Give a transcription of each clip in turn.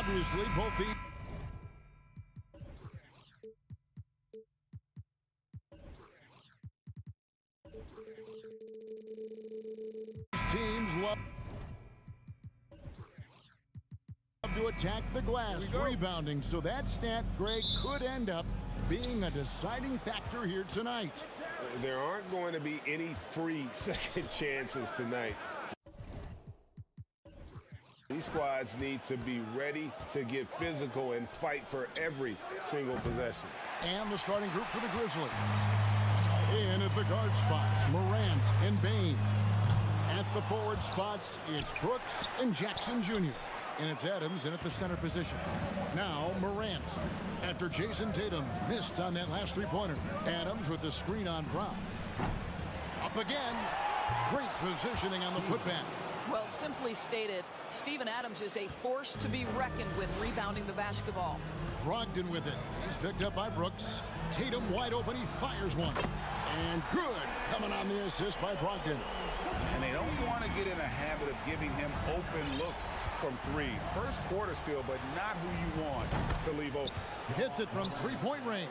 Obviously, both the teams love to attack the glass, rebounding. So that stat, Greg, could end up being a deciding factor here tonight. There aren't going to be any free second chances tonight. These squads need to be ready to get physical and fight for every single possession. And the starting group for the Grizzlies. In at the guard spots, Morant and Bain. At the forward spots, it's Brooks and Jackson Jr. And it's Adams in at the center position. Now Morant. After Jason Tatum missed on that last three-pointer. Adams with the screen on Brown. Up again. Great positioning on the putback. Well, simply stated, Steven Adams is a force to be reckoned with rebounding the basketball. Brogdon with it. He's picked up by Brooks. Tatum wide open. He fires one. And good coming on the assist by Brogdon. And they don't want to get in a habit of giving him open looks from three. First quarter still, but not who you want to leave open. Hits it from three-point range.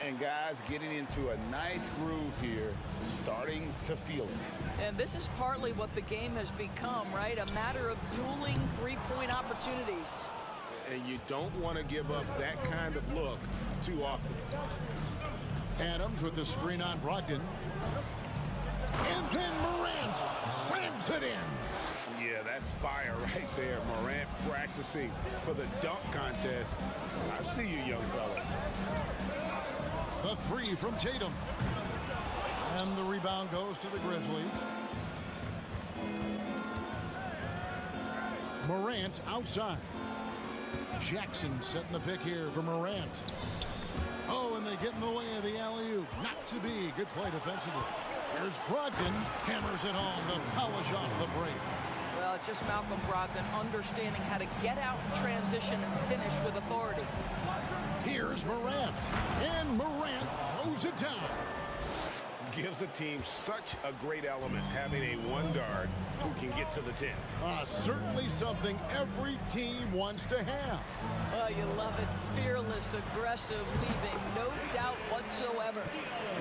And guys getting into a nice groove here, starting to feel it. And this is partly what the game has become, right? A matter of dueling three-point opportunities. And you don't want to give up that kind of look too often. Adams with the screen on Brogdon. And then Morant slams it in. Yeah, that's fire right there. Morant practicing for the dunk contest. I see you, young fella. The three from Tatum. And the rebound goes to the Grizzlies. Morant outside. Jackson setting the pick here for Morant. Oh, and they get in the way of the alley-oop. Not to be. Good play defensively. Here's Brogdon. Hammers it home to polish off the break. Well, just Malcolm Brogdon understanding how to get out in transition and finish with authority. Here's Morant. And Morant throws it down. Gives the team such a great element having a one guard who can get to the 10. Certainly something every team wants to have. Oh, you love it. Fearless, aggressive, leaving no doubt whatsoever.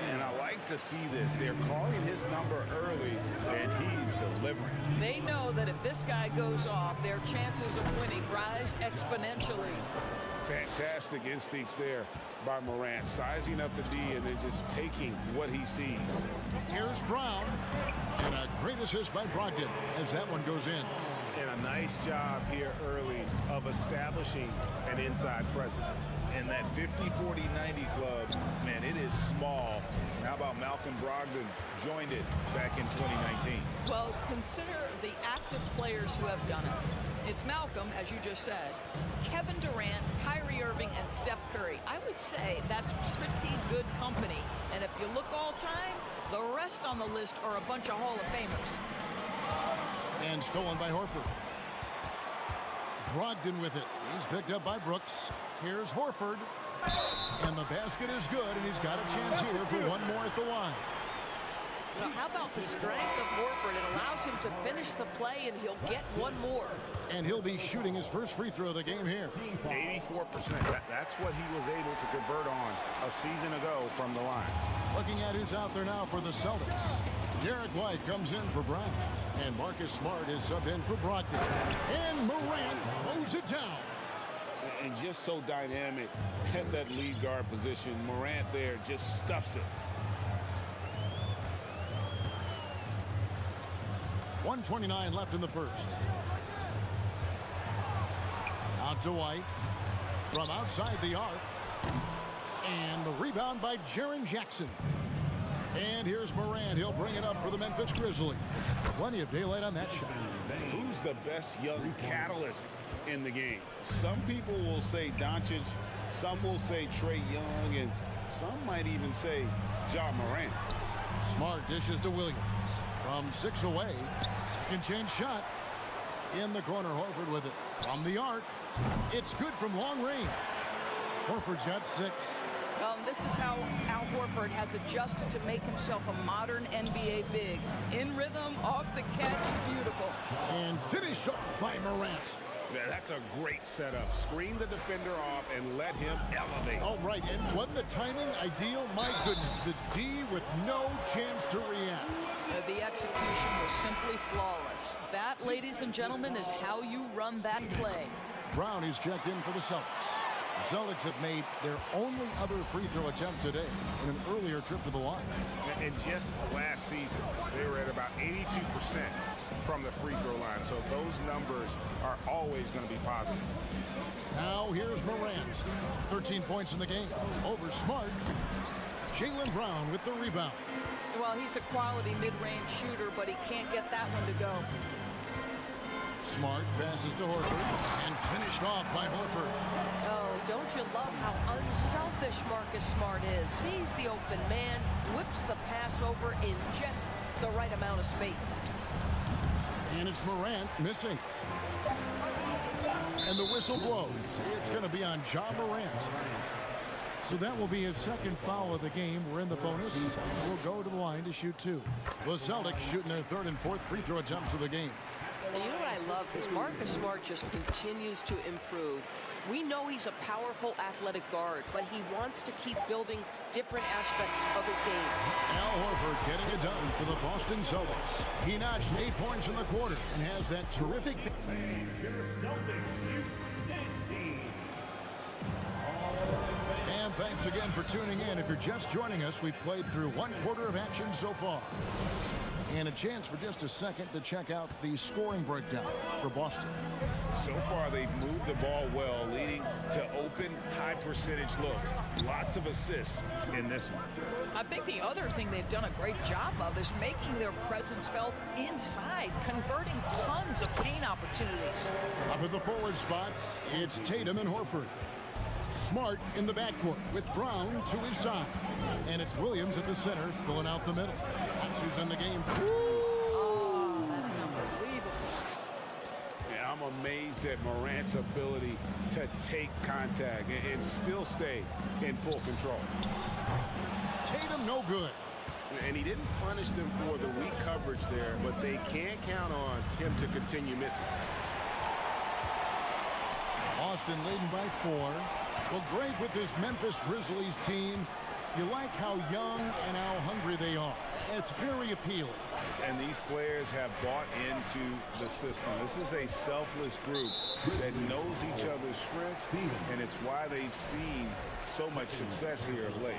And I like to see this. They're calling his number early, and he's delivering. They know that if this guy goes off, their chances of winning rise exponentially. Fantastic instincts there by Morant, sizing up the D and then just taking what he sees. Here's Brown, and a great assist by Brogdon as that one goes in. And a nice job here early of establishing an inside presence. And that 50-40-90 club, man, it is small. How about Malcolm Brogdon joined it back in 2019? Well, consider the active players who have done it. It's Malcolm, as you just said, Kevin Durant, Kyrie Irving, and Steph Curry. I would say that's pretty good company. And if you look all time, the rest on the list are a bunch of Hall of Famers. And stolen by Horford. Brogdon with it. He's picked up by Brooks. Here's Horford. And the basket is good, and he's got a chance here for one more at the line. Now, how about the strength of Horford? It allows him to finish the play, and he'll get one more. And he'll be shooting his first free throw of the game here. 84%. That's what he was able to convert on a season ago from the line. Looking at who's out there now for the Celtics. Derek White comes in for Brown. And Marcus Smart is subbed in for Brogdon. And Morant throws it down. And just so dynamic at that lead guard position. Morant there just stuffs it. 1:29 left in the first. Out to White. From outside the arc. And the rebound by Jaren Jackson. And here's Morant. He'll bring it up for the Memphis Grizzlies. Plenty of daylight on that shot. Who's the best young catalyst in the game? Some people will say Doncic. Some will say Trae Young. And some might even say Ja Morant. Smart dishes to Williams. From 6 away. Second chance shot. In the corner, Horford with it. From the arc. It's good from long range. Horford's got 6. This is how Al Horford has adjusted to make himself a modern NBA big. In rhythm, off the catch, beautiful. And finished off by Morant. Yeah, that's a great setup. Screen the defender off and let him elevate. All right, and wasn't the timing ideal? My goodness, the D with no chance to react. The execution was simply flawless. That, ladies and gentlemen, is how you run that play. Brown is checked in for the Celtics. The Celtics have made their only other free throw attempt today in an earlier trip to the line. And just last season, they were at about 82% from the free throw line. So those numbers are always going to be positive. Now here's Morant. 13 points in the game. Over Smart. Jaylen Brown with the rebound. Well, he's a quality mid-range shooter, but he can't get that one to go. Smart passes to Horford and finished off by Horford. Oh, don't you love how unselfish Marcus Smart is? Sees the open man, whips the pass over in just the right amount of space. And it's Morant missing. And the whistle blows. It's going to be on Ja Morant. So that will be his second foul of the game. We're in the bonus. We'll go to the line to shoot two. The Celtics shooting their third and fourth free throw attempts of the game. And you know what I love is Marcus Smart just continues to improve. We know he's a powerful athletic guard, but he wants to keep building different aspects of his game. Al Horford getting it done for the Boston Celtics. He notched 8 points in the quarter and has that terrific... And thanks again for tuning in. If you're just joining us, we've played through one quarter of action so far. And a chance for just a second to check out the scoring breakdown for Boston. So far, they've moved the ball well, leading to open, high-percentage looks. Lots of assists in this one. I think the other thing they've done a great job of is making their presence felt inside, converting tons of paint opportunities. Up at the forward spots, it's Tatum and Horford. Smart in the backcourt with Brown to his side. And it's Williams at the center filling out the middle. Who's in the game. Oh, that's unbelievable. Yeah, I'm amazed at Morant's ability to take contact and still stay in full control. Tatum no good. And he didn't punish them for the weak coverage there, but they can't count on him to continue missing. Boston leading by 4. Well, great with this Memphis Grizzlies team. You like how young and how hungry they are. It's very appealing. And these players have bought into the system. This is a selfless group that knows each other's strengths, and it's why they've seen so much success here of late.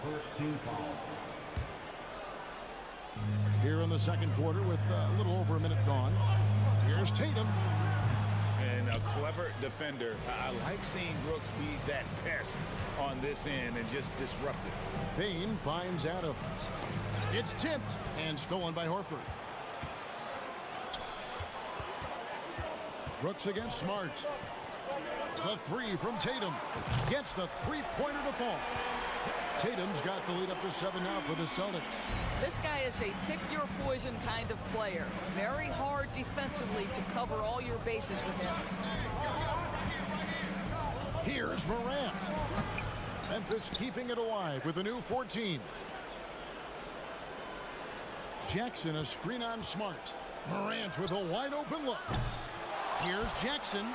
First team foul. Here in the second quarter with a little over a minute gone. Here's Tatum. And a clever defender. I like seeing Brooks be that pest on this end and just disrupt it. Bain finds Adams. It's tipped and stolen by Horford. Brooks against Smart. The three from Tatum. Gets the three-pointer to fall. Tatum's got the lead up to 7 now for the Celtics. This guy is a pick-your-poison kind of player. Very hard defensively to cover all your bases with him. Here's Morant. Memphis keeping it alive with a new 14. Jackson a screen on Smart. Morant with a wide open look. Here's Jackson.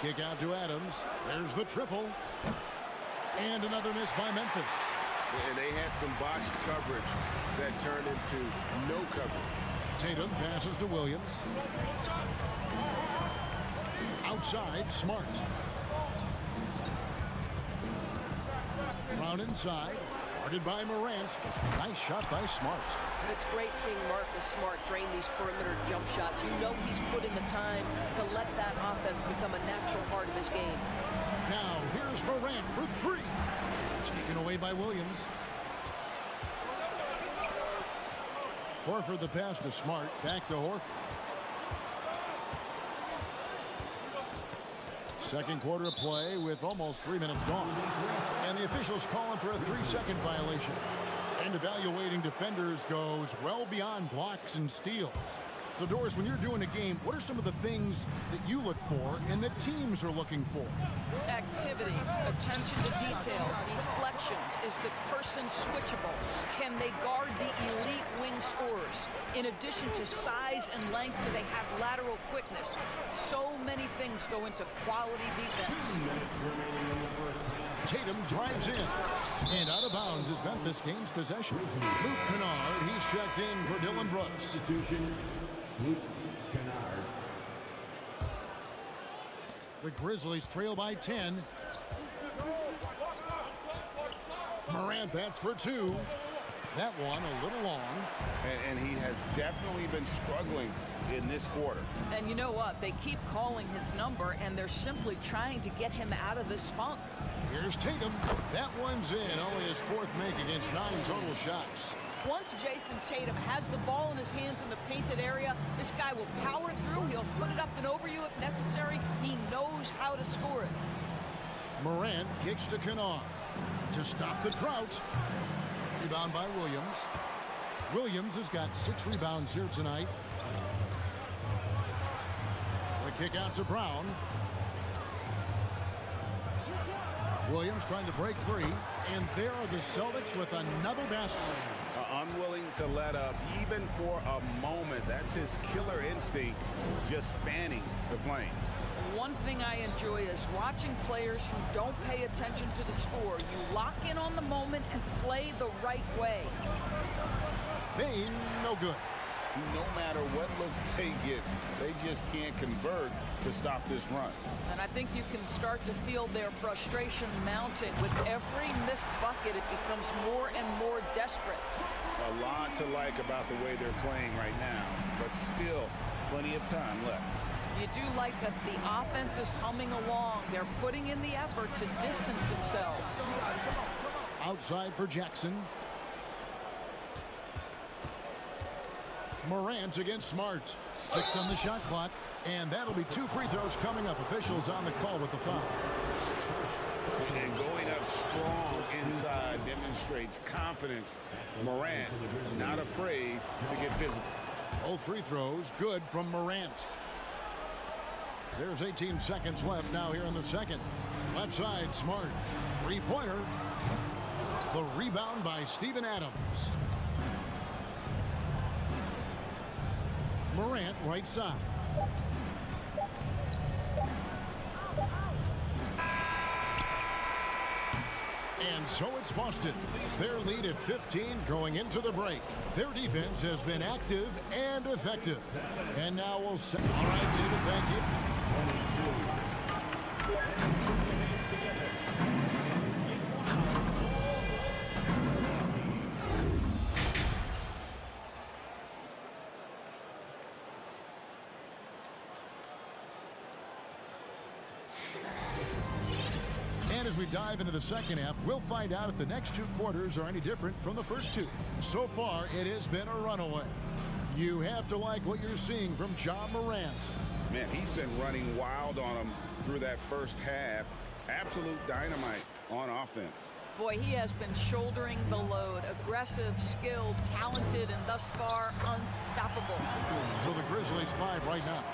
Kick out to Adams. There's the triple. And another miss by Memphis. And they had some botched coverage that turned into no coverage. Tatum passes to Williams. Outside, Smart. Brown inside. Guarded by Morant. Nice shot by Smart. It's great seeing Marcus Smart drain these perimeter jump shots. You know he's put in the time to let that offense become a natural part of his game. Now, here's Morant for 3. Taken away by Williams. Horford the pass to Smart. Back to Horford. Second quarter of play with almost 3 minutes gone. And the officials calling for a 3-second violation. And evaluating defenders goes well beyond blocks and steals. So, Doris, when you're doing a game, what are some of the things that you look for and that teams are looking for? Activity, attention to detail, deflections. Is the person switchable? Can they guard the elite wing scorers? In addition to size and length, do they have lateral quickness? So many things go into quality defense. Tatum drives in. And out of bounds as Memphis gains possession. Luke Kennard, he's checked in for Dylan Brooks. Substitution, Luke Kennard. The Grizzlies trail by 10. Morant, that's for 2. That one a little long. And he has definitely been struggling in this quarter. And you know what? They keep calling his number, and they're simply trying to get him out of this funk. Here's Tatum. That one's in. Only his 4th make against 9 total shots. Once Jason Tatum has the ball in his hands in the painted area, this guy will power through. He'll put it up and over you if necessary. He knows how to score it. Morant kicks to Kennard to stop the drought. Rebound by Williams. Williams has got 6 rebounds here tonight. The kick out to Brown. Williams trying to break free. And there are the Celtics with another basket. Unwilling to let up even for a moment. That's his killer instinct, just fanning the flames. One thing I enjoy is watching players who don't pay attention to the score. You lock in on the moment and play the right way. Bain, no good. No matter what looks they get, they just can't convert to stop this run. And I think you can start to feel their frustration mounting. With every missed bucket, it becomes more and more desperate. A lot to like about the way they're playing right now, but still plenty of time left. You do like that the offense is humming along. They're putting in the effort to distance themselves. Outside for Jackson. Morant against Smart. 6 on the shot clock. And that'll be 2 free throws coming up. Officials on the call with the foul. And going up strong inside demonstrates confidence. Morant not afraid to get physical. Both free throws good from Morant. There's 18 seconds left now here in the second. Left side, Smart. 3-pointer. The rebound by Steven Adams. Morant right side. And so it's Boston. Their lead at 15 going into the break. Their defense has been active and effective. And now we'll set. All right, David, thank you. And as we dive into the second half, we'll find out if the next 2 quarters are any different from the first 2. So far, it has been a runaway. You have to like what you're seeing from Ja Morant. Man, he's been running wild on him through that first half. Absolute dynamite on offense. Boy, he has been shouldering the load. Aggressive, skilled, talented, and thus far unstoppable. So the Grizzlies 5 right now.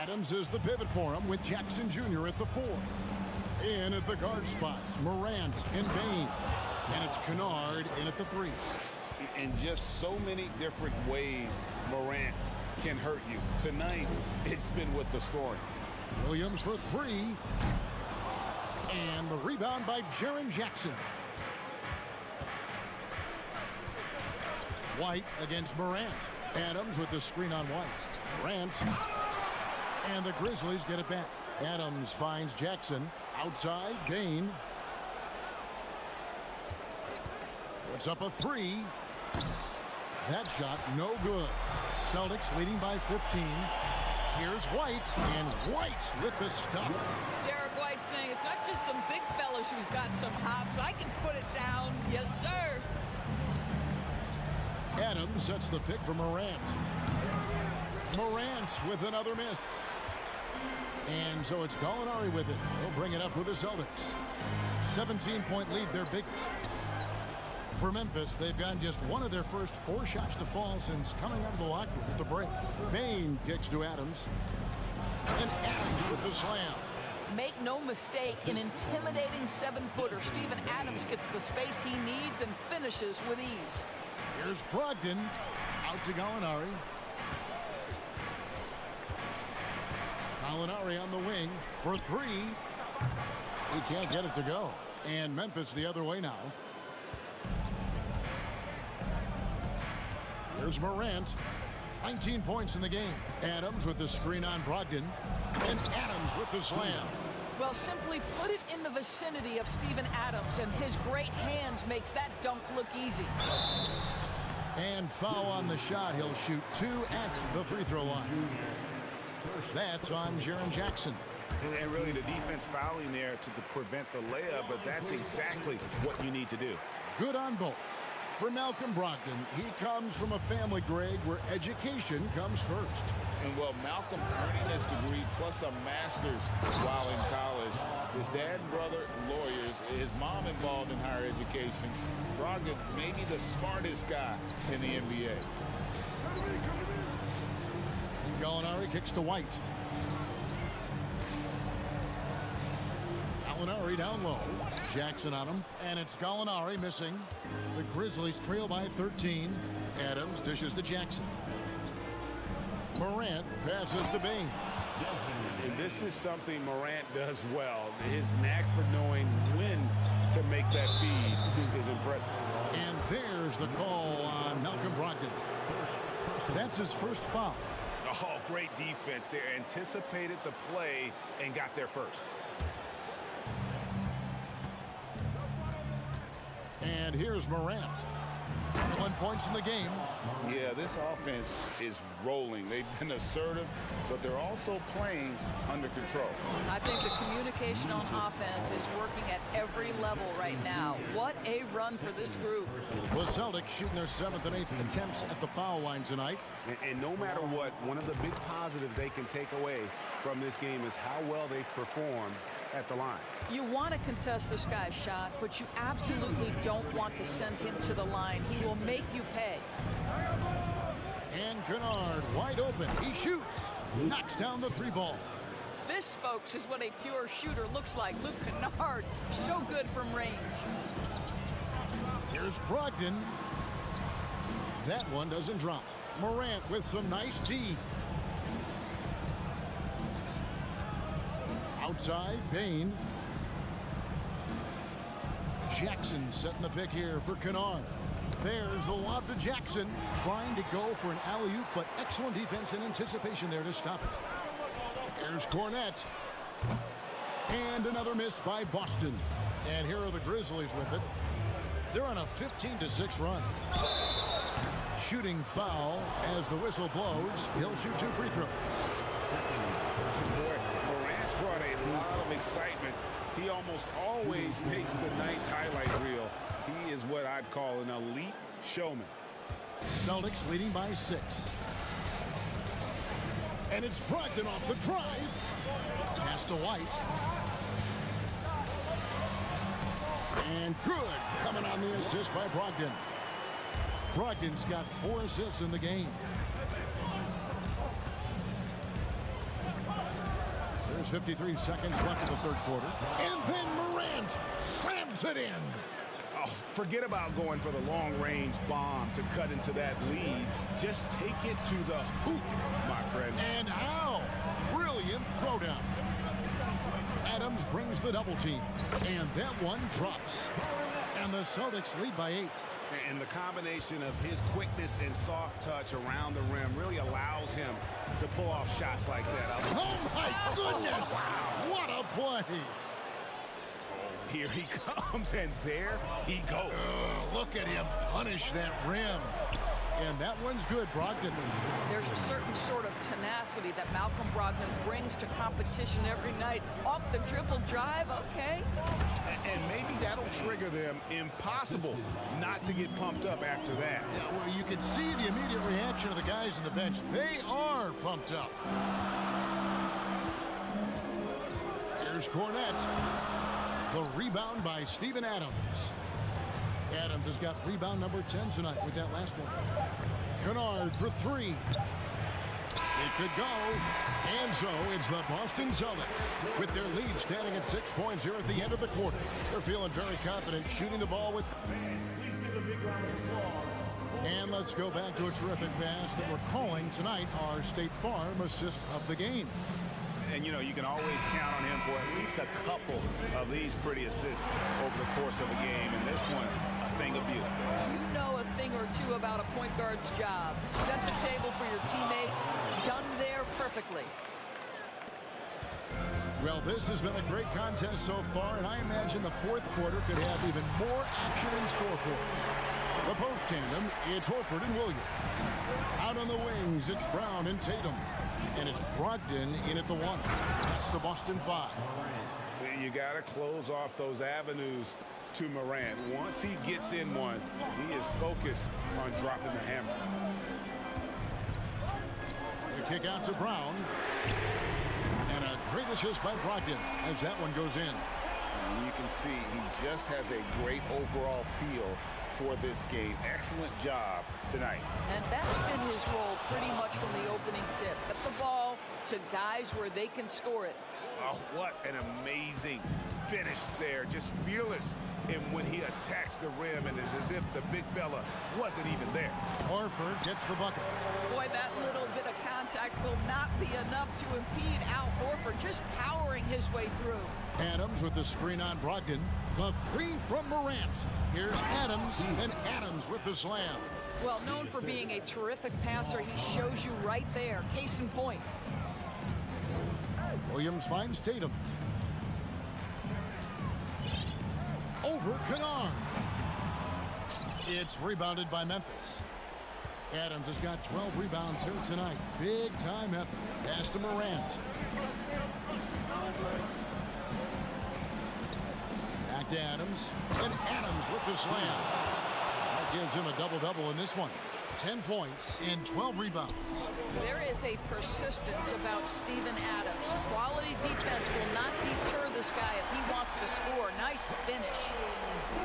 Adams is the pivot for him with Jackson Jr. at the 4. In at the guard spots, Morant and Bain. And it's Kennard in at the 3. In just so many different ways, Morant can hurt you. Tonight, it's been with the scoring. Williams for 3. And the rebound by Jaren Jackson. White against Morant. Adams with the screen on White. Morant. And the Grizzlies get it back. Adams finds Jackson. Outside, Bain. Puts up a 3. That shot, no good. Celtics leading by 15. Here's White, and White with the stuff. Derek White saying it's not just them big fellas who've got some hops. I can put it down. Yes, sir. Adams sets the pick for Morant. Morant with another miss. And so it's Gallinari with it. He'll bring it up for the Celtics. 17-point lead, their biggest. For Memphis, they've gotten just one of their first 4 shots to fall since coming out of the locker room at the break. Bain kicks to Adams. And Adams with the slam. Make no mistake, an intimidating 7-footer. Steven Adams gets the space he needs and finishes with ease. Here's Brogdon. Out to Gallinari. Gallinari on the wing for three. He can't get it to go. And Memphis the other way now. Here's Morant. 19 points in the game. Adams with the screen on Brogdon. And Adams with the slam. Well, simply put it in the vicinity of Steven Adams, and his great hands makes that dunk look easy. And foul on the shot. He'll shoot 2 at the free throw line. That's on Jaren Jackson. And really the defense fouling there to prevent the layup, but that's exactly what you need to do. Good on both. For Malcolm Brogdon, he comes from a family, Greg, where education comes first. And well, Malcolm earning his degree plus a master's while in college. His dad and brother, lawyers. His mom involved in higher education. Brogdon, maybe the smartest guy in the NBA. Gallinari kicks to White. Gallinari down low. Jackson on him. And it's Gallinari missing. The Grizzlies trail by 13. Adams dishes to Jackson. Morant passes to Bain. And this is something Morant does well. His knack for knowing when to make that feed is impressive. And there's the call on Malcolm Brogdon. That's his first foul. Oh, great defense. They anticipated the play and got there first. And here's Morant. 21 points in the game. Yeah, this offense is rolling. They've been assertive, but they're also playing under control. I think the communication on offense is working at every level right now. What a run for this group. The Celtics shooting their 7th and 8th attempts at the foul line tonight. And no matter what, one of the big positives they can take away from this game is how well they've performed at the line. You want to contest this guy's shot, but you absolutely don't want to send him to the line. He will make you pay. And Kennard wide open. He shoots. Knocks down the 3 ball. This, folks, is what a pure shooter looks like. Luke Kennard, so good from range. Here's Brogdon. That one doesn't drop. Morant with some nice D. Outside, Bain. Jackson setting the pick here for Kennard. There's the lob to Jackson, trying to go for an alley-oop, but excellent defense and anticipation there to stop it. Here's Cornette. And another miss by Boston. And here are the Grizzlies with it. They're on a 15-6 run. Shooting foul as the whistle blows. He'll shoot 2 free throws. Boy, Morant's brought a lot of excitement. He almost always makes the night's highlight reel. He is what I'd call an elite showman. Celtics leading by 6. And it's Brogdon off the drive. Pass to White. And good. Coming on the assist by Brogdon. Brogdon's got 4 assists in the game. There's 53 seconds left in the 3rd quarter. And then Morant slams it in. Oh, forget about going for the long-range bomb to cut into that lead. Just take it to the hoop, my friend. And how? Brilliant throwdown. Adams brings the double team. And that one drops. And the Celtics lead by 8. And the combination of his quickness and soft touch around the rim really allows him to pull off shots like that. Oh, my goodness. What a play. Here he comes, and there he goes. Look at him punish that rim. And that one's good, Brogdon. There's a certain sort of tenacity that Malcolm Brogdon brings to competition every night. Off the triple drive, okay. And maybe that'll trigger them. Impossible not to get pumped up after that. Yeah, well, you can see the immediate reaction of the guys on the bench. They are pumped up. Here's Cornette. The rebound by Steven Adams. Adams has got rebound number 10 tonight with that last one. Kennard for 3. It could go. And so it's the Boston Celtics with their lead standing at 6 points here at the end of the quarter. They're feeling very confident shooting the ball with. And And let's go back to a terrific pass that we're calling tonight our State Farm assist of the game. And, you know, you can always count on him for at least a couple of these pretty assists over the course of a game. And this one, a thing of beauty. You know a thing or two about a point guard's job. Set the table for your teammates. Done there perfectly. Well, this has been a great contest so far, and I imagine the fourth quarter could have even more action in store for us. The post tandem, it's Horford and Williams. Out on the wings, it's Brown and Tatum. And it's Brogdon in at the one. That's the Boston Five. You got to close off those avenues to Morant. Once he gets in one, he is focused on dropping the hammer. The kick out to Brown. And a great assist by Brogdon as that one goes in. And you can see he just has a great overall feel for this game. Excellent job tonight. And that's been his role pretty much from the opening tip. Get the ball to guys where they can score it. Oh, what an amazing finish there. Just fearless in when he attacks the rim, and it's as if the big fella wasn't even there. Horford gets the bucket. Boy, that little bit of contact will not be enough to impede Al Horford, just powering his way through. Adams with the screen on Brogdon. The three from Morant. Here's Adams, and Adams with the slam. Well, known for being a terrific passer, he shows you right there. Case in point. Williams finds Tatum. Over Kennard. It's rebounded by Memphis. Adams has got 12 rebounds here tonight. Big time effort. Pass to Morant. Back to Adams. And Adams with the slam. That gives him a double-double in this one. 10 points and 12 rebounds. There is a persistence about Steven Adams. Quality defense will not deter this guy if he wants to score. Nice finish.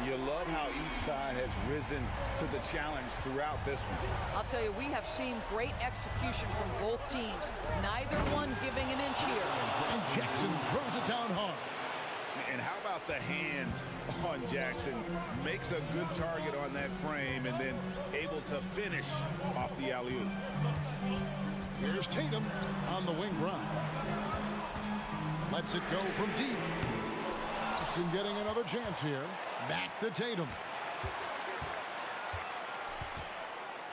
You love how each side has risen to the challenge throughout this one. I'll tell you, we have seen great execution from both teams. Neither one giving an inch here. And Jackson throws it down hard. And how about the hands on Jackson? Makes a good target on that frame and then able to finish off the alley-oop. Here's Tatum on the wing run. Lets it go from deep. Boston getting another chance here. Back to Tatum.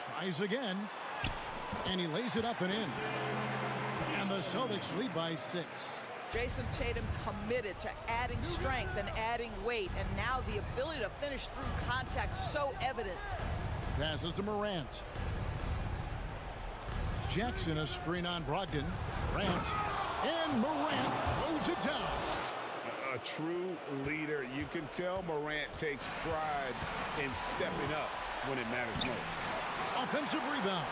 Tries again. And he lays it up and in. And the Celtics lead by 6. Jason Tatum committed to adding strength and adding weight, and now the ability to finish through contact so evident. Passes to Morant. Jackson a screen on Brogdon. Morant. And Morant throws it down. A true leader. You can tell Morant takes pride in stepping up when it matters most. Offensive rebound.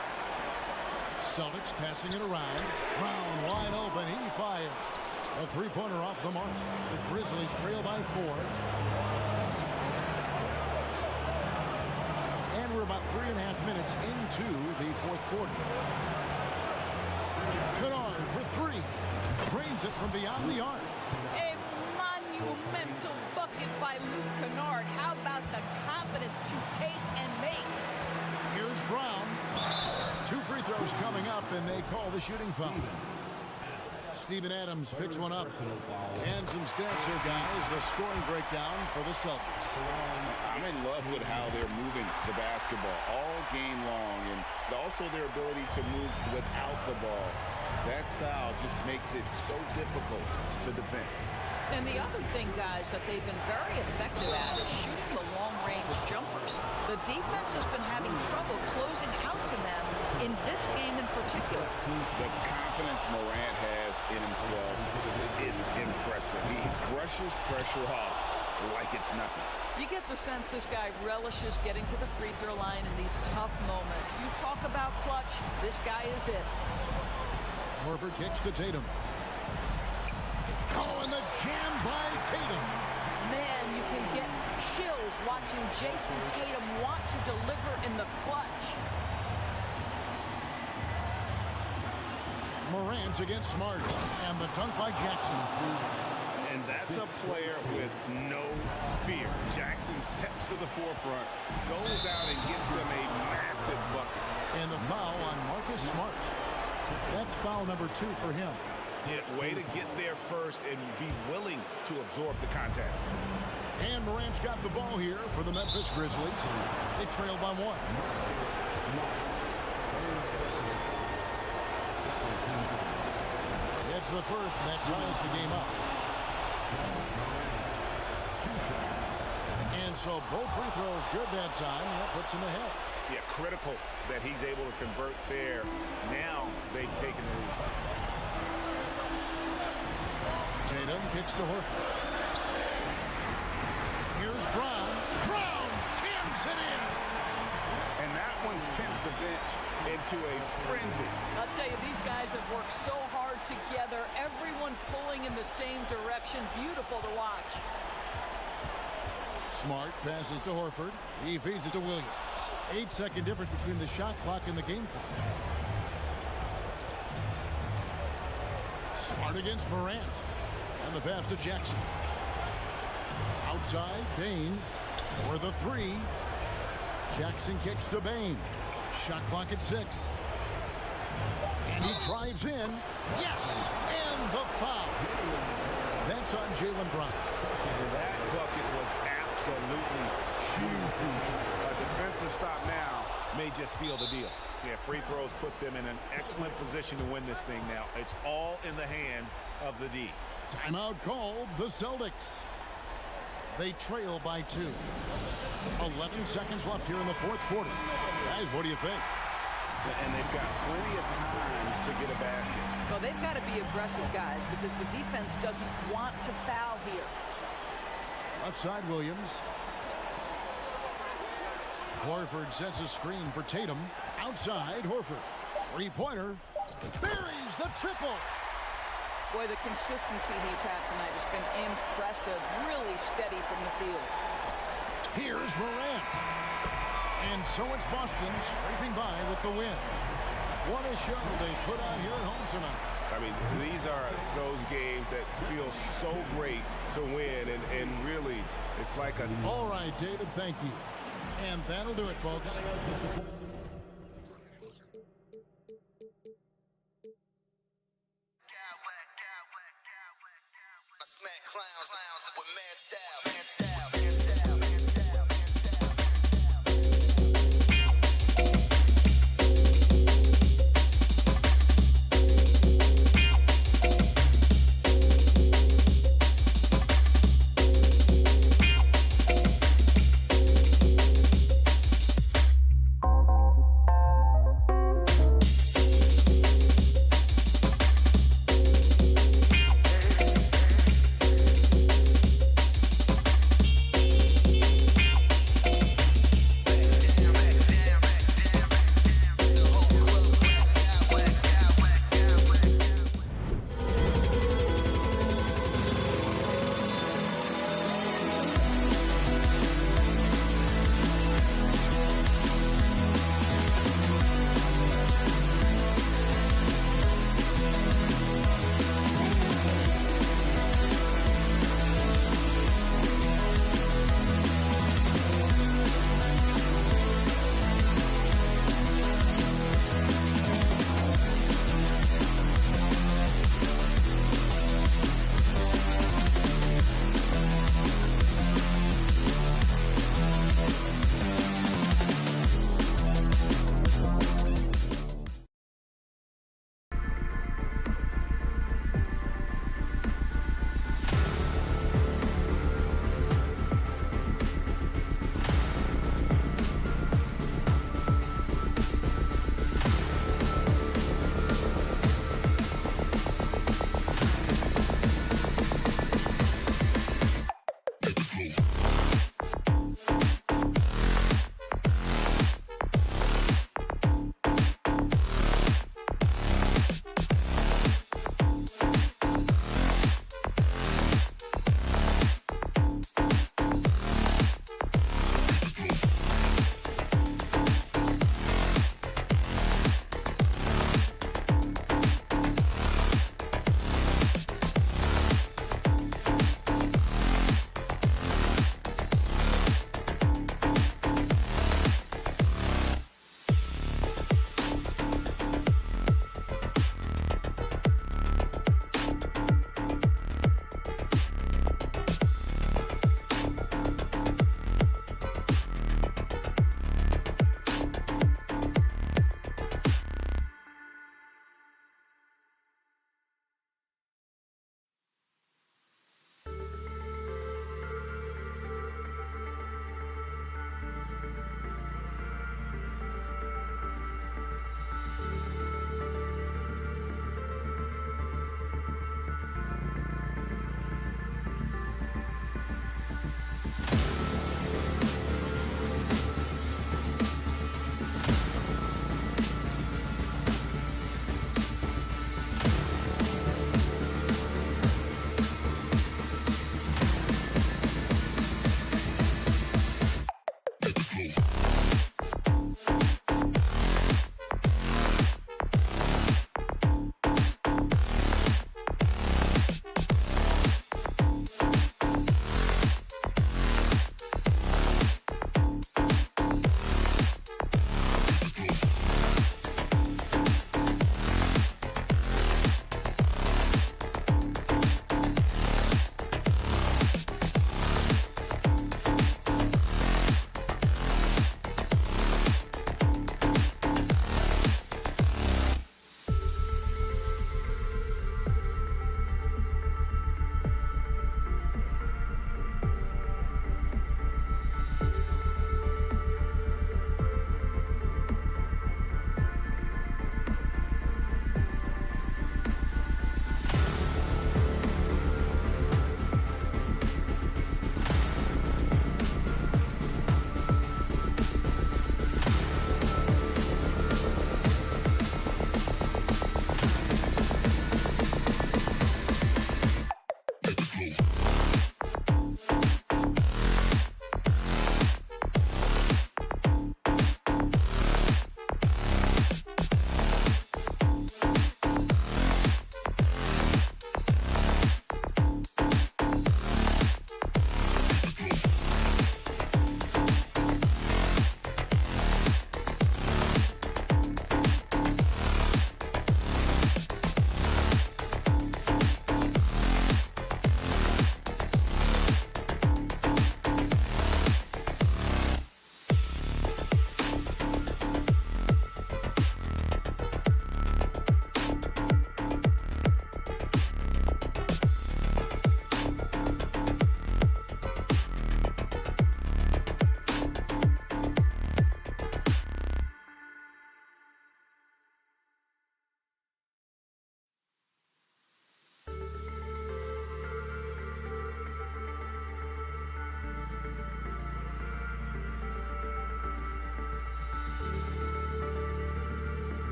Celtics passing it around. Brown wide open. He fires. A three-pointer off the mark. The Grizzlies trail by 4. And we're about 3.5 minutes into the fourth quarter. Kennard for 3. Drains it from beyond the arc. A monumental bucket by Luke Kennard. How about the confidence to take and make? Here's Brown. 2 free throws coming up, and they call the shooting foul. Steven Adams picks one up. And some stats here, guys. The scoring breakdown for the Celtics. I'm in love with how they're moving the basketball all game long, and also their ability to move without the ball. That style just makes it so difficult to defend. And the other thing, guys, that they've been very effective at is shooting the long-range jumpers. The defense has been having trouble closing out to them in this game in particular. The confidence Morant has in himself is impressive. He brushes pressure off like it's nothing. You get the sense this guy relishes getting to the free throw line in these tough moments. You talk about clutch, this guy is it. Horford kicks to Tatum. Oh, and the jam by Tatum. Man, you can get chills watching Jason Tatum want to deliver in the clutch. Morant against Smart. And the dunk by Jackson. And that's a player with no fear. Jackson steps to the forefront, goes out and gets them a massive Marcus Smart. That's foul number 2 for him. Yeah, way to get there first and be willing to absorb the contact. And Morant's got the ball here for the Memphis Grizzlies. They trail by 1. It's the first, and that ties the game up. And so both free throws good that time. That puts him ahead. Yeah, critical that he's able to convert there. Now they've taken the lead. Tatum kicks to Horford. Here's Brown. Brown jams it in. And that one sends the bench into a frenzy. I'll tell you, these guys have worked so hard together. Everyone pulling in the same direction. Beautiful to watch. Smart passes to Horford. He feeds it to Williams. 8-second difference between the shot clock and the game clock. Smart against Morant. And the pass to Jackson. Outside, Bane for the 3. Jackson kicks to Bane. Shot clock at 6. And he drives in. Yes! And the foul. That's on Jaylen Brown. That bucket was absolutely huge. A defensive stop now may just seal the deal. Yeah, free throws put them in an excellent position to win this thing now. It's all in the hands of the D. Timeout called the Celtics. They trail by 2. 11 seconds left here in the fourth quarter. Guys, what do you think? And they've got plenty of time to get a basket. Well, they've got to be aggressive, guys, because the defense doesn't want to foul here. Left side, Williams. Horford sets a screen for Tatum. Outside, Horford. Three-pointer. Buries the triple. Boy, the consistency he's had tonight has been impressive. Really steady from the field. Here's Morant. And so it's Boston scraping by with the win. What a show they put on here at home tonight. I mean, these are those games that feel so great to win. And really, it's like a... All right, David, thank you. And that'll do it, folks. I smack clowns with mad style.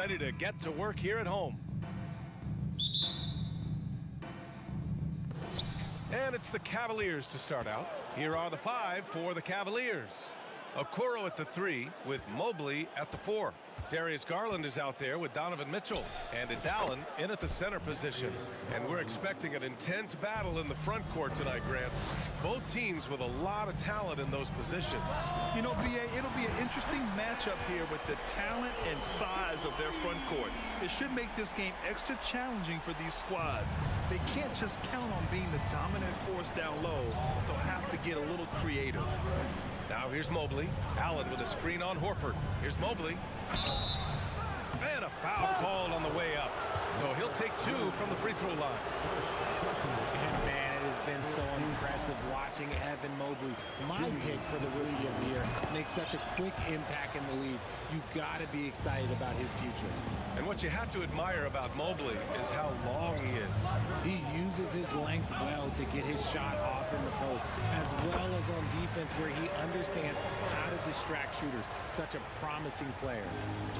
ready to get to work here at home. And it's the Cavaliers to start out. Here are the 5 for the Cavaliers. Okoro at the 3 with Mobley at the 4. Darius Garland is out there with Donovan Mitchell. And it's Allen in at the center position. And we're expecting an intense battle in the front court tonight, Grant. Both teams with a lot of talent in those positions. You know, BA, it'll be an interesting matchup here with the talent and size of their front court. It should make this game extra challenging for these squads. They can't just count on being the dominant force down low. They'll have to get a little creative. Now here's Mobley. Allen with a screen on Horford. Here's Mobley. And a foul called on the way up. So he'll take 2 from the free throw line. And man, it has been so impressive watching Evan Mobley, my pick for the Rookie of the Year, make such a quick impact in the league. You got to be excited about his future. And what you have to admire about Mobley is how long he is. He uses his length well to get his shot off in the post, as well as on defense where he understands how to distract shooters. Such a promising player.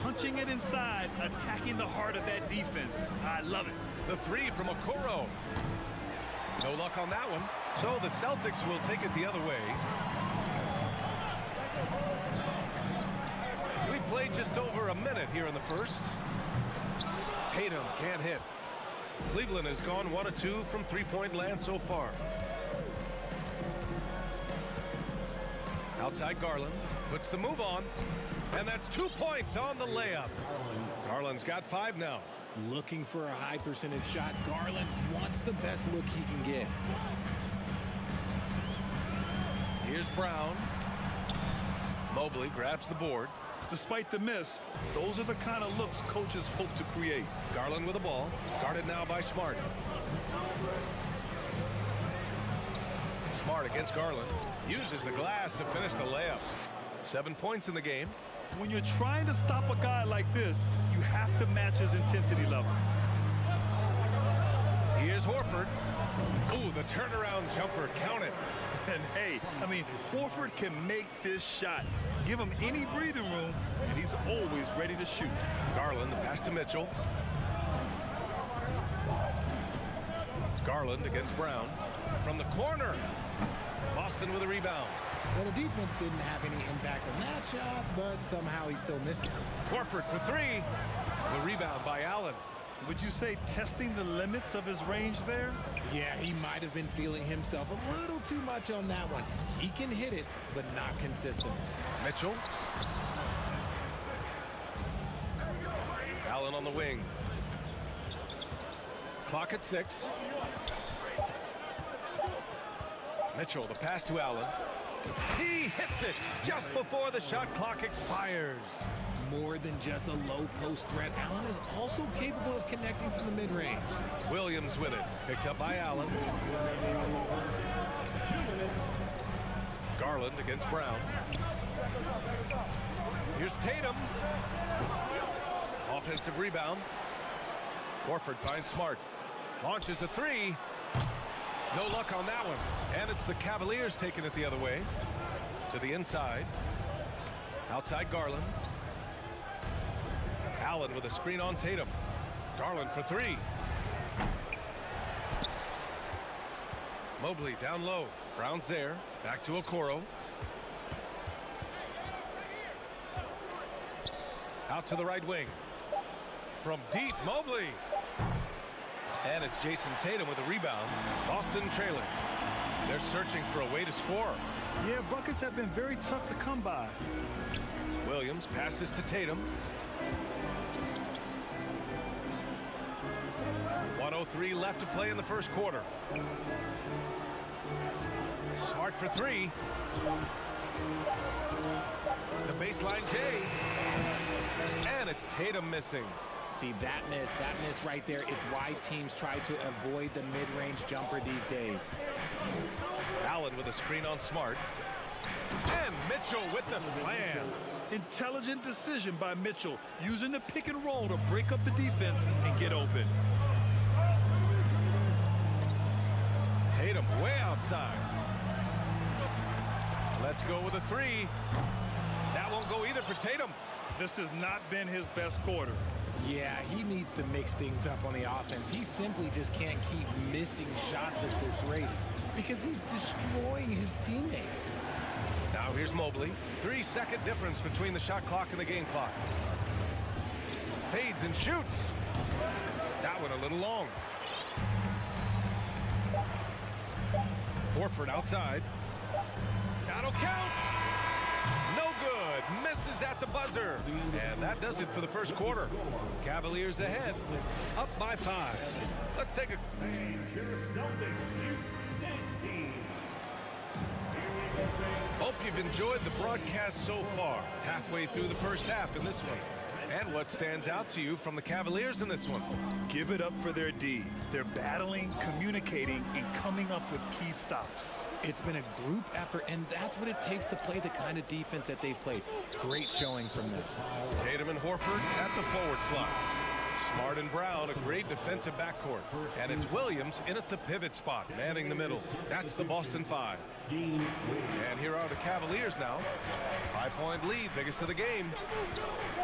Punching it inside, attacking the heart of that defense. I love it. The 3 from Okoro. No luck on that one. So the Celtics will take it the other way. We played just over a minute here in the first. Tatum can't hit. Cleveland has gone 1 of 2 from three-point land so far. Outside Garland puts the move on, and that's 2 points on the layup. Garland's got 5 now. Looking for a high percentage shot. Garland wants the best look he can get. Here's Brown. Mobley grabs the board. Despite the miss, those are the kind of looks coaches hope to create. Garland with the ball, guarded now by Smart. Smart against Garland, uses the glass to finish the layup. 7 points in the game. When you're trying to stop a guy like this, you have to match his intensity level. Here's Horford. Ooh, the turnaround jumper, count it. And hey, I mean, Horford can make this shot. Give him any breathing room, and he's always ready to shoot. Garland, the pass to Mitchell. Garland against Brown. From the corner. Boston with a rebound. Well, the defense didn't have any impact on that shot, but somehow he still misses it. Horford for 3. The rebound by Allen. Would you say testing the limits of his range there? Yeah, he might have been feeling himself a little too much on that one. He can hit it, but not consistent. Mitchell. Allen on the wing. Clock at 6. Mitchell, the pass to Allen. He hits it just before the shot clock expires. More than just a low post threat, Allen is also capable of connecting from the mid-range. Williams with it, picked up by Allen. Garland against Brown. Here's Tatum. Offensive rebound. Horford finds Smart. Launches a 3. No luck on that one. And it's the Cavaliers taking it the other way. To the inside. Outside Garland. Allen with a screen on Tatum. Garland for 3. Mobley down low. Brown's there. Back to Okoro. Out to the right wing. From deep, Mobley. And it's Jason Tatum with a rebound. Boston trailing. They're searching for a way to score. Yeah, buckets have been very tough to come by. Williams passes to Tatum. 1:03 left to play in the first quarter. Smart for 3. The baseline J. And it's Tatum missing. See, that miss right there, it's why teams try to avoid the mid-range jumper these days. Allen with a screen on Smart. And Mitchell with the slam. Intelligent decision by Mitchell, using the pick and roll to break up the defense and get open. Tatum way outside. Let's go with a 3. That won't go either for Tatum. This has not been his best quarter. Yeah, he needs to mix things up on the offense. He simply just can't keep missing shots at this rate because he's destroying his teammates. Now here's Mobley. 3-second difference between the shot clock and the game clock. Fades and shoots. That one a little long. Horford outside. That'll count. No good. Misses at the buzzer. And that does it for the first quarter. Cavaliers ahead. Up by 5. Let's take a... Hope you've enjoyed the broadcast so far. Halfway through the first half in this one. And what stands out to you from the Cavaliers in this one? Give it up for their D. They're battling, communicating, and coming up with key stops. It's been a group effort, and that's what it takes to play the kind of defense that they've played. Great showing from them. Tatum and Horford at the forward slots. Smart and Brown, a great defensive backcourt. And it's Williams in at the pivot spot, manning the middle. That's the Boston 5. And here are the Cavaliers now. 5-point lead, biggest of the game.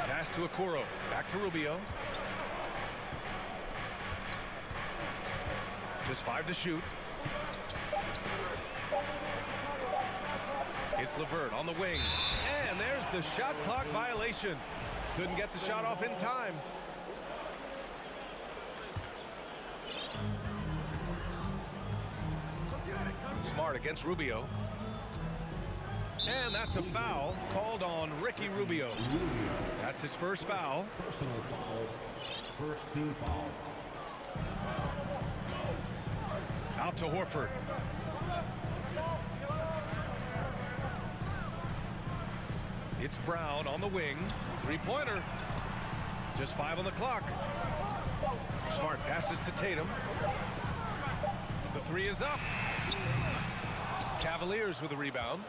Pass to Okoro, back to Rubio. Just 5 to shoot. It's LeVert on the wing. And there's the shot clock violation. Couldn't get the shot off in time. Smart against Rubio. And that's a foul called on Ricky Rubio. That's his first foul. Personal foul. First team foul. Out to Horford. It's Brown on the wing. 3-pointer. Just 5 on the clock. Smart passes to Tatum. The 3 is up. Cavaliers with a rebound.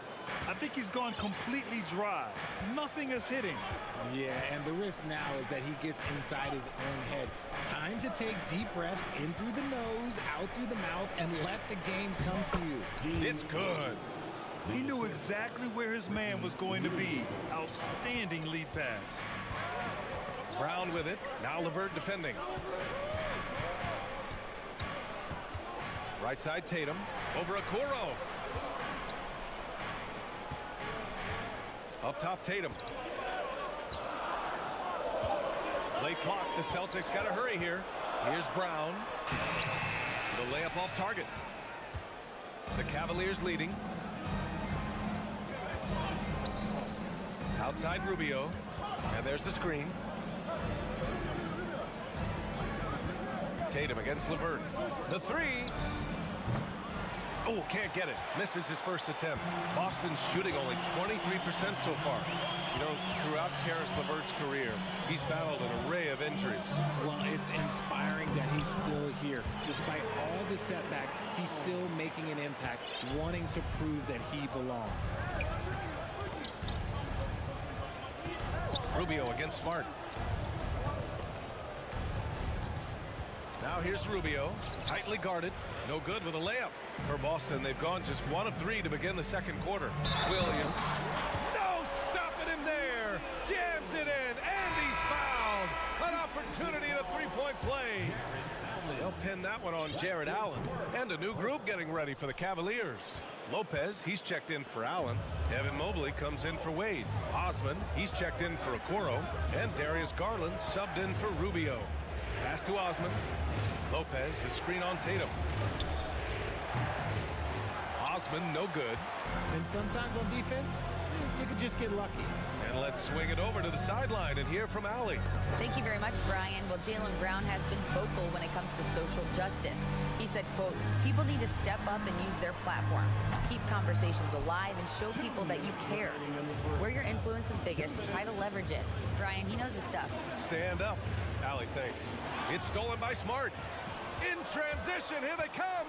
I think he's gone completely dry. Nothing is hitting. Yeah, and the risk now is that he gets inside his own head. Time to take deep breaths in through the nose, out through the mouth, and let the game come to you. It's good. He knew exactly where his man was going to be. Outstanding lead pass. Brown with it. Now LeVert defending. Right side Tatum. Over Okoro. Up top Tatum. Late clock. The Celtics got to hurry here. Here's Brown. The layup off target. The Cavaliers leading. Outside Rubio. And there's the screen. Tatum against LeVert. The 3. Oh, can't get it. Misses his first attempt. Boston's shooting only 23% so far. You know, throughout Karis LeVert's career, he's battled an array of injuries. Well, it's inspiring that he's still here. Despite all the setbacks, he's still making an impact, wanting to prove that he belongs. Rubio against Smart. Now here's Rubio, tightly guarded, no good with a layup. For Boston, they've gone just 1 of 3 to begin the second quarter. Williams, no stopping him there, jams it in, and he's fouled. An opportunity at a 3-point play. They'll pin that one on Jared Allen. And a new group getting ready for the Cavaliers. Lopez, he's checked in for Allen. Evan Mobley comes in for Wade. Osman, he's checked in for Okoro. And Darius Garland subbed in for Rubio. Pass to Osman. Lopez, the screen on Tatum. Osman, no good. And sometimes on defense, you could just get lucky. And let's swing it over to the sideline and hear from Allie. Thank you very much, Brian. Well, Jaylen Brown has been vocal when it comes to social justice. He said, quote, people need to step up and use their platform. Keep conversations alive and show people that you care. Where your influence is biggest, try to leverage it. Brian, he knows his stuff. Stand up. Allie, thanks. It's stolen by Smart. In transition, here they come.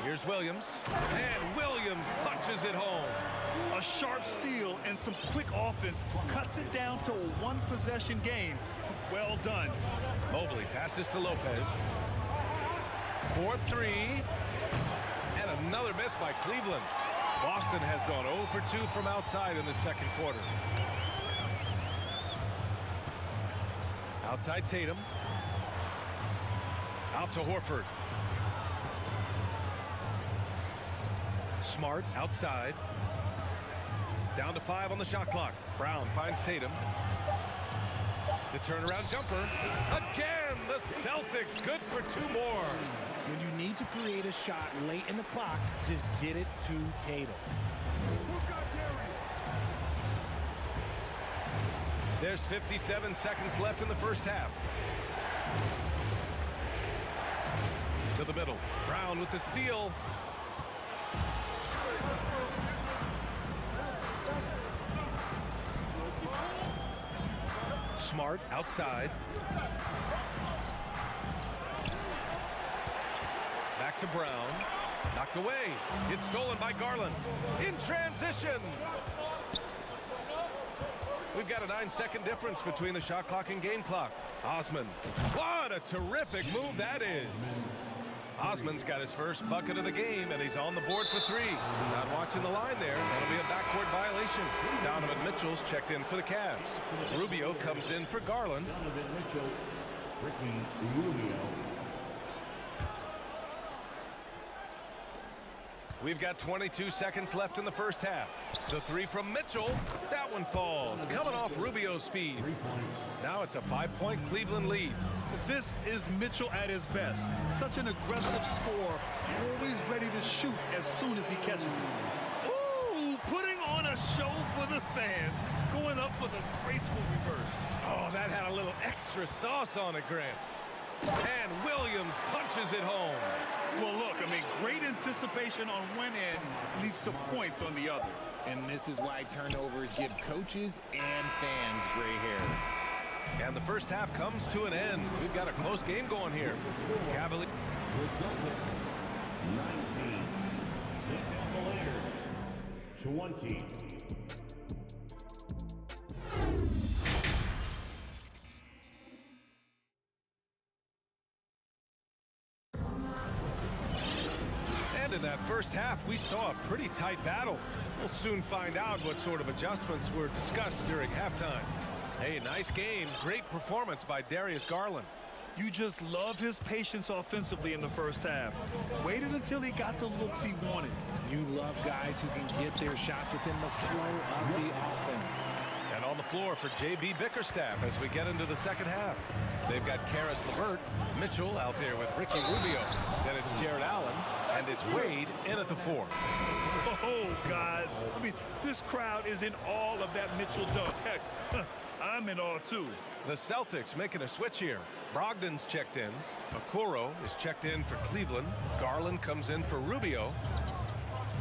Here's Williams. And Williams punches it home. A sharp steal and some quick offense cuts it down to a one-possession game. Well done. Mobley passes to Lopez. 4-3. And another miss by Cleveland. Boston has gone 0 for 2 from outside in the second quarter. Outside Tatum. Out to Horford. Smart outside. Down to 5 on the shot clock. Brown finds Tatum. The turnaround jumper. Again, the Celtics good for 2 more. When you need to create a shot late in the clock, just get it to Tatum. There's 57 seconds left in the first half. To the middle. Brown with the steal. Smart outside. Back to Brown. Knocked away. It's stolen by Garland. In transition. We've got a 9-second difference between the shot clock and game clock. Osman. What a terrific move that is. Osman's got his first bucket of the game, and he's on the board for 3. Not watching the line there. That'll be a backcourt violation. Donovan Mitchell's checked in for the Cavs. Rubio comes in for Garland. Donovan Mitchell, Ricky Rubio. We've got 22 seconds left in the first half. The 3 from Mitchell. That one falls. Coming off Rubio's feed. 3 points. Now it's a 5-point Cleveland lead. This is Mitchell at his best. Such an aggressive scorer, always ready to shoot as soon as he catches it. Ooh, putting on a show for the fans, going up for the graceful reverse. Oh, that had a little extra sauce on it, Grant. And Williams punches it home. Well, look, I mean, great anticipation on one end leads to points on the other. And this is why turnovers give coaches and fans gray hair. And the first half comes to an end. We've got a close game going here. Cavaliers. The Celtics, 19. The Cavaliers, 20. And in that first half, we saw a pretty tight battle. We'll soon find out what sort of adjustments were discussed during halftime. Hey, nice game. Great performance by Darius Garland. You just love his patience offensively in the first half. Waited until he got the looks he wanted. You love guys who can get their shots within the flow of the offense. And on the floor for J.B. Bickerstaff as we get into the second half. They've got Karis LeVert, Mitchell out there with Ricky Rubio. Then it's Jared Allen, and it's Wade in at the 4. Oh, guys. I mean, this crowd is in awe of that Mitchell dunk. Heck, I'm in awe, too. The Celtics making a switch here. Brogdon's checked in. Okoro is checked in for Cleveland. Garland comes in for Rubio.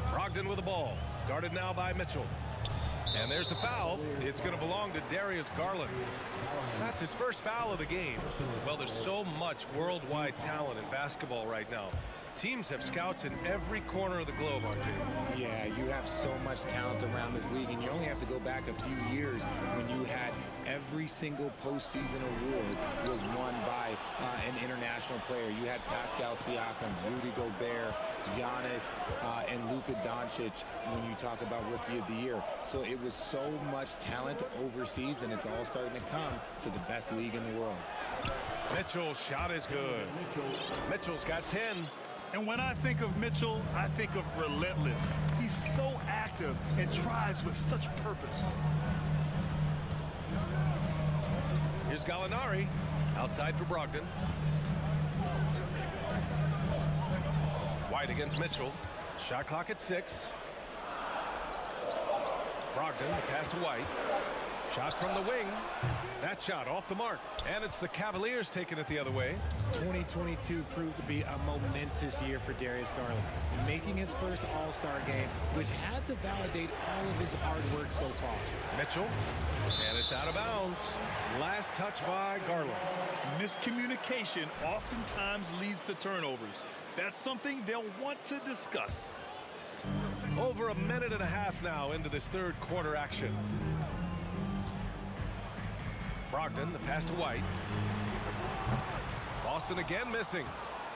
Brogdon with the ball. Guarded now by Mitchell. And there's the foul. It's going to belong to Darius Garland. That's his first foul of the game. Well, there's so much worldwide talent in basketball right now. Teams have scouts in every corner of the globe, RJ. Yeah, you have so much talent around this league, and you only have to go back a few years when you had every single postseason award was won by an international player. You had Pascal Siakam, Rudy Gobert, Giannis, and Luka Doncic when you talk about Rookie of the Year. So it was so much talent overseas, and it's all starting to come to the best league in the world. Mitchell's shot is good. Mitchell's got 10. And when I think of Mitchell, I think of relentless. He's so active and drives with such purpose. Here's Gallinari outside for Brogdon. White against Mitchell. Shot clock at 6. Brogdon, the pass to White. Shot from the wing. That shot off the mark. And it's the Cavaliers taking it the other way. 2022 proved to be a momentous year for Darius Garland, making his first All-Star game, which had to validate all of his hard work so far. Mitchell, and it's out of bounds. Last touch by Garland. Miscommunication oftentimes leads to turnovers. That's something they'll want to discuss. Over a minute and a half now into this third quarter action. Brogdon, the pass to White. Boston again missing.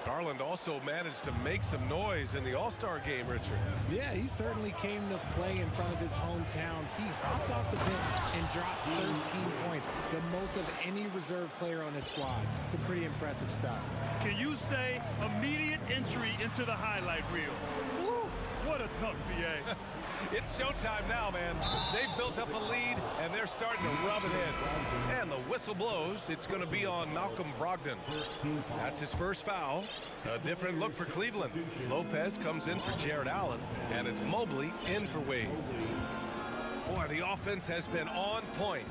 Garland also managed to make some noise in the All-Star game, Richard. Yeah, he certainly came to play in front of his hometown. He hopped off the bench and dropped 13 points, the most of any reserve player on his squad. Some pretty impressive stuff. Can you say immediate entry into the highlight reel? Woo, what a tough BA. It's showtime now, man. They've built up a lead, and they're starting to rub it in. And the whistle blows. It's going to be on Malcolm Brogdon. That's his first foul. A different look for Cleveland. Lopez comes in for Jared Allen, and it's Mobley in for Wade. Boy, the offense has been on point.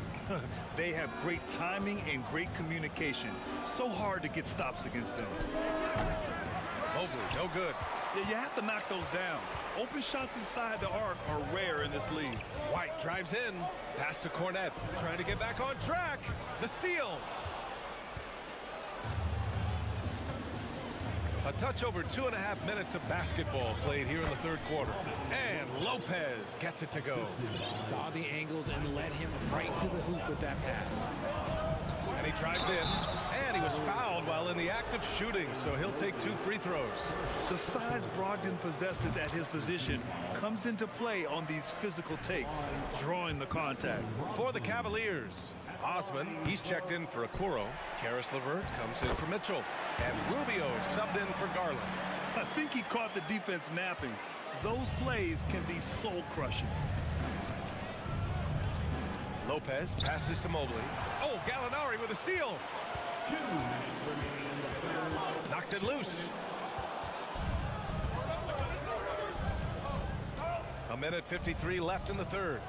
They have great timing and great communication. So hard to get stops against them. Mobley, no good. Yeah, you have to knock those down. Open shots inside the arc are rare in this league. White drives in. Pass to Cornette. Trying to get back on track. The steal. A touch over 2.5 minutes of basketball played here in the third quarter. And Lopez gets it to go. Saw the angles and led him right to the hoop with that pass. And he drives in. And he was fouled while in the act of shooting, so he'll take 2 free throws. The size Brogdon possesses at his position comes into play on these physical takes, drawing the contact. For the Cavaliers, Osman, he's checked in for Okoro. Karis LeVert comes in for Mitchell. And Rubio subbed in for Garland. I think he caught the defense napping. Those plays can be soul-crushing. Lopez passes to Mobley. Oh, Gallinari with a steal. Knocks it loose. A minute 53 left in the third.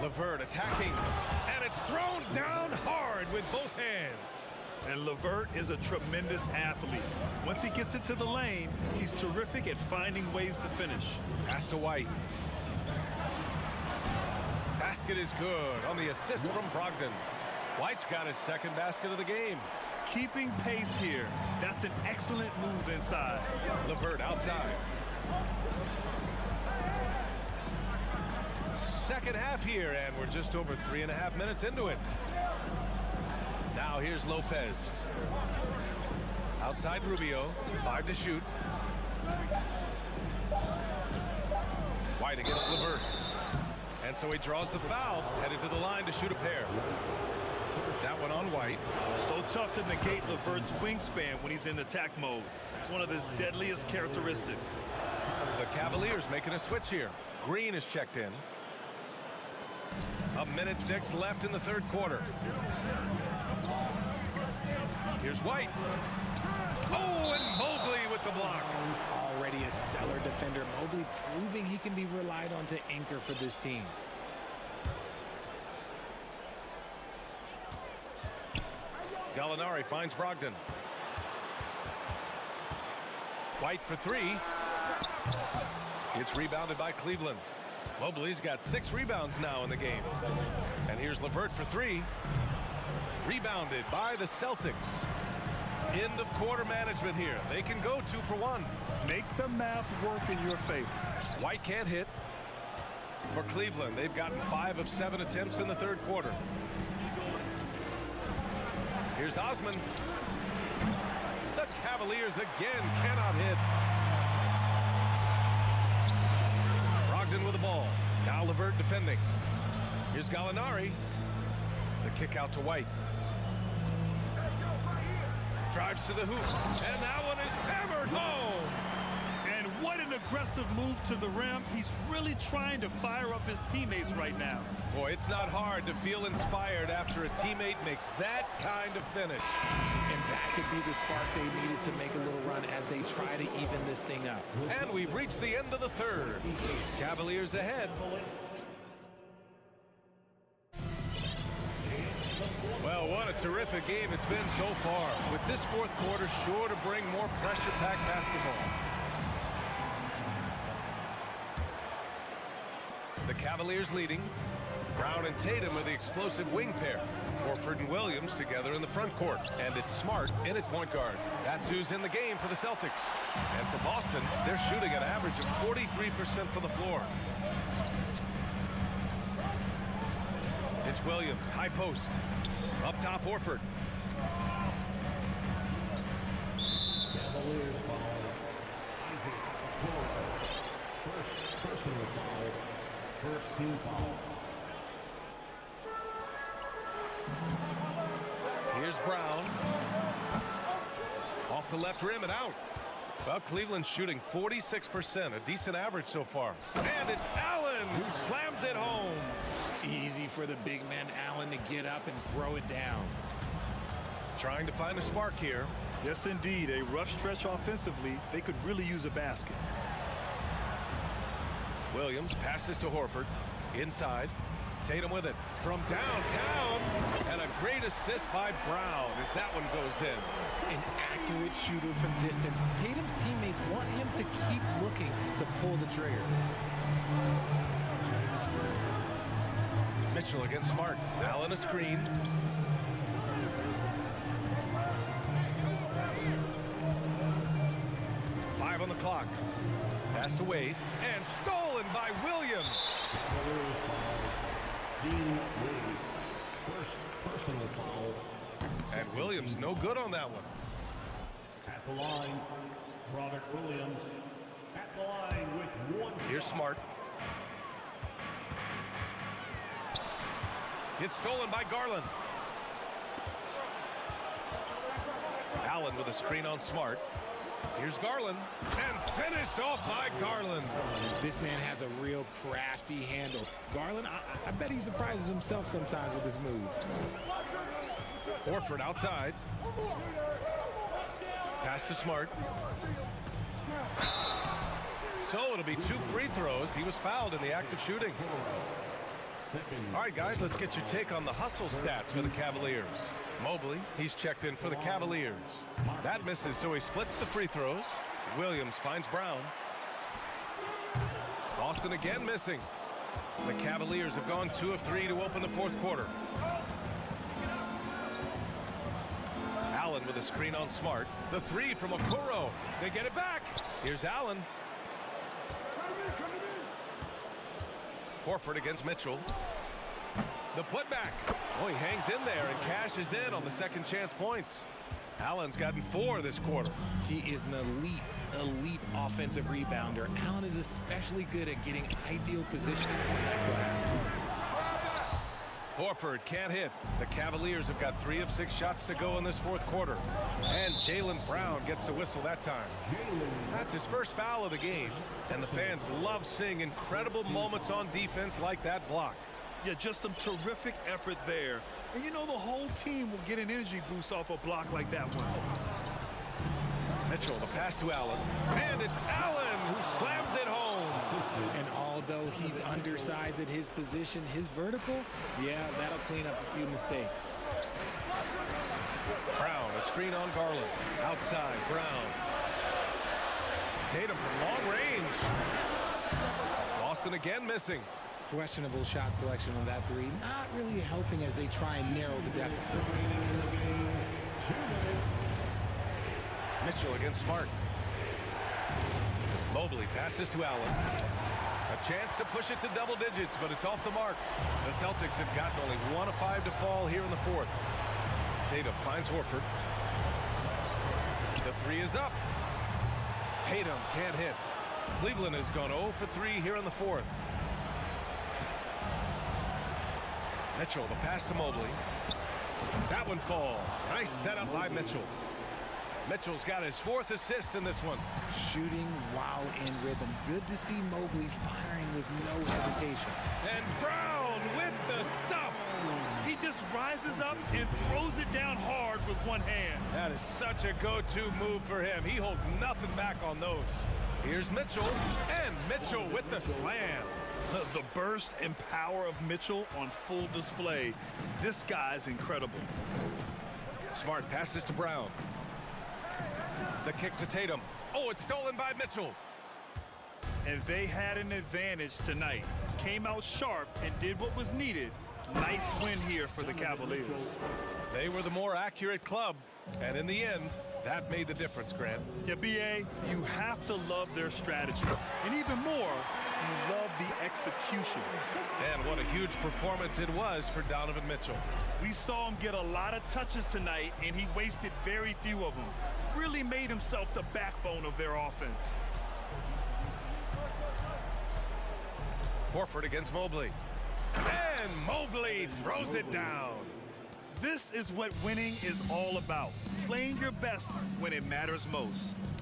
LeVert attacking, and it's thrown down hard with both hands. And LeVert is a tremendous athlete. Once he gets it to the lane, he's terrific at finding ways to finish. Pass to White. Basket is good on the assist from Brogdon. White's got his second basket of the game. Keeping pace here. That's an excellent move inside. LeVert outside. Second half here, and we're just over 3.5 minutes into it. Now here's Lopez. Outside Rubio. 5 to shoot. White against LeVert. And so he draws the foul, headed to the line to shoot a pair. That one on White. So tough to negate LeVert's wingspan when he's in attack mode. It's one of his deadliest characteristics. The Cavaliers making a switch here. Green is checked in. A minute 6 left in the third quarter. Here's White. Oh, and Mobley with the block. Already a stellar defender. Mobley proving he can be relied on to anchor for this team. Gallinari finds Brogdon. White for 3. It's rebounded by Cleveland. Mobley's got 6 rebounds now in the game. And here's LeVert for 3. Rebounded by the Celtics. End of quarter management here. They can go 2 for 1. Make the math work in your favor. White can't hit. For Cleveland, they've gotten 5 of 7 attempts in the third quarter. Here's Osman. The Cavaliers again cannot hit. Brogdon with the ball. Now LeVert defending. Here's Gallinari. The kick out to White. Drives to the hoop. And that one is hammered home. And what an aggressive move to the rim. He's really trying to fire up his teammates right now. Boy, it's not hard to feel inspired after a teammate makes that kind of finish. And that could be the spark they needed to make a little run as they try to even this thing up. And we've reached the end of the third. Cavaliers ahead. Well, what a terrific game it's been so far. With this fourth quarter sure to bring more pressure-packed basketball. The Cavaliers leading. Brown and Tatum are the explosive wing pair. Horford and Williams together in the front court. And it's Smart in at point guard. That's who's in the game for the Celtics. And for Boston, they're shooting an average of 43% from the floor. It's Williams, high post. Up top, Horford. Here's Brown. Off the left rim and out. Well, Cleveland's shooting 46%, a decent average so far. And it's Allen who slams it home. Easy for the big man Allen to get up and throw it down. Trying to find a spark here. Yes, indeed. A rough stretch offensively. They could really use a basket. Williams passes to Horford. Inside. Tatum with it from downtown. And a great assist by Brown as that one goes in. An accurate shooter from distance. Tatum's teammates want him to keep looking to pull the trigger. Mitchell against Smart. Allen a screen. Five on the clock. Passed away and stolen by Williams. First personal foul. And Williams no good on that one. At the line, Robert Williams. At the line with one. Here's Smart. Gets stolen by Garland. Allen with a screen on Smart. Here's Garland. And finished off by Garland. This man has a real crafty handle. Garland, I bet he surprises himself sometimes with his moves. Horford outside. Pass to Smart. So it'll be 2 free throws. He was fouled in the act of shooting. All right, guys, let's get your take on the hustle stats for the Cavaliers. Mobley, he's checked in for the Cavaliers. That misses, so he splits the free throws. Williams finds Brown. Boston again missing. The Cavaliers have gone 2 of 3 to open the fourth quarter. Allen with a screen on Smart. The 3 from Okoro. They get it back. Here's Allen. Horford against Mitchell. The putback. Oh, he hangs in there and cashes in on the second chance points. Allen's gotten 4 this quarter. He is an elite offensive rebounder. Allen is especially good at getting ideal positioning on that glass. Horford can't hit. The Cavaliers have got 3 of 6 shots to go in this fourth quarter. And Jaylen Brown gets a whistle that time. That's his first foul of the game. And the fans love seeing incredible moments on defense like that block. Yeah, just some terrific effort there. And you know, the whole team will get an energy boost off a block like that one. Mitchell, the pass to Allen. And it's Allen who slams it home. And although he's undersized at his position, his vertical, yeah, that'll clean up a few mistakes. Brown, a screen on Garland. Outside, Brown. Tatum from long range. Boston again missing. Questionable shot selection on that 3. Not really helping as they try and narrow the deficit. Mitchell against Smart. Mobley passes to Allen. A chance to push it to double digits, but it's off the mark. The Celtics have gotten only 1 of 5 to fall here in the fourth. Tatum finds Horford. The 3 is up. Tatum can't hit. Cleveland has gone 0 for 3 here in the fourth. Mitchell, the pass to Mobley. That one falls. Nice setup by Mitchell. Mitchell's got his 4th assist in this one. Shooting while in rhythm. Good to see Mobley firing with no hesitation. And Brown with the stuff. He just rises up and throws it down hard with one hand. That is such a go-to move for him. He holds nothing back on those. Here's Mitchell, and Mitchell with the slam. The burst and power of Mitchell on full display. This guy's incredible. Smart passes to Brown. The kick to Tatum. Oh, it's stolen by Mitchell. And they had an advantage tonight. Came out sharp and did what was needed. Nice win here for the Cavaliers. They were the more accurate club, and in the end, that made the difference, Grant. Yeah, B.A., you have to love their strategy. And even more, you love the execution. And what a huge performance it was for Donovan Mitchell. We saw him get a lot of touches tonight, and he wasted very few of them. Really made himself the backbone of their offense. Horford against Mobley. And Mobley throws it down. This is what winning is all about. Playing your best when it matters most.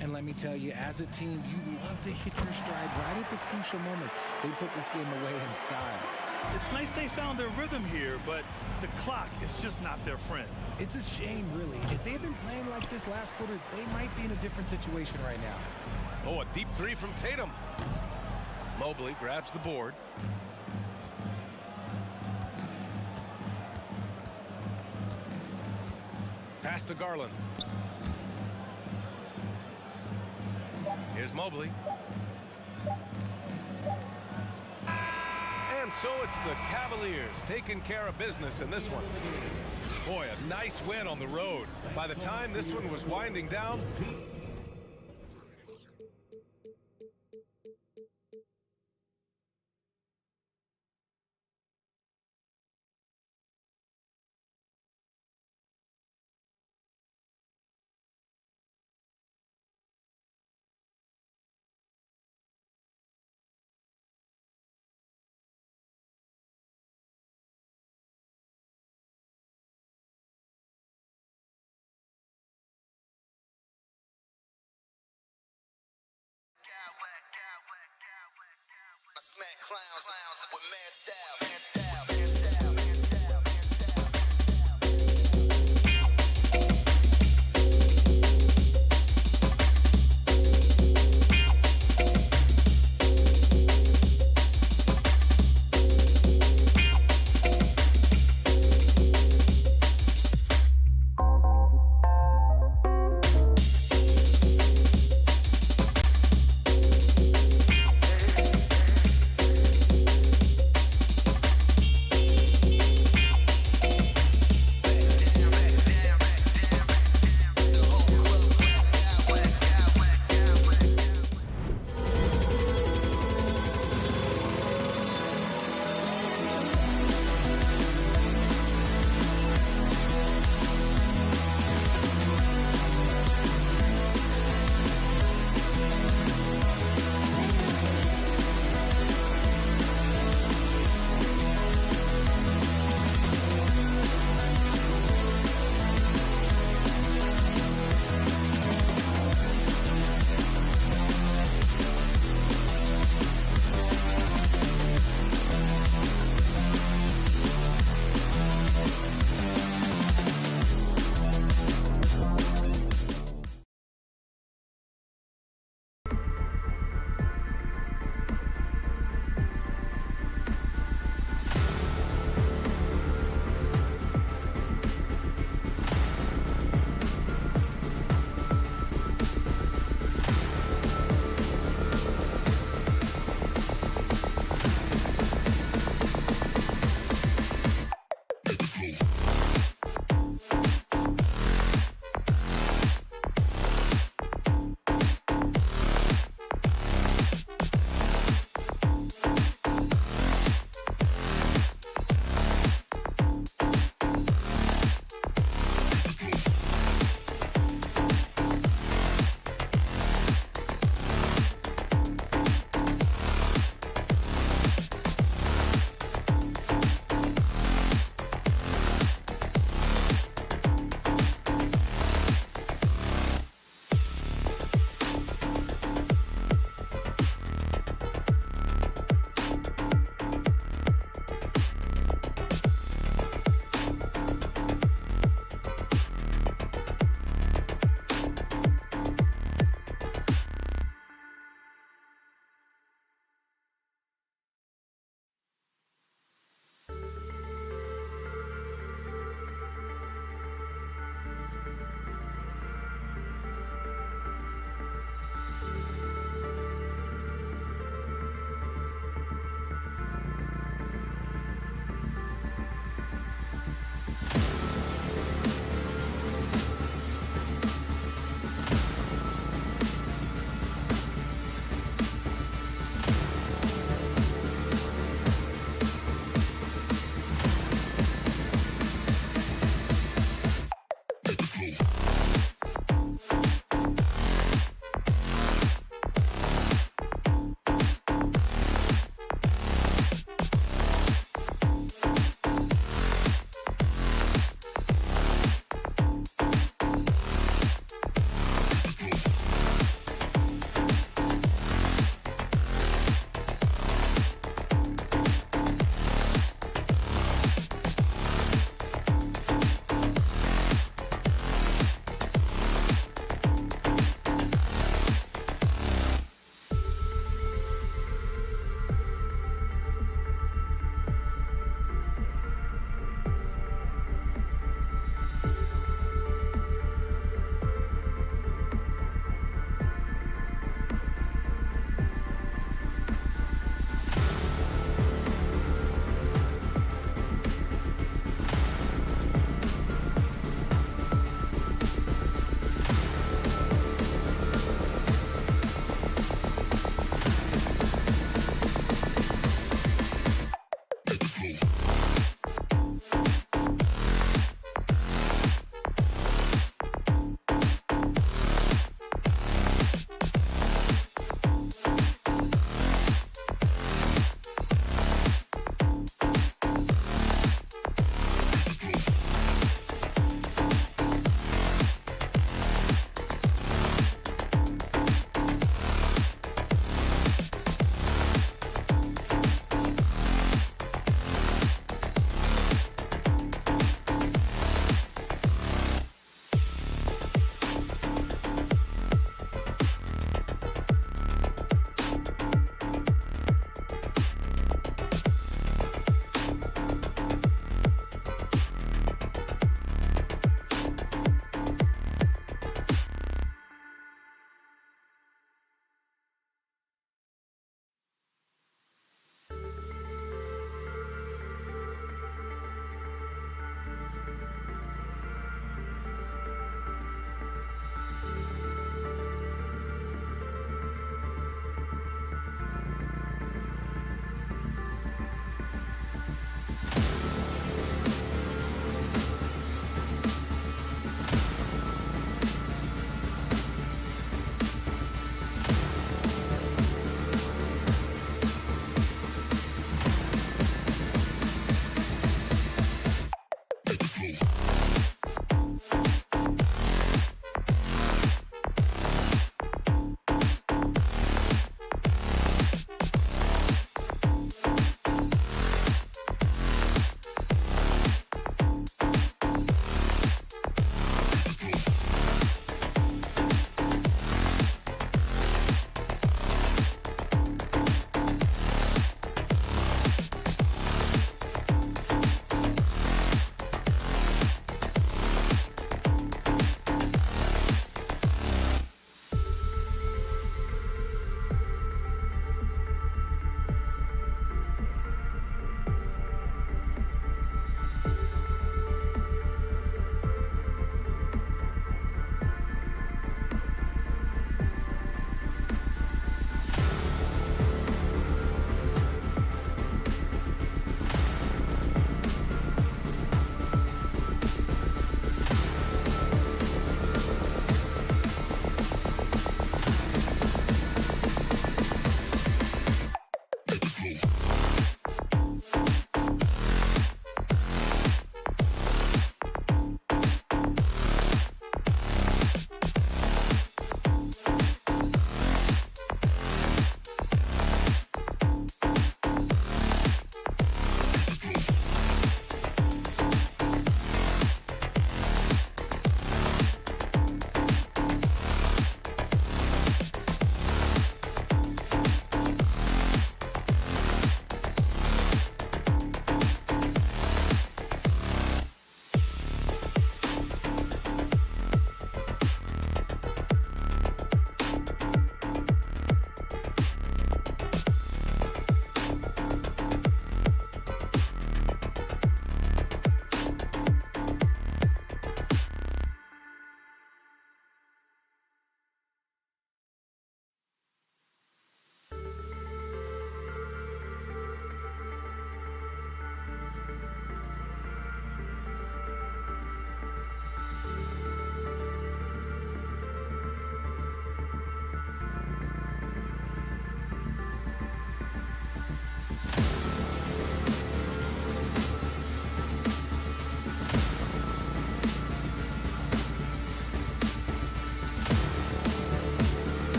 And let me tell you, as a team, you love to hit your stride right at the crucial moments. They put this game away in style. It's nice they found their rhythm here, but the clock is just not their friend. It's a shame, really. If they had been playing like this last quarter, they might be in a different situation right now. Oh, a deep three from Tatum. Mobley grabs the board. Pass to Garland. Here's Mobley. And so it's the Cavaliers taking care of business in this one. Boy, a nice win on the road. By the time this one was winding down, I smack clowns with mad style.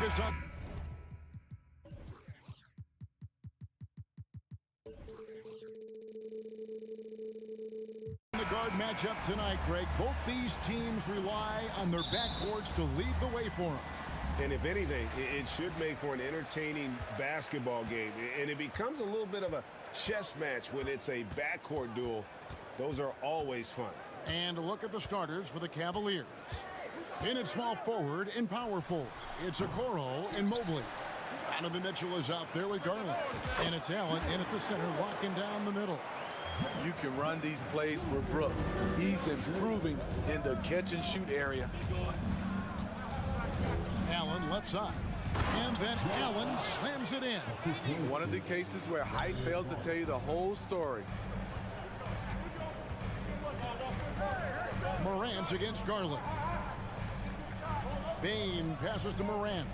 Memphis on. The guard matchup tonight, Greg. Both these teams rely on their backboards to lead the way for them. And if anything, it should make for an entertaining basketball game. And it becomes a little bit of a chess match when it's a backcourt duel. Those are always fun. And a look at the starters for the Cavaliers. In at small forward and power forward, it's Okoro and Mobley. Donovan Mitchell is out there with Garland. And it's Allen in at the center, locking down the middle. You can run these plays for Brooks. He's improving in the catch-and-shoot area. Allen left side. And then Allen slams it in. One of the cases where height fails to tell you the whole story. Morant against Garland. Bain passes to Morant.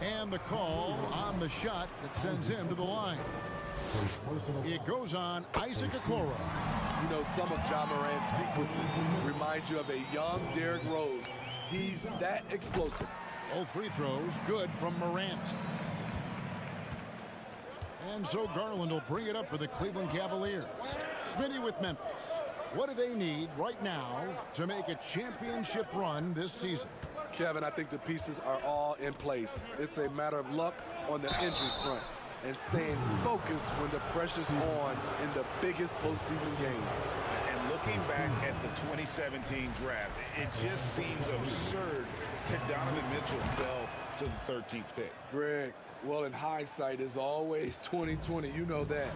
And the call on the shot that sends him to the line. It goes on Isaac Okoro. You know, some of Ja Morant's sequences remind you of a young Derrick Rose. He's that explosive. All free throws good from Morant. And so Garland will bring it up for the Cleveland Cavaliers. Smitty with Memphis. What do they need right now to make a championship run this season? Kevin, I think the pieces are all in place. It's a matter of luck on the injury front and staying focused when the pressure's on in the biggest postseason games. And looking back at the 2017 draft, it just seems absurd that Donovan Mitchell fell to the 13th pick. Greg, well, in hindsight, is always 2020. You know that.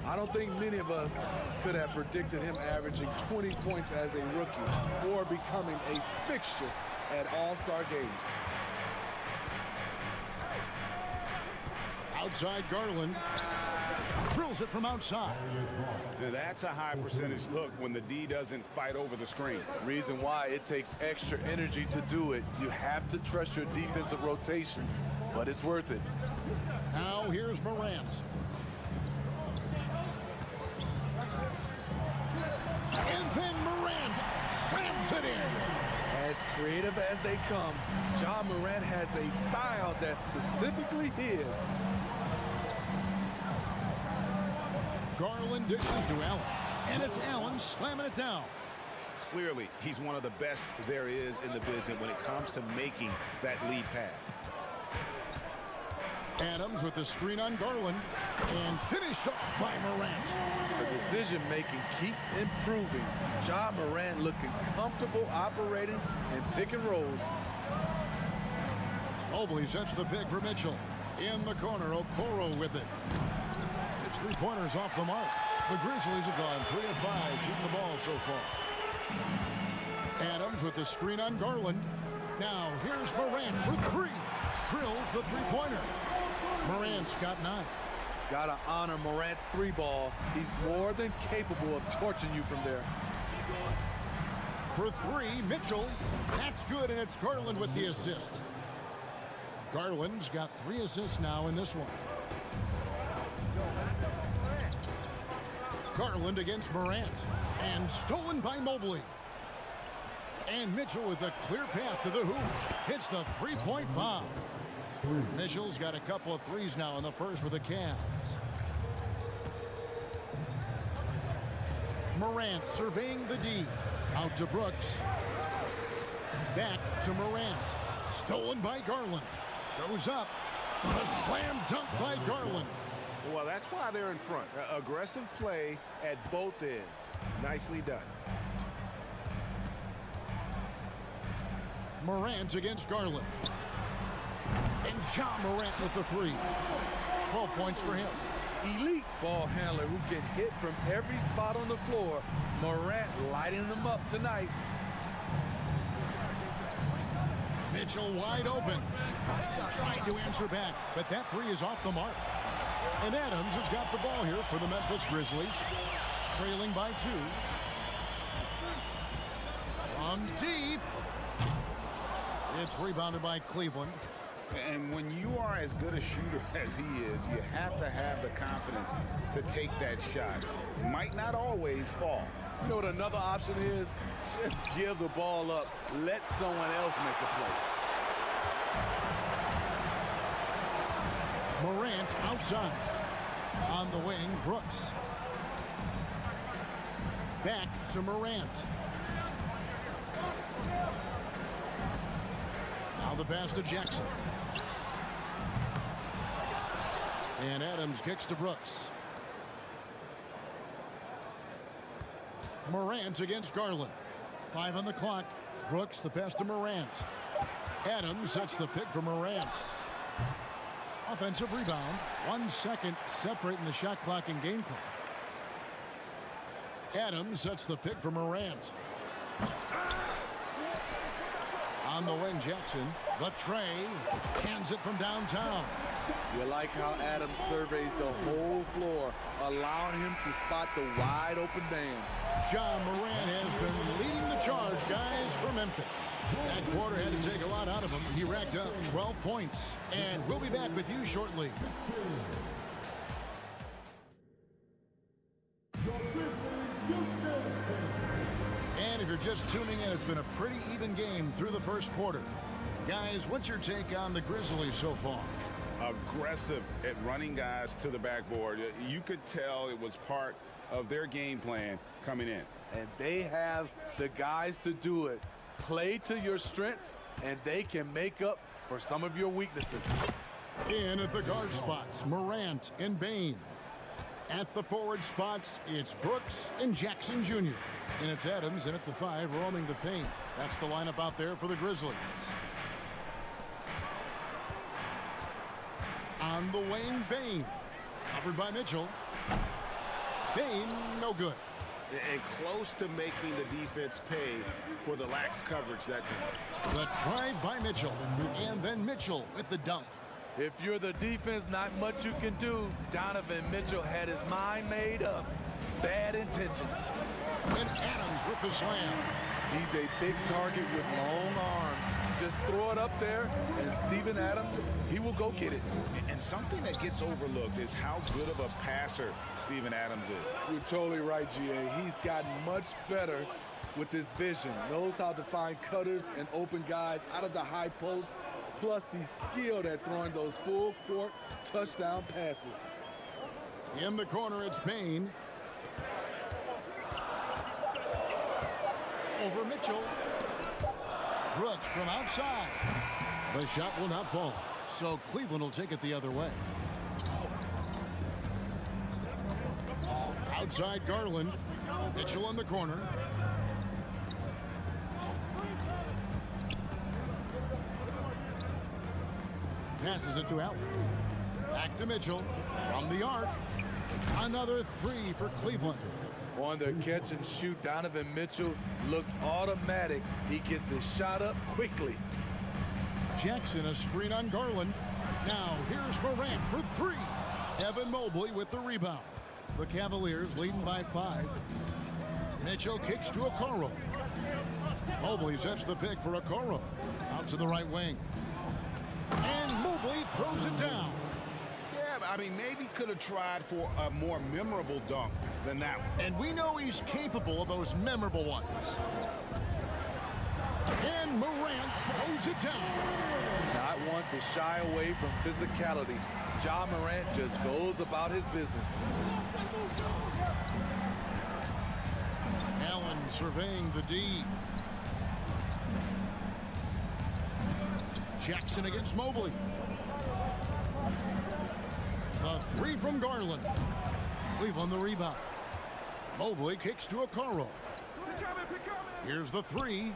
I don't think many of us could have predicted him averaging 20 points as a rookie or becoming a fixture at All-Star games. Outside Garland. Drills it from outside. That's a high percentage look when the D doesn't fight over the screen. Reason why it takes extra energy to do it. You have to trust your defensive rotations, but it's worth it. Now here's Morant. And then Morant slams it in. As creative as they come, Ja Morant has a style that's specifically his. Garland dishes to Allen. And it's Allen slamming it down. Clearly, he's one of the best there is in the business when it comes to making that lead pass. Adams with the screen on Garland. And finished off by Morant. The decision-making keeps improving. Ja Morant looking comfortable operating in pick and rolls. Mobley sets the pick for Mitchell. In the corner, Okoro with it. It's three-pointers off the mark. The Grizzlies have gone 3 of 5 shooting the ball so far. Adams with the screen on Garland. Now here's Morant for 3. Drills the three-pointer. Morant's got 9. Gotta honor Morant's 3-ball. He's more than capable of torching you from there. For 3, Mitchell. That's good, and it's Garland with the assist. Garland's got 3 assists now in this one. Garland against Morant. And stolen by Mobley. And Mitchell with a clear path to the hoop. Hits the three-point bomb. Mitchell's got a couple of threes now in the first with the Cavs. Morant surveying the D. Out to Brooks. Back to Morant. Stolen by Garland. Goes up. A slam dunk by Garland. Well, that's why they're in front. Aggressive play at both ends. Nicely done. Morant against Garland. And Ja Morant with the 3. 12 points for him. Elite ball handler who can hit from every spot on the floor. Morant lighting them up tonight. Mitchell wide open. Trying to answer back, but that 3 is off the mark. And Adams has got the ball here for the Memphis Grizzlies. Trailing by 2. From deep. It's rebounded by Cleveland. And when you are as good a shooter as he is, you have to have the confidence to take that shot. It might not always fall. You know what another option is? Just give the ball up. Let someone else make a play. Morant outside. On the wing, Brooks. Back to Morant. Now the pass to Jackson. And Adams kicks to Brooks. Morant against Garland. 5 on the clock. Brooks, the pass to Morant. Adams sets the pick for Morant. Offensive rebound. 1 second separating the shot clock and game clock. Adams sets the pick for Morant. On the wing, Jackson. The tray. Hands it from downtown. You like how Adams surveys the whole floor, allowing him to spot the wide open man. John Morant has been leading the charge, guys, for Memphis. That quarter had to take a lot out of him. He racked up 12 points. And we'll be back with you shortly. And if you're just tuning in, it's been a pretty even game through the first quarter. Guys, what's your take on the Grizzlies so far? Aggressive at running guys to the backboard. You could tell it was part of their game plan coming in. And they have the guys to do it. Play to your strengths, and they can make up for some of your weaknesses. In at the guard spots, Morant and Bain. At the forward spots, it's Brooks and Jackson Jr. And it's Adams in at the 5, roaming the paint. That's the lineup out there for the Grizzlies. On the wing, Bain. Covered by Mitchell. Bain, no good. And close to making the defense pay for the lax coverage that time. The try by Mitchell. And then Mitchell with the dunk. If you're the defense, not much you can do. Donovan Mitchell had his mind made up. Bad intentions. And Adams with the slam. He's a big target with long arms. Just throw it up there, and Steven Adams, he will go get it. And something that gets overlooked is how good of a passer Steven Adams is. You're totally right, GA. He's gotten much better with his vision. Knows how to find cutters and open guys out of the high post. Plus, he's skilled at throwing those full-court touchdown passes. In the corner, it's Bain. Over Mitchell. Brooks from outside. The shot will not fall. So Cleveland will take it the other way. Outside Garland. Mitchell in the corner. Passes it to Allen. Back to Mitchell. From the arc. Another 3 for Cleveland. On the catch and shoot, Donovan Mitchell looks automatic. He gets his shot up quickly. Jackson, a screen on Garland. Now here's Morant for 3. Evan Mobley with the rebound. The Cavaliers leading by 5. Mitchell kicks to Okoro. Mobley sets the pick for Okoro. Out to the right wing. And Mobley throws it down. Yeah, I mean, maybe could have tried for a more memorable dunk than that one. And we know he's capable of those memorable ones. And Morant throws it down. Not one to shy away from physicality. Ja Morant just goes about his business. Allen surveying the D. Jackson against Mobley. The 3 from Garland. Cleveland the rebound. Mobley kicks to Okoro. Here's the 3.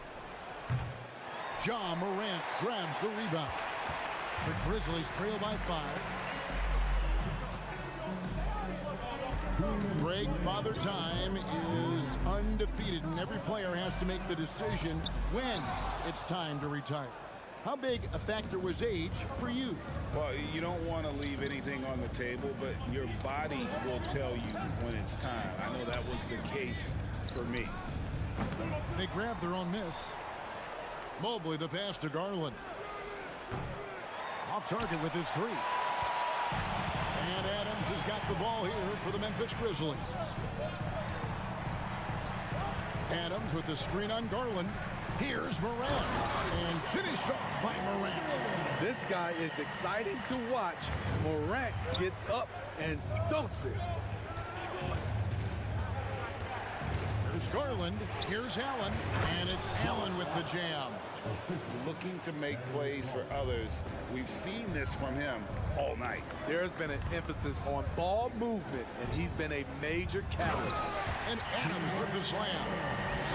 Ja Morant grabs the rebound. The Grizzlies trail by 5. Greg, Father Time is undefeated, and every player has to make the decision when it's time to retire. How big a factor was age for you? Well, you don't want to leave anything on the table, but your body will tell you when it's time. I know that was the case for me. They grabbed their own miss. Mobley the pass to Garland. Off target with his 3. And Adams has got the ball here for the Memphis Grizzlies. Adams with the screen on Garland. Here's Morant, and finished off by Morant. This guy is exciting to watch. Morant gets up and dunks it. Here's Garland. Here's Allen. And it's Allen with the jam. Looking to make plays for others. We've seen this from him all night. There's been an emphasis on ball movement, and he's been a major catalyst. And Adams with the slam.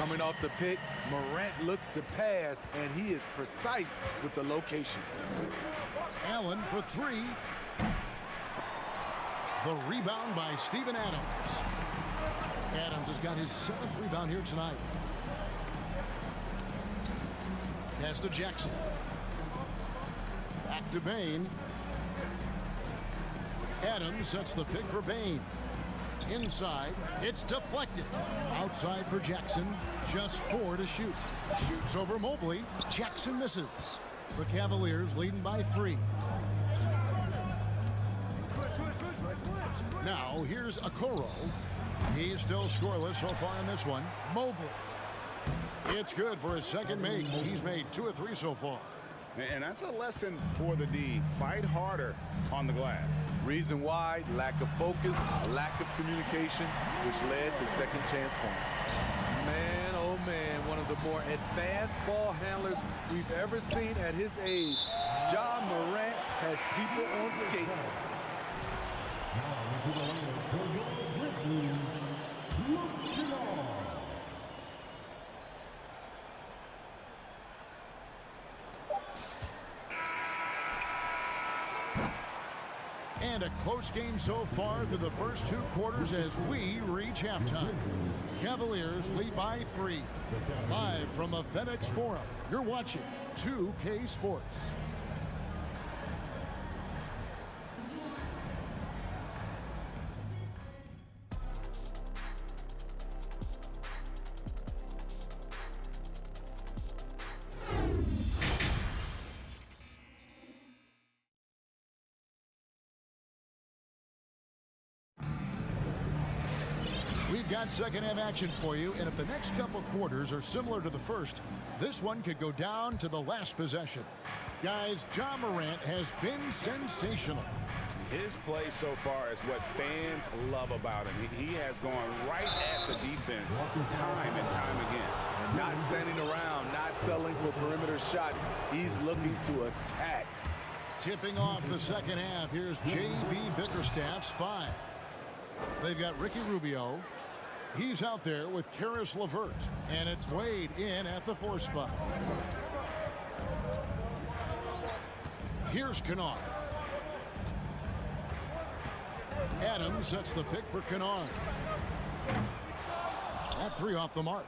Coming off the pick, Morant looks to pass, and he is precise with the location. Allen for three. The rebound by Steven Adams. Adams has got his 7th rebound here tonight. Pass to Jackson. Back to Bain. Adams sets the pick for Bain. Inside, it's deflected. Outside for Jackson, just 4 to shoot. Shoots over Mobley. Jackson misses. The Cavaliers leading by 3. Now here's Okoro. He's still scoreless so far in this one. Mobley. It's good for his second make. He's made 2 of 3 so far. And that's a lesson for the D. Fight harder on the glass. Reason why, lack of focus, lack of communication, which led to second chance points. Man, oh man, one of the more advanced ball handlers we've ever seen at his age. Ja Morant has people on skates. And a close game so far through the first 2 quarters as we reach halftime. Cavaliers lead by 3. Live from the FedEx Forum, you're watching 2K Sports. We've got second half action for you, and if the next couple quarters are similar to the first, this one could go down to the last possession. Guys, Ja Morant has been sensational. His play so far is what fans love about him. He has gone right at the defense time and time again. And not standing around, not settling for perimeter shots. He's looking to attack. Tipping off the second half, here's J.B. Bickerstaff's 5. They've got Ricky Rubio. He's out there with Karis LeVert, and it's Wade in at the 4 spot. Here's Kennard. Adams sets the pick for Kennard. That 3 off the mark.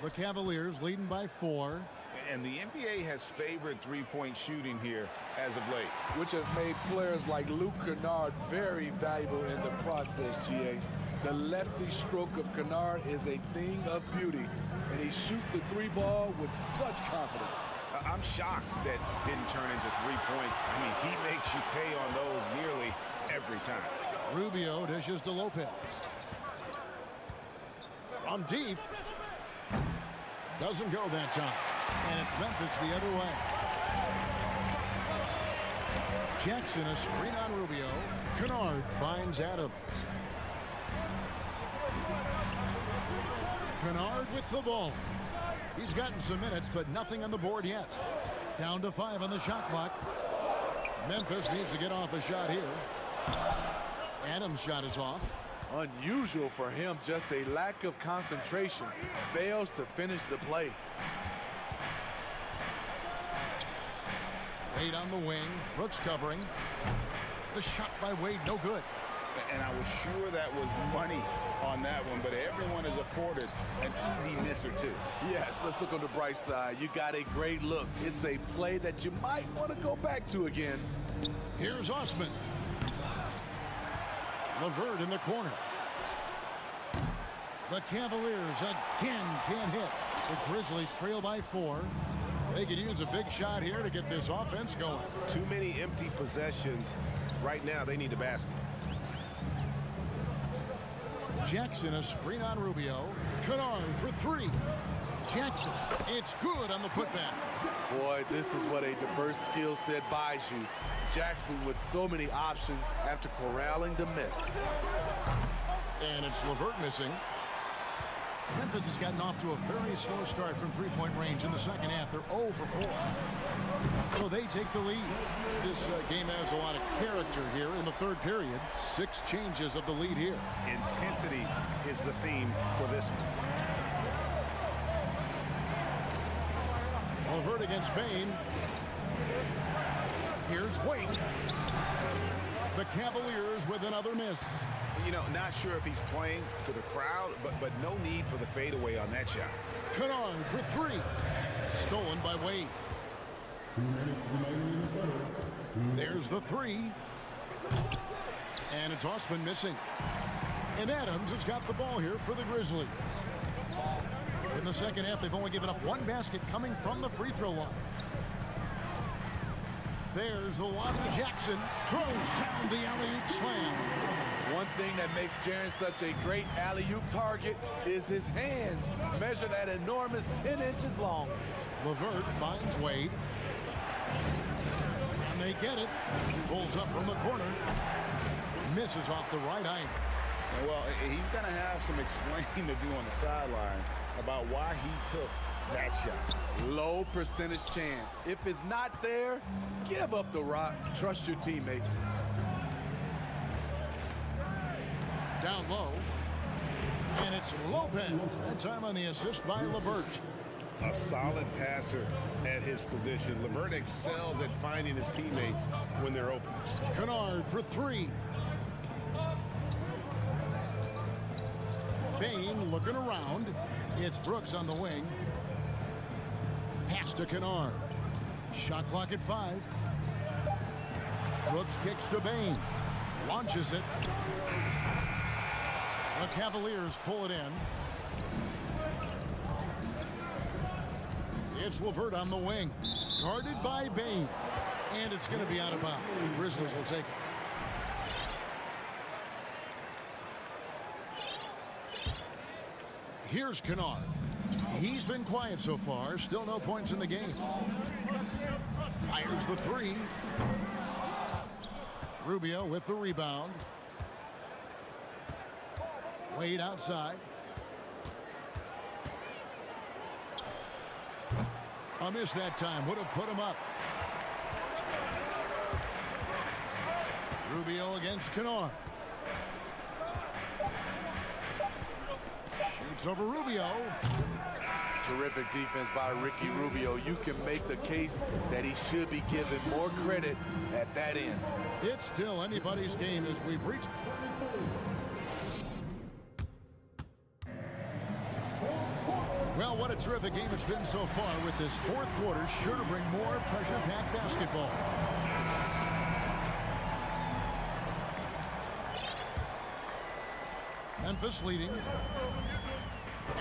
The Cavaliers leading by 4. And the NBA has favored three-point shooting here as of late. Which has made players like Luke Kennard very valuable in the process, GA. The lefty stroke of Kennard is a thing of beauty, and he shoots the 3 ball with such confidence. I'm shocked that didn't turn into 3 points. I mean, he makes you pay on those nearly every time. Rubio dishes to Lopez. From deep. Doesn't go that time. And it's Memphis the other way. Jackson a screen on Rubio. Kennard finds Adams. Kennard with the ball. He's gotten some minutes, but nothing on the board yet. Down to 5 on the shot clock. Memphis needs to get off a shot here. Adams' shot is off. Unusual for him, just a lack of concentration. Fails to finish the play. Wade on the wing. Brooks covering. The shot by Wade, no good. And I was sure that was money on that one, but everyone is afforded an easy miss or 2. Yes, let's look on the bright side. You got a great look. It's a play that you might want to go back to again. Here's Osman. LeVert in the corner. The Cavaliers again can't hit. The Grizzlies trail by 4. They could use a big shot here to get this offense going. Too many empty possessions. Right now, they need a basket. Jackson, a screen on Rubio. Kennard for three. Jackson, it's good on the putback. Boy, this is what a diverse skill set buys you. Jackson with so many options after corralling the miss. And it's LeVert missing. Memphis has gotten off to a very slow start from three-point range in the second half. They're 0 for 4. So they take the lead. This game has a lot of character here in the third period. 6 changes of the lead here. Intensity is the theme for this one. LeVert against Bain. Here's Wade. The Cavaliers with another miss. You know, not sure if he's playing to the crowd, but no need for the fadeaway on that shot. Kennard for three. Stolen by Wade. There's the three. And it's Osman missing. And Adams has got the ball here for the Grizzlies. In the second half, they've only given up 1 basket coming from the free throw line. There's the lob to Jackson. Throws down the alley-oop slam. One thing that makes Jaren such a great alley-oop target is his hands, measured at enormous 10 inches long. LeVert finds Wade. And they get it. Pulls up from the corner. Misses off the right iron. Well, he's going to have some explaining to do on the sideline about why he took that shot. Low percentage chance. If it's not there, give up the rock. Trust your teammates. Down low. And it's Lopez. That time on the assist by LeVert. A solid passer at his position. LeVert excels at finding his teammates when they're open. Kennard for three. Bain looking around. It's Brooks on the wing. Pass to Kennard. Shot clock at 5. Brooks kicks to Bain. Launches it. The Cavaliers pull it in. It's LeVert on the wing. Guarded by Bain. And it's going to be out of bounds. The Grizzlies will take it. Here's Kennard. He's been quiet so far. Still no points in the game. Fires the three. Rubio with the rebound. Wade outside. A miss that time. Would have put him up. Rubio against Kennard. Shoots over Rubio. Terrific defense by Ricky Rubio. You can make the case that he should be given more credit at that end. It's still anybody's game as we've reached. Well, what a terrific game it's been so far with this fourth quarter. Sure to bring more pressure-packed basketball. Memphis leading.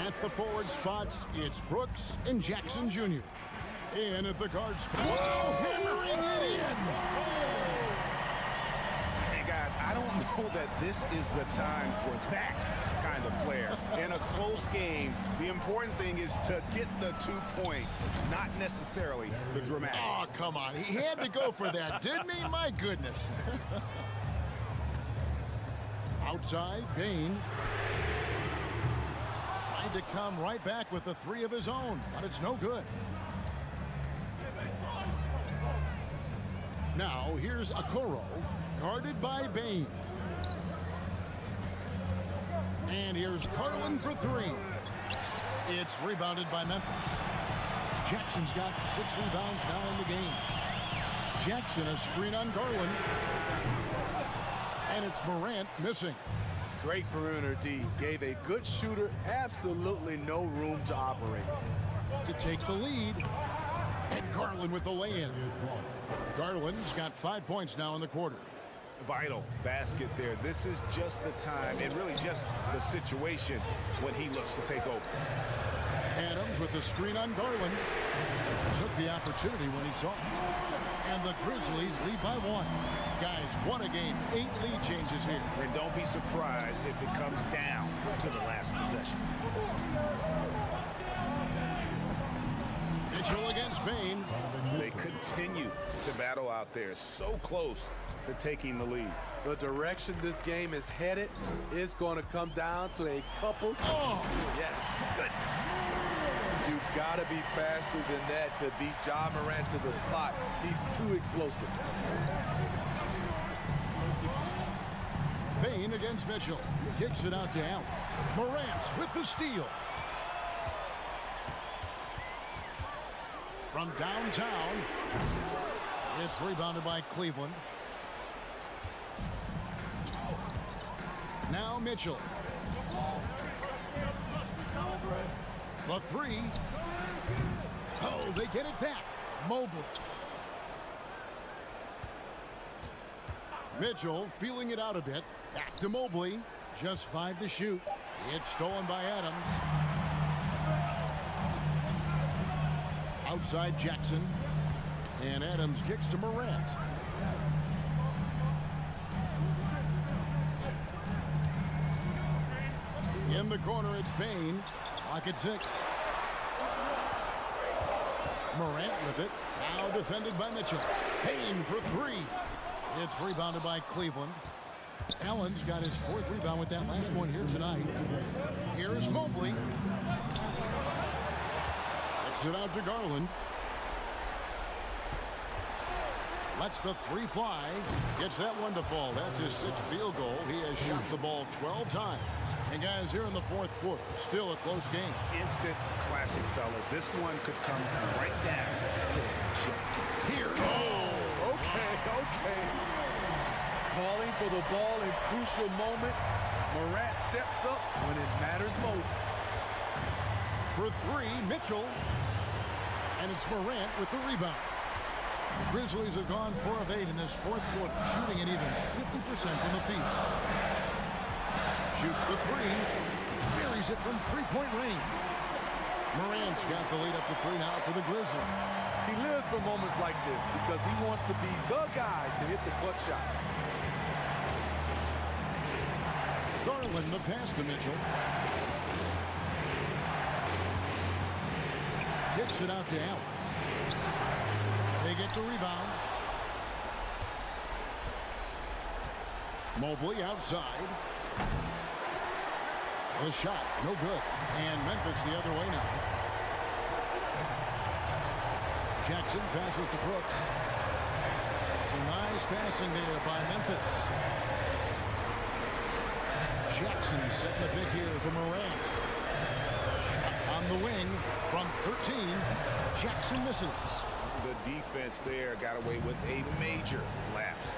At the forward spots, it's Brooks and Jackson Jr. In at the guard spot. Whoa, hammering it in. Hey, guys, I don't know that this is the time for that kind of flair. In a close game, the important thing is to get the 2 points, not necessarily the dramatics. Oh, come on. He had to go for that, didn't he? My goodness. Outside, Bain. Tried to come right back with the three of his own, but it's no good. Now, here's Okoro, guarded by Bain. And here's Garland for three. It's rebounded by Memphis. Jackson's got 6 rebounds now in the game. Jackson, a screen on Garland. And it's Morant missing. Great perimeter D. Gave a good shooter absolutely no room to operate. To take the lead. And Garland with the lay-in. Garland's got 5 points now in the quarter. vital basket there. This is just the time and really just the situation when he looks to take over. Adams with the screen on Garland. Took the opportunity when he saw it. And the Grizzlies lead by 1. Guys, what a game. 8 lead changes here. And don't be surprised if it comes down to the last possession. Mitchell against Bain. They continue to battle out there, so close to taking the lead. The direction this game is headed is going to come down to a couple. Oh, yes. Goodness. You've got to be faster than that to beat Ja Morant to the spot. He's too explosive. Bain against Mitchell. Kicks it out to Allen. Morant with the steal. From downtown, it's rebounded by Cleveland. Now Mitchell. The 3. Oh, they get it back. Mobley. Mitchell feeling it out a bit. Back to Mobley. Just 5 to shoot. It's stolen by Adams. Outside Jackson. And Adams kicks to Morant. In the corner, it's Bain. Lock at 6. Morant with it. Now defended by Mitchell. Bain for 3. It's rebounded by Cleveland. Allen's got his 4th rebound with that last one here tonight. Here's Mobley. Kicks it out to Garland. Lets the 3 fly. Gets that one to fall. That's his 6th field goal. He has shot the ball 12 times. And guys, here in the 4th quarter, still a close game. Instant classic, fellas. This one could come right down to that shot. Here. Oh, okay. Calling for the ball in crucial moments. Morant steps up when it matters most. For 3, Mitchell. And it's Morant with the rebound. The Grizzlies have gone 4 of 8 in this 4th quarter, shooting at even 50% from the field. Shoots the 3. Buries it from 3-point range. Morant's got the lead up to 3 now for the Grizzlies. He lives for moments like this because he wants to be the guy to hit the clutch shot. Garland the pass to Mitchell. Kicks it out to Allen. They get the rebound. Mobley outside. The shot, no good. And Memphis the other way now. Jackson passes to Brooks. Some nice passing there by Memphis. Jackson setting the pick here for Morant. Shot on the wing from 13. Jackson misses. The defense there got away with a major lapse.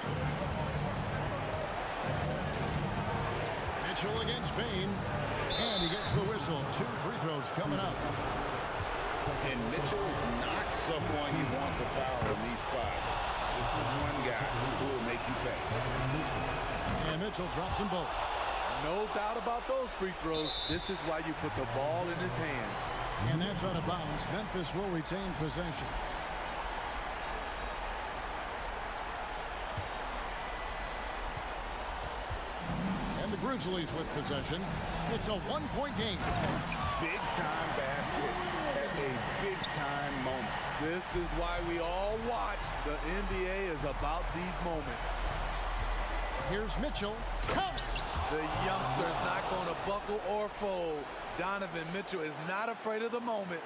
Mitchell against Bain. And he gets the whistle. 2 free throws coming up. And Mitchell is not someone you want to foul in these spots. This is one guy who will make you pay. And Mitchell drops them both. No doubt about those free throws. This is why you put the ball in his hands. And that's out of bounds. Memphis will retain possession. And the Grizzlies with possession. It's a 1-point game. Big-time basket at a big-time moment. This is why we all watch. The NBA is about these moments. Here's Mitchell. Count! The youngster's not going to buckle or fold. Donovan Mitchell is not afraid of the moment.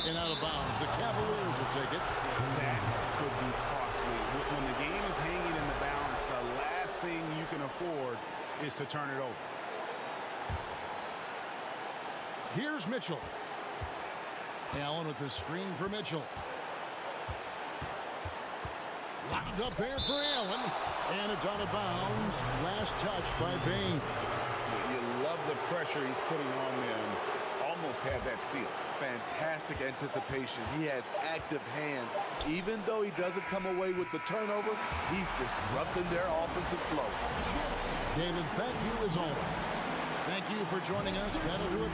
And out of bounds. The Cavaliers will take it. That could be costly. When the game is hanging in the balance, the last thing you can afford is to turn it over. Here's Mitchell. Allen with the screen for Mitchell. Locked up there for Allen. And it's out of bounds. Last touch by Bain. You love the pressure he's putting on them. almost had that steal. Fantastic anticipation. He has active hands. Even though he doesn't come away with the turnover, he's disrupting their offensive flow. David, thank you as always. Thank you for joining us. That'll do it.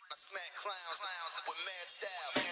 I smack clowns with mad style.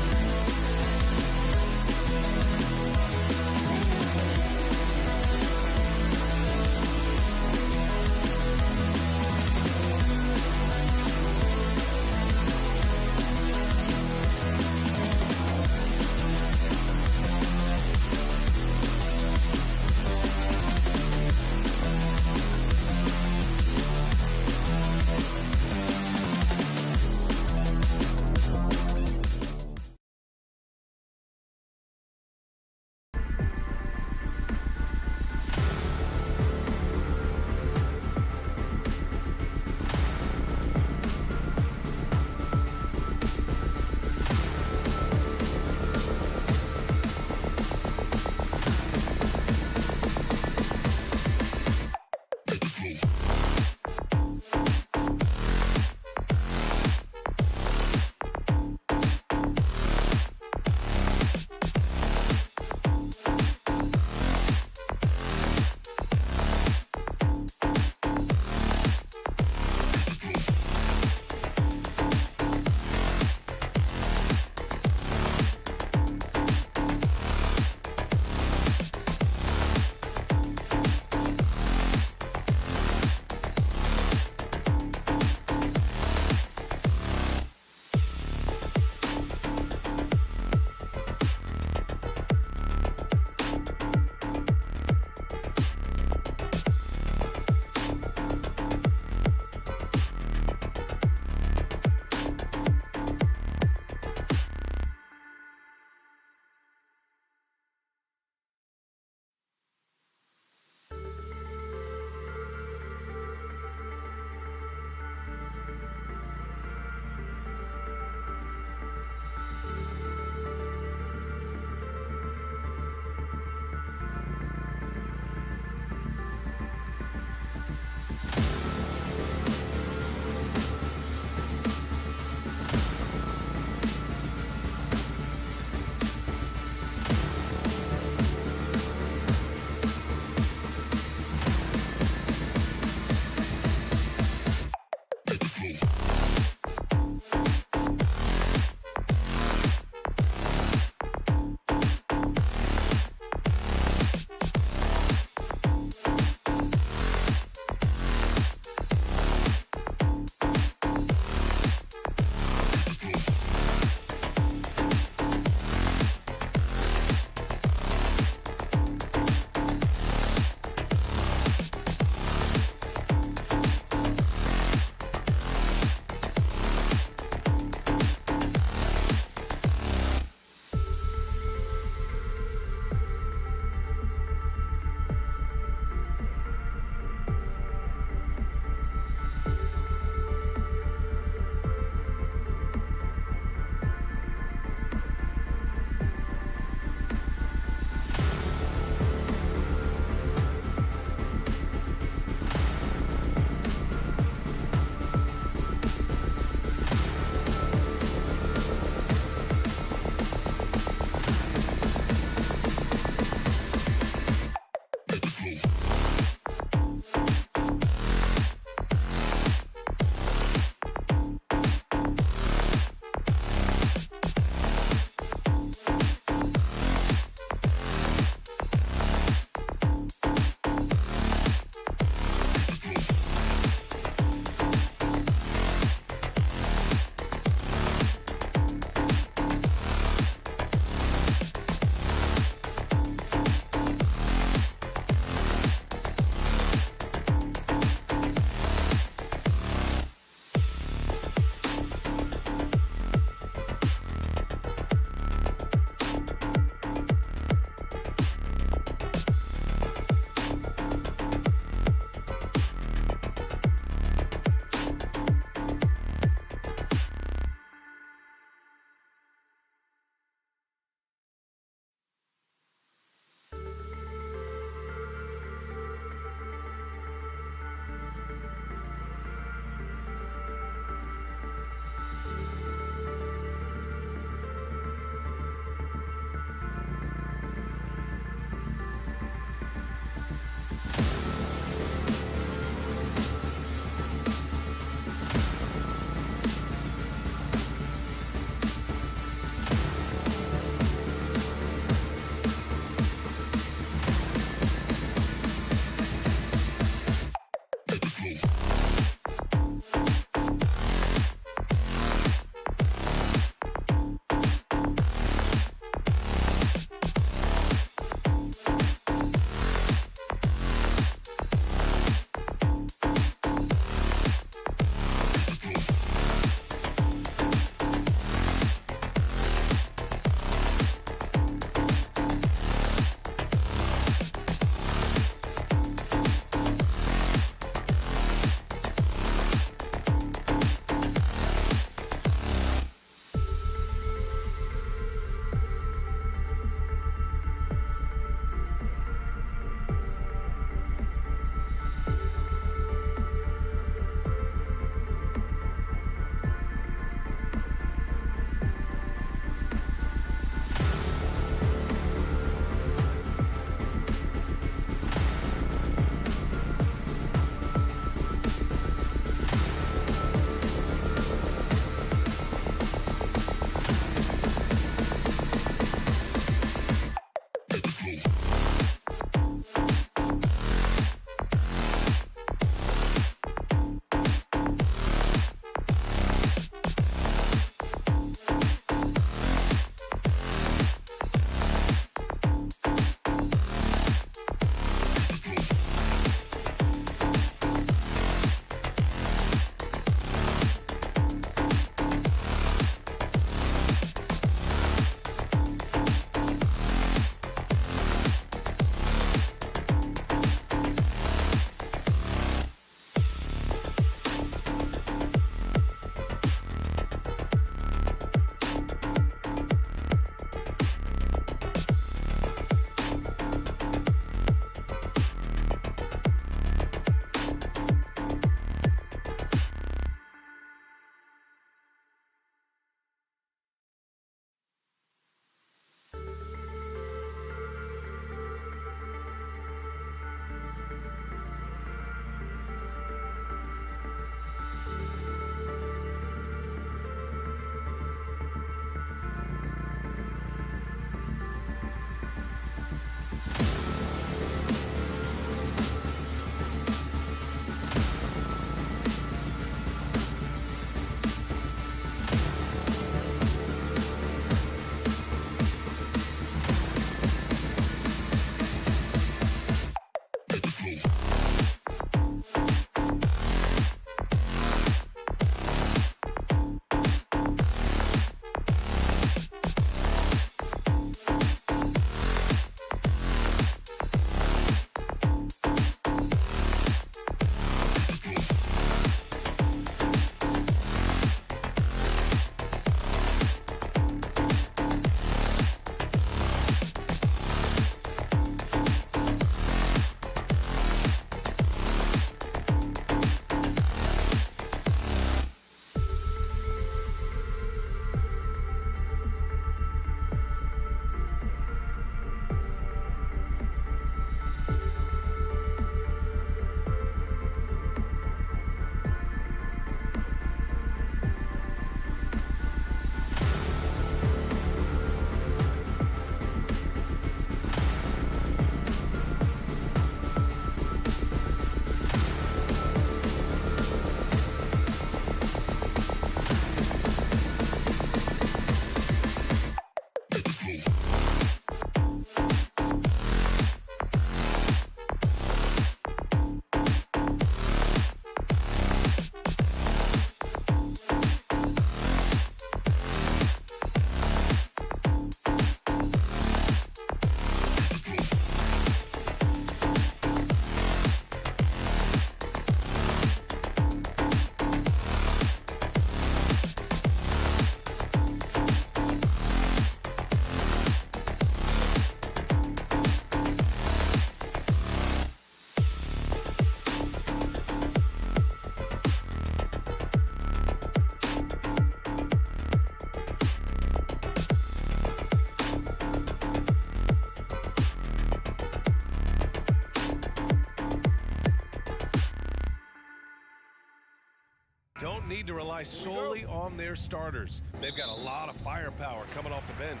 need to rely solely on their starters. They've got a lot of firepower coming off the bench.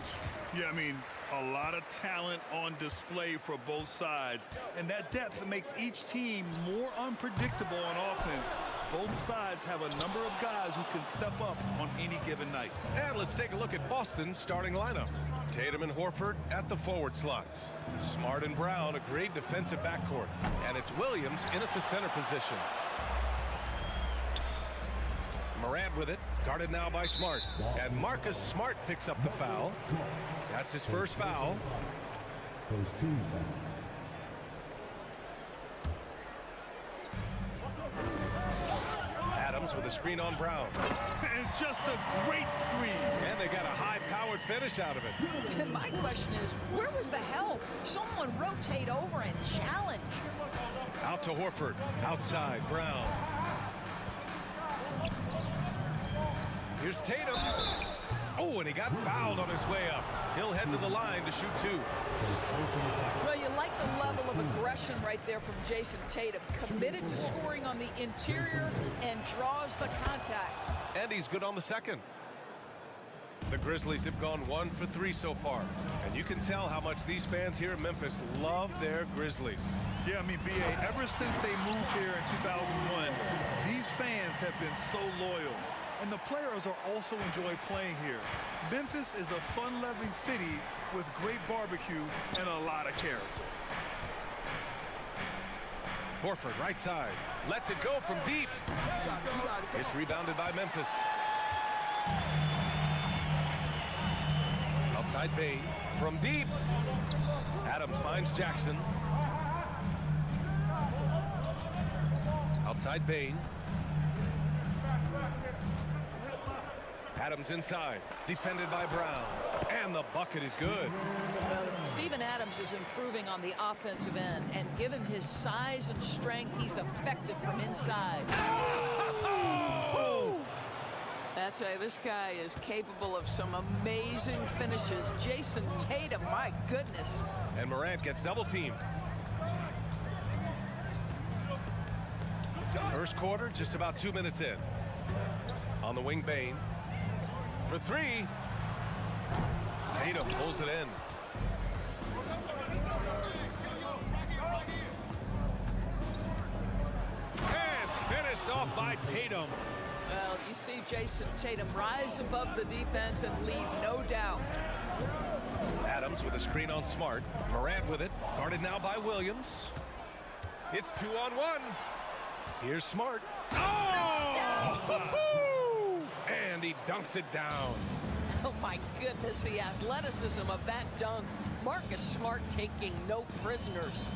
Yeah, I mean, a lot of talent on display for both sides. And that depth makes each team more unpredictable on offense. Both sides have a number of guys who can step up on any given night. And let's take a look at Boston's starting lineup. Tatum and Horford at the forward slots. Smart and Brown, a great defensive backcourt. And it's Williams in at the center position. Morant with it, guarded now by Smart. And Marcus Smart picks up the foul. That's his first foul. First team foul. Adams with a screen on Brown. And just a great screen. And they got a high-powered finish out of it. And my question is, where was the help? Someone rotate over and challenge. Out to Horford. Outside, Brown. Here's Tatum. Oh, and he got fouled on his way up. He'll head to the line to shoot two. Well, you like the level of aggression right there from Jason Tatum. Committed to scoring on the interior and draws the contact. And he's good on the second. The Grizzlies have gone 1 for 3 so far. And you can tell how much these fans here in Memphis love their Grizzlies. Yeah, I mean, B.A., ever since they moved here in 2001, these fans have been so loyal. And the players are also enjoy playing here. Memphis is a fun-loving city with great barbecue and a lot of character. Horford, right side. Lets it go from deep. It's rebounded by Memphis. Outside Bain from deep. Adams finds Jackson. Outside Bain. Adams inside, defended by Brown, and the bucket is good. Steven Adams is improving on the offensive end, and given his size and strength, he's effective from inside. Oh! That's right, this guy is capable of some amazing finishes. Jason Tatum, my goodness. And Morant gets double-teamed. First quarter, just about 2 minutes in. On the wing, Bain. For three. Tatum pulls it in. And finished off by Tatum. Well, you see Jason Tatum rise above the defense and leave no doubt. Adams with a screen on Smart. Morant with it. Guarded now by Williams. It's 2-on-1. Here's Smart. Oh! And he dunks it down. Oh, my goodness, the athleticism of that dunk. Marcus Smart taking no prisoners.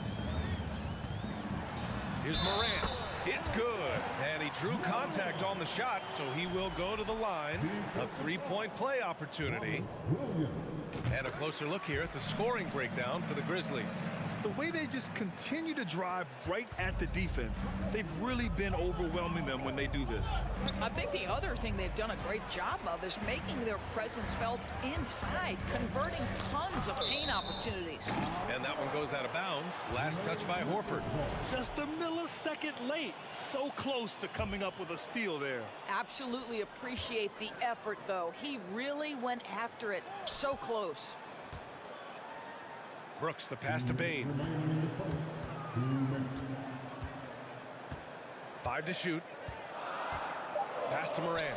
Here's Morant. It's good. And he drew contact on the shot, so he will go to the line. A three-point play opportunity. And a closer look here at the scoring breakdown for the Grizzlies. The way they just continue to drive right at the defense, they've really been overwhelming them when they do this. I think the other thing they've done a great job of is making their presence felt inside, converting tons of paint opportunities. And that one goes out of bounds. Last touch by Horford. Just a millisecond late. So close to coming up with a steal there. Absolutely appreciate the effort, though. He really went after it. So close. Brooks, the pass to Bain. 5 to shoot. Pass to Morant.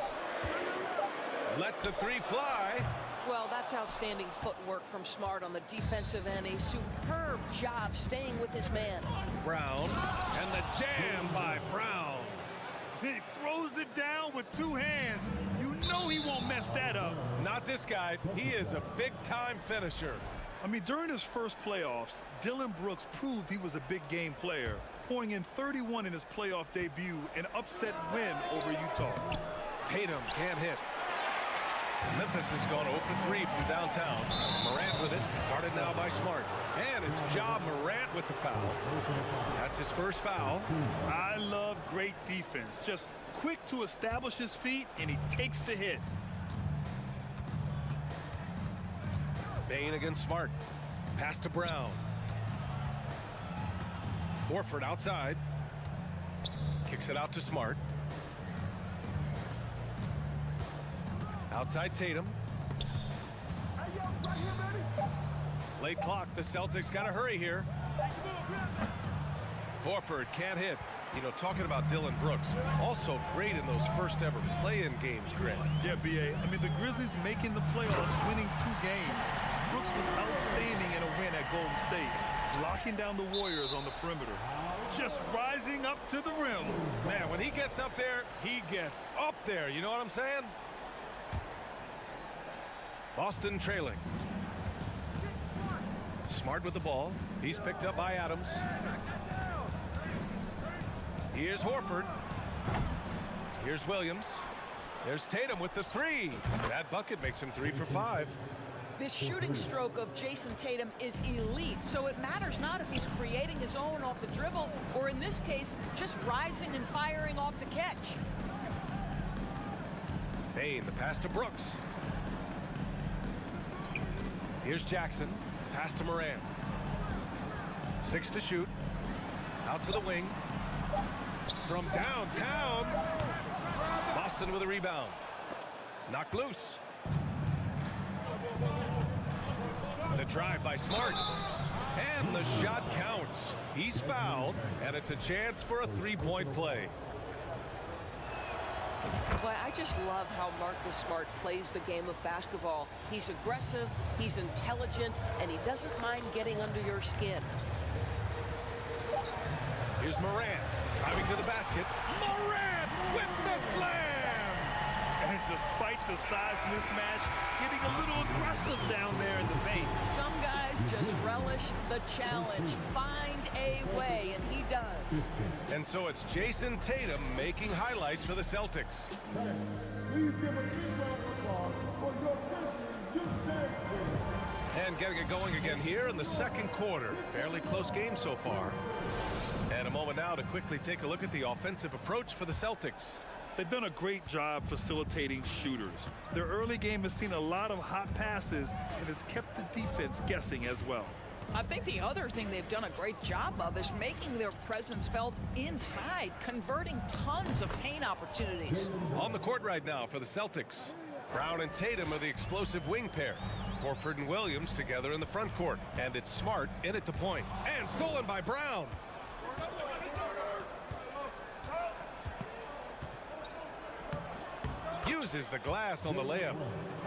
Lets the three fly. Well, that's outstanding footwork from Smart on the defensive end. A superb job staying with his man. Brown, and the jam by Brown. He throws it down with two hands. You know he won't mess that up. Not this guy. He is a big-time finisher. I mean, during his first playoffs, Dillon Brooks proved he was a big game player, pouring in 31 in his playoff debut, an upset win over Utah. Tatum can't hit. Memphis has gone 0 for 3 from downtown. Morant with it, guarded now by Smart. And it's Ja Morant with the foul. That's his first foul. I love great defense. Just quick to establish his feet, and he takes the hit. Bain against Smart. Pass to Brown. Horford outside. Kicks it out to Smart. Outside Tatum. Late clock. The Celtics got to hurry here. Horford can't hit. You know, talking about Dylan Brooks, also great in those first ever play-in games, Grant. Yeah, B.A. I mean, the Grizzlies making the playoffs, winning 2 games. Brooks was outstanding in a win at Golden State, locking down the Warriors on the perimeter. Just rising up to the rim. Man, when he gets up there, he gets up there. You know what I'm saying? Boston trailing. Smart with the ball. He's picked up by Adams. Here's Horford. Here's Williams. There's Tatum with the 3. That bucket makes him 3 for 5. This shooting stroke of Jason Tatum is elite, so it matters not if he's creating his own off the dribble or, in this case, just rising and firing off the catch. Bane, the pass to Brooks. Here's Jackson. Pass to Moran. 6 to shoot. Out to the wing. From downtown. Boston with a rebound. Knocked loose. The drive by Smart. And the shot counts. He's fouled, and it's a chance for a 3-point play. But I just love how Marcus Smart plays the game of basketball. He's aggressive, he's intelligent, and he doesn't mind getting under your skin. Here's Moran driving to the basket. Moran with the slam! And despite the size mismatch, getting a little aggressive down there in the paint. Some guys just relish the challenge. Find a way, and he does. And so it's Jason Tatum making highlights for the Celtics. Please give a big round of applause for your Grizzlies. And getting it going again here in the second quarter. Fairly close game so far. And a moment now to quickly take a look at the offensive approach for the Celtics. They've done a great job facilitating shooters. Their early game has seen a lot of hot passes and has kept the defense guessing as well. I think the other thing they've done a great job of is making their presence felt inside, converting tons of paint opportunities. On the court right now for the Celtics. Brown and Tatum are the explosive wing pair. Horford and Williams together in the front court. And it's Smart in at the point. And stolen by Brown. Uses the glass on the layup.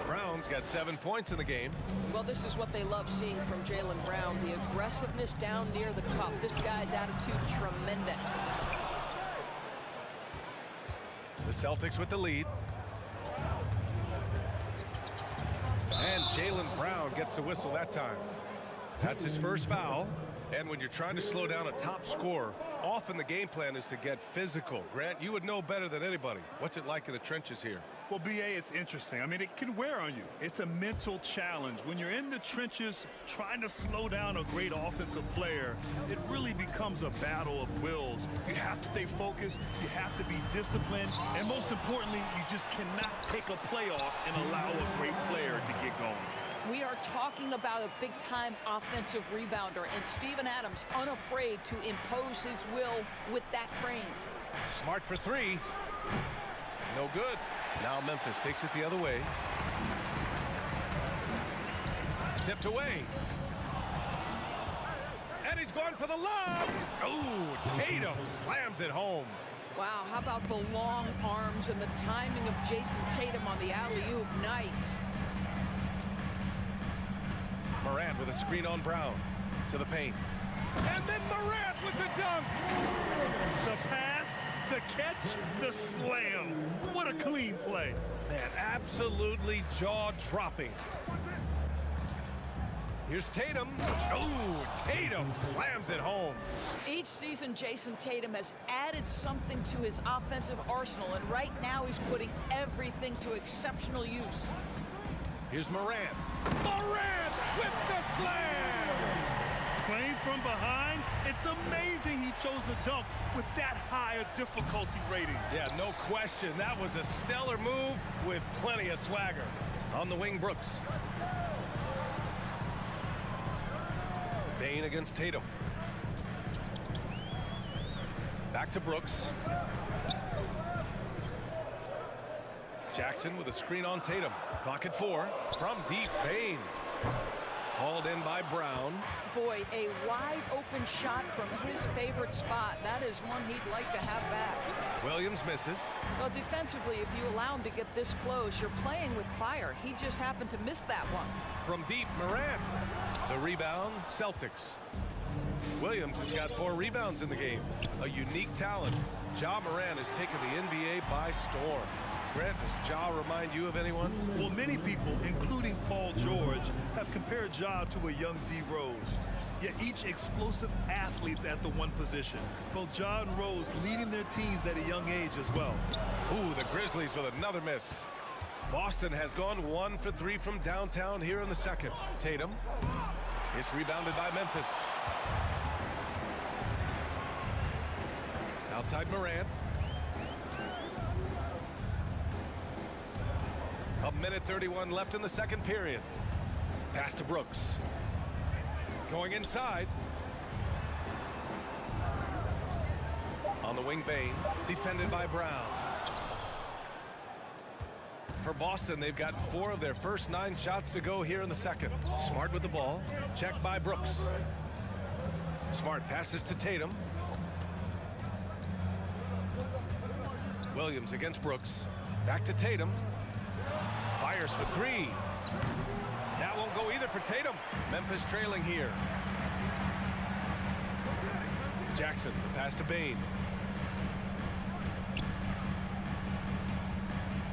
Brown's got 7 points in the game. Well, this is what they love seeing from Jaylen Brown, the aggressiveness down near the cup. This guy's attitude, tremendous. The Celtics with the lead. And Jaylen Brown gets a whistle that time. That's his first foul. And when you're trying to slow down a top scorer, often the game plan is to get physical. Grant, you would know better than anybody. What's it like in the trenches here? Well, B.A., it's interesting. I mean, it can wear on you. It's a mental challenge. When you're in the trenches trying to slow down a great offensive player, it really becomes a battle of wills. You have to stay focused. You have to be disciplined. And most importantly, you just cannot take a play off and allow a great player to get going. We are talking about a big-time offensive rebounder, and Steven Adams unafraid to impose his will with that frame. Smart for 3. No good. Now Memphis takes it the other way. Tipped away. And he's going for the lob. Oh, Tatum slams it home. Wow, how about the long arms and the timing of Jason Tatum on the alley-oop? Nice. Morant with a screen on Brown to the paint. And then Morant with the dunk. The pass, the catch, the slam. What a clean play. Man, absolutely jaw-dropping. Here's Tatum. Oh, Tatum slams it home. Each season, Jason Tatum has added something to his offensive arsenal, and right now he's putting everything to exceptional use. Here's Morant. Morant with the slam! Playing from behind, it's amazing he chose a dunk with that high a difficulty rating. Yeah, no question. That was a stellar move with plenty of swagger. On the wing, Brooks. Bane against Tatum. Back to Brooks. Jackson with a screen on Tatum. Clock at 4. From deep, Bain. Hauled in by Brown. Boy, a wide open shot from his favorite spot. That is one he'd like to have back. Williams misses. Well, defensively, if you allow him to get this close, you're playing with fire. He just happened to miss that one. From deep, Morant. The rebound, Celtics. Williams has got 4 rebounds in the game. A unique talent. Ja Morant has taken the NBA by storm. Grant, does Ja remind you of anyone? Well, many people, including Paul George, have compared Ja to a young D. Rose. Yet each explosive athlete's at the one position. Both Ja and Rose leading their teams at a young age as well. Ooh, the Grizzlies with another miss. Boston has gone 1 for 3 from downtown here in the second. Tatum. It's rebounded by Memphis. Outside Morant. A minute 31 left in the second period. Pass to Brooks. Going inside. On the wing, Bain. Defended by Brown. For Boston, they've gotten 4 of their first 9 shots to go here in the second. Smart with the ball. Checked by Brooks. Smart passes to Tatum. Williams against Brooks. Back to Tatum. Fires for 3. That won't go either for Tatum. Memphis trailing here. Jackson, pass to Bain.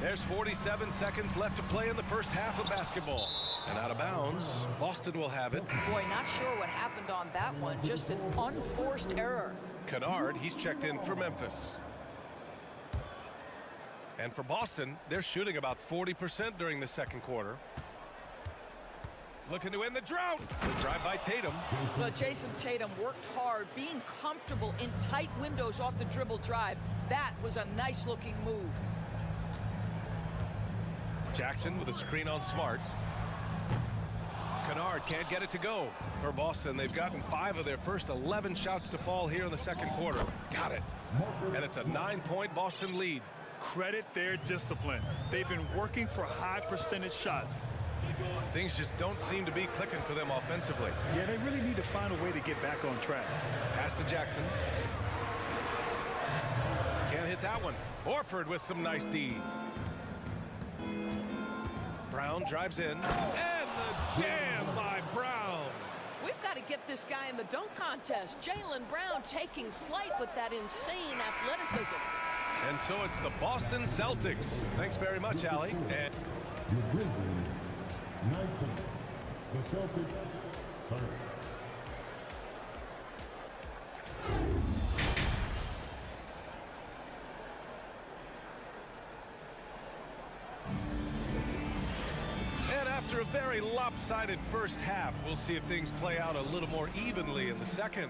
There's 47 seconds left to play in the first half of basketball. And out of bounds, Boston will have it. Boy, not sure what happened on that one. Just an unforced error. Kennard, he's checked in for Memphis. And for Boston, they're shooting about 40% during the second quarter. Looking to end the drought. The drive by Tatum. Well, Jason Tatum worked hard, being comfortable in tight windows off the dribble drive. That was a nice-looking move. Jackson with a screen on Smart. Kennard can't get it to go. For Boston, they've gotten 5 of their first 11 shots to fall here in the second quarter. Got it. And it's a 9-point Boston lead. Credit their discipline. They've been working for high percentage shots. Things just don't seem to be clicking for them offensively. Yeah, they really need to find a way to get back on track. Pass to Jackson. Can't hit that one. Horford with some nice D. Brown drives in. And the jam by Brown. We've got to get this guy in the dunk contest. Jaylen Brown taking flight with that insane athleticism. And so it's the Boston Celtics. Thanks very much, Allie. And the Grizzlies, 19. The Celtics, 30. And after a very lopsided first half, we'll see if things play out a little more evenly in the second.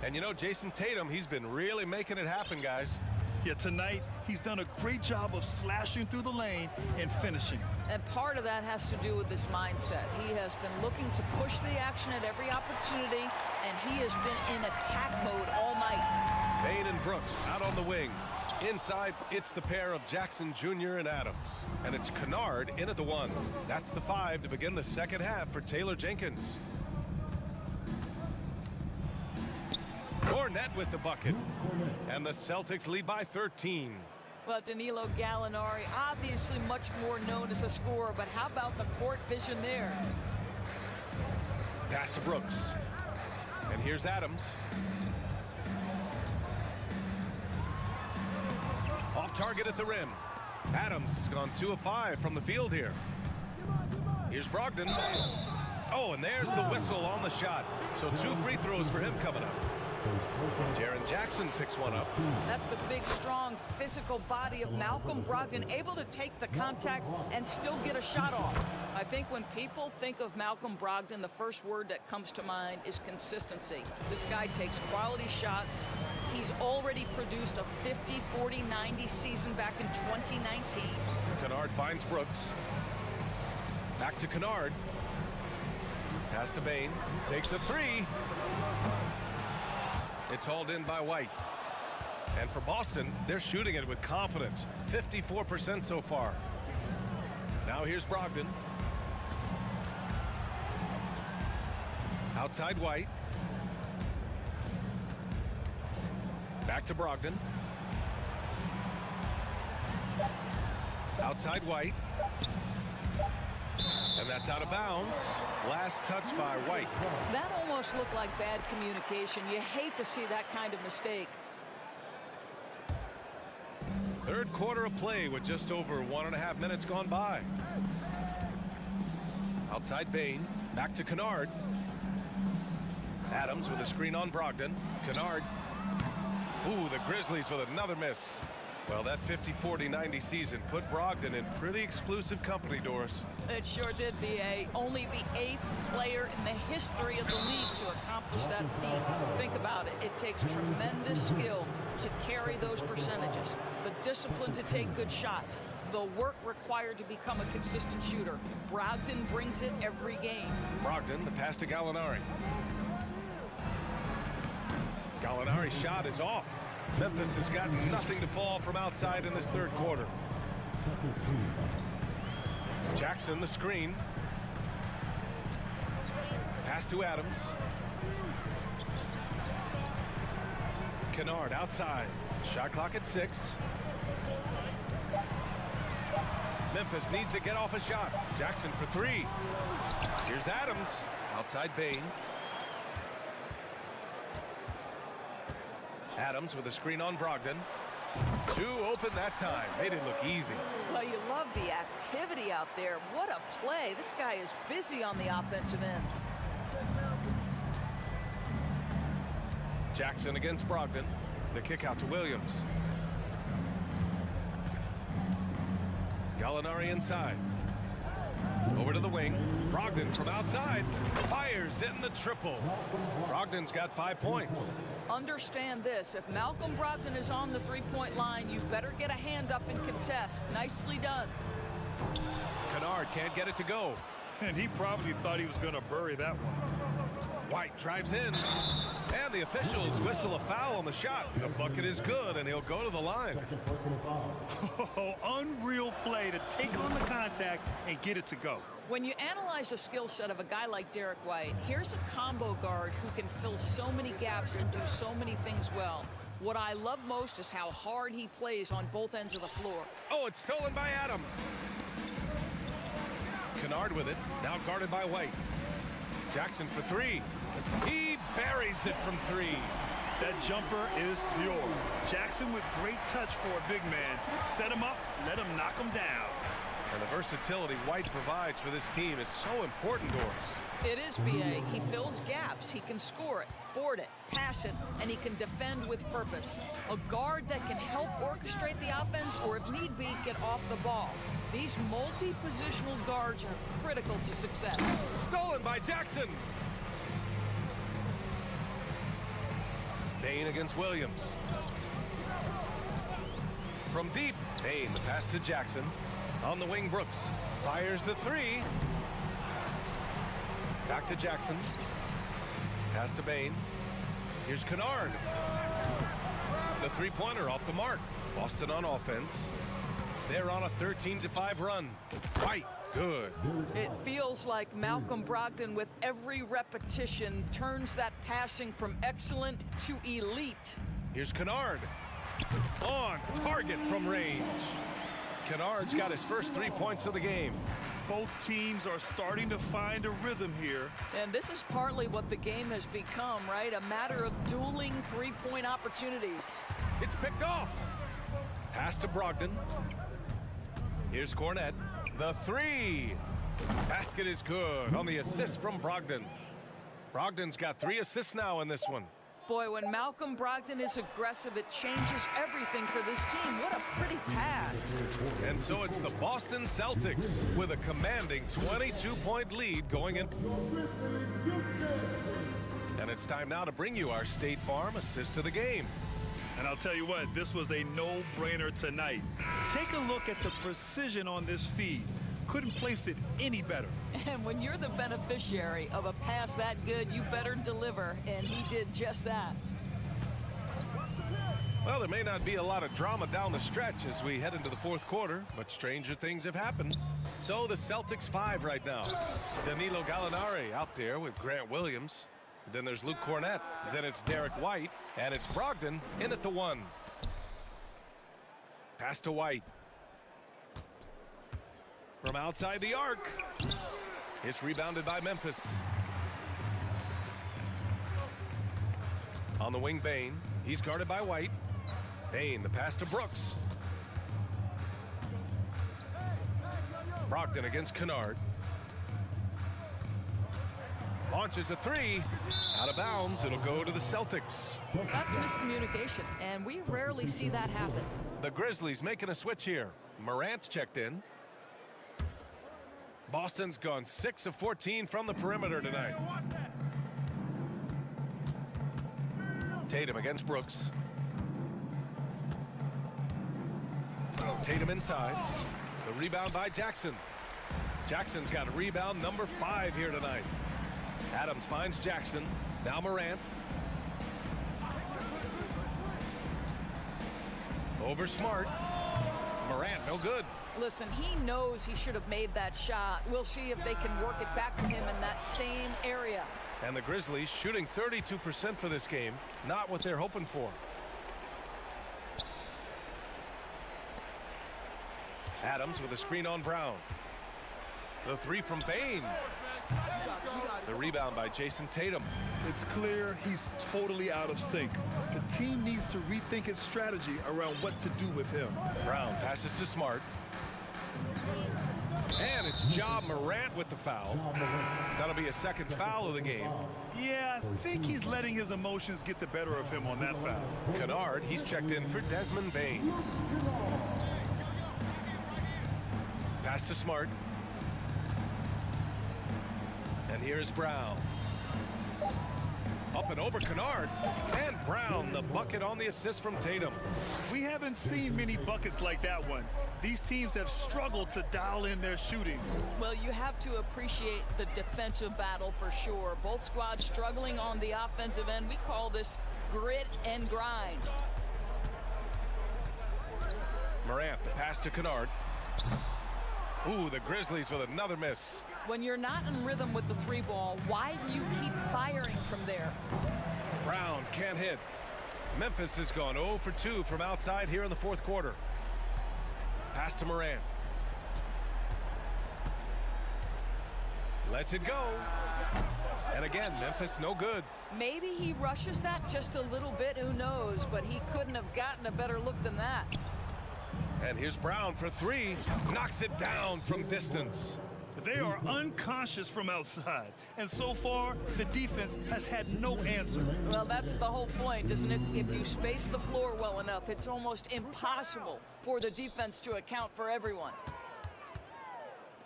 And you know, Jason Tatum, he's been really making it happen, guys. Yeah, tonight, he's done a great job of slashing through the lane and finishing. And part of that has to do with his mindset. He has been looking to push the action at every opportunity, and he has been in attack mode all night. Bain and Brooks out on the wing. Inside, it's the pair of Jackson Jr. and Adams. And it's Kennard in at the 1. That's the 5 to begin the second half for Taylor Jenkins. Cornette with the bucket. And the Celtics lead by 13. Well, Danilo Gallinari, obviously much more known as a scorer, but how about the court vision there? Pass to Brooks. And here's Adams. Off target at the rim. Adams has gone 2 of 5 from the field here. Here's Brogdon. Oh, and there's the whistle on the shot. So 2 free throws for him coming up. Jaren Jackson picks one up. That's the big, strong, physical body of Malcolm Brogdon, able to take the contact and still get a shot off. I think when people think of Malcolm Brogdon, the first word that comes to mind is consistency. This guy takes quality shots. He's already produced a 50, 40, 90 season back in 2019. Kennard finds Brooks. Back to Kennard. Pass to Bain. Takes a 3. It's hauled in by White. And for Boston, they're shooting it with confidence. 54% so far. Now here's Brogdon. Outside White. Back to Brogdon. Outside White. And that's out of bounds. Last touch by White. That almost looked like bad communication. You hate to see that kind of mistake. Third quarter of play with just over 1.5 minutes gone by. Outside Bain. Back to Kennard. Adams with a screen on Brogdon. Kennard. Ooh, the Grizzlies with another miss. Well, that 50-40-90 season put Brogdon in pretty exclusive company, Doris. It sure did, VA. Only the 8th player in the history of the league to accomplish that feat. Think about it. It takes tremendous skill to carry those percentages. The discipline to take good shots. The work required to become a consistent shooter. Brogdon brings it every game. Brogdon, the pass to Gallinari. Gallinari's shot is off. Memphis has got nothing to fall from outside in this third quarter. Jackson, the screen. Pass to Adams. Kennard outside. Shot clock at 6. Memphis needs to get off a shot. Jackson for 3. Here's Adams. Outside Bain. Adams with a screen on Brogdon. 2 open that time. Made it look easy. Well, you love the activity out there. What a play. This guy is busy on the offensive end. Jackson against Brogdon. The kick out to Williams. Gallinari inside. Over to the wing. Brogdon from outside. Fires in the triple. Brogdon's got 5 points. Understand this. If Malcolm Brogdon is on the three-point line, you better get a hand up and contest. Nicely done. Kennard can't get it to go. And he probably thought he was going to bury that one. White drives in. And the officials whistle a foul on the shot. The bucket is good, and he'll go to the line. Oh, unreal play to take on the contact and get it to go. When you analyze the skill set of a guy like Derek White, here's a combo guard who can fill so many gaps and do so many things well. What I love most is how hard he plays on both ends of the floor. Oh, it's stolen by Adams. Kennard with it, now guarded by White. Jackson for 3. He buries it from 3. That jumper is pure. Jackson with great touch for a big man. Set him up, let him knock him down. And the versatility White provides for this team is so important, Doris. It is, B.A. He fills gaps. He can score it, board it, pass it, and he can defend with purpose. A guard that can help orchestrate the offense or, if need be, get off the ball. These multi-positional guards are critical to success. Stolen by Jackson. Bain against Williams. From deep, Bain, the pass to Jackson. On the wing, Brooks fires the 3. Back to Jackson. Pass to Bain. Here's Kennard. The three-pointer off the mark. Boston on offense. They're on a 13-5 run. White, good. It feels like Malcolm Brogdon, with every repetition, turns that passing from excellent to elite. Here's Kennard. On target from range. Kennard's got his first 3 points of the game. Both teams are starting to find a rhythm here. And this is partly what the game has become, right? A matter of dueling three-point opportunities. It's picked off. Pass to Brogdon. Here's Cornette. The 3. Basket is good on the assist from Brogdon. Brogdon's got 3 assists now in this one. Boy, when Malcolm Brogdon is aggressive, it changes everything for this team. What a pretty pass. And so it's the Boston Celtics with a commanding 22-point lead going in. And it's time now to bring you our State Farm assist of the game. And I'll tell you what, this was a no-brainer tonight. Take a look at the precision on this feed. Couldn't place it any better. And when you're the beneficiary of a pass that good, you better deliver. And he did just that. Well, there may not be a lot of drama down the stretch as we head into the fourth quarter, but stranger things have happened. So the Celtics 5 right now. Danilo Gallinari out there with Grant Williams. Then there's Luke Cornett. Then it's Derek White. And it's Brogdon in at the 1. Pass to White. From outside the arc. It's rebounded by Memphis. On the wing, Bane. He's guarded by White. Bane, the pass to Brooks. Brogdon against Kennard. Launches a 3. Out of bounds. It'll go to the Celtics. That's miscommunication, and we rarely see that happen. The Grizzlies making a switch here. Morant's checked in. Boston's gone 6 of 14 from the perimeter tonight. Tatum against Brooks. Tatum inside. The rebound by Jackson. Jackson's got a rebound number 5 here tonight. Adams finds Jackson. Now Morant. Over Smart. Morant, no good. Listen, he knows he should have made that shot. We'll see if they can work it back to him in that same area. And the Grizzlies shooting 32% for this game. Not what they're hoping for. Adams with a screen on Brown. The 3 from Bane. The rebound by Jason Tatum. It's clear he's totally out of sync. The team needs to rethink its strategy around what to do with him. Brown passes to Smart. And it's Ja Morant with the foul. That'll be a second foul of the game. Yeah, I think he's letting his emotions get the better of him on that foul. Kennard, he's checked in for Desmond Bane. Pass to Smart. And here's Brown. Up and over Kennard. And Brown, the bucket on the assist from Tatum. We haven't seen many buckets like that one. These teams have struggled to dial in their shooting. Well, you have to appreciate the defensive battle for sure. Both squads struggling on the offensive end. We call this grit and grind. Morant, the pass to Kennard. Ooh, the Grizzlies with another miss. When you're not in rhythm with the 3 ball, why do you keep firing from there? Brown can't hit. Memphis has gone 0 for 2 from outside here in the fourth quarter. Pass to Morant. Lets it go. And again, Memphis no good. Maybe he rushes that just a little bit, who knows, but he couldn't have gotten a better look than that. And here's Brown for 3. Knocks it down from distance. They are unconscious from outside, and so far the defense has had no answer. Well, that's the whole point, isn't it? If you space the floor well enough, it's almost impossible for the defense to account for everyone.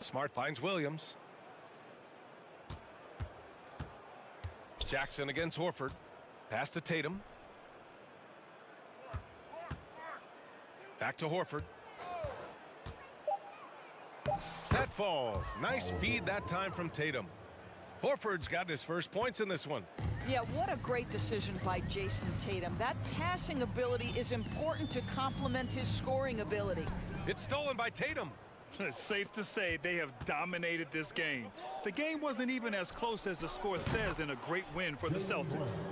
Smart finds Williams. Jackson against Horford. Pass to Tatum. Back to Horford. That falls. Nice feed that time from Tatum. Horford's got his first points in this one. Yeah, what a great decision by Jason Tatum. That passing ability is important to complement his scoring ability. It's stolen by Tatum. It's safe to say they have dominated this game. The game wasn't even as close as the score says in a great win for the Celtics.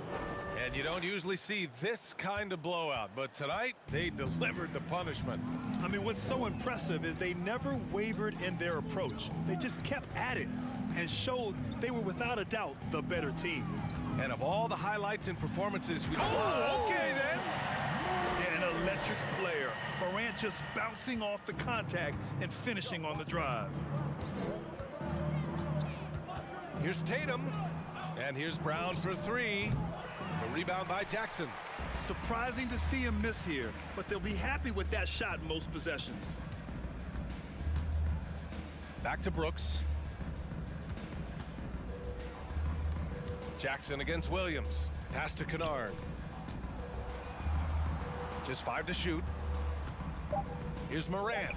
And you don't usually see this kind of blowout, but tonight they delivered the punishment. I mean, what's so impressive is they never wavered in their approach. They just kept at it and showed they were without a doubt the better team. And of all the highlights and performances we okay then. An electric player. Morant just bouncing off the contact and finishing on the drive. Here's Tatum. And here's Brown for 3. The rebound by Jackson. Surprising to see him miss here, but they'll be happy with that shot most possessions. Back to Brooks. Jackson against Williams. Pass to Kennard. Just 5 to shoot. Here's Morant.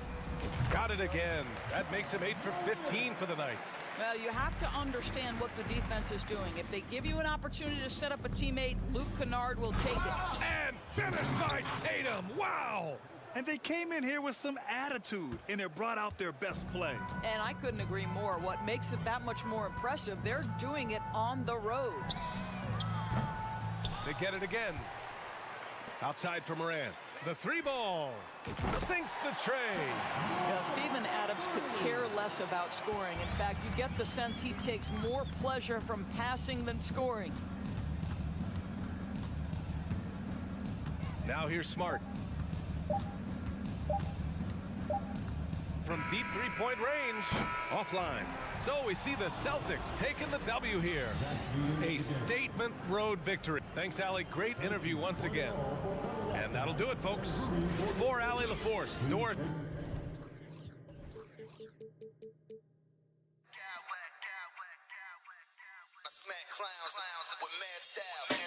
Got it again. That makes him 8 for 15 for the night. Well, you have to understand what the defense is doing. If they give you an opportunity to set up a teammate, Luke Kennard will take it. And finished by Tatum. Wow! And they came in here with some attitude, and it brought out their best play. And I couldn't agree more. What makes it that much more impressive, they're doing it on the road. They get it again. Outside for Morant. The 3-ball. Sinks the tray. Yeah, Steven Adams could care less about scoring. In fact, you get the sense he takes more pleasure from passing than scoring. Now here's Smart. From deep three-point range, offline. So we see the Celtics taking the W here. A statement road victory. Thanks, Allie. Great interview once again. And that'll do it, folks. For Allie LaForce, Dort. I smack clowns with mad style.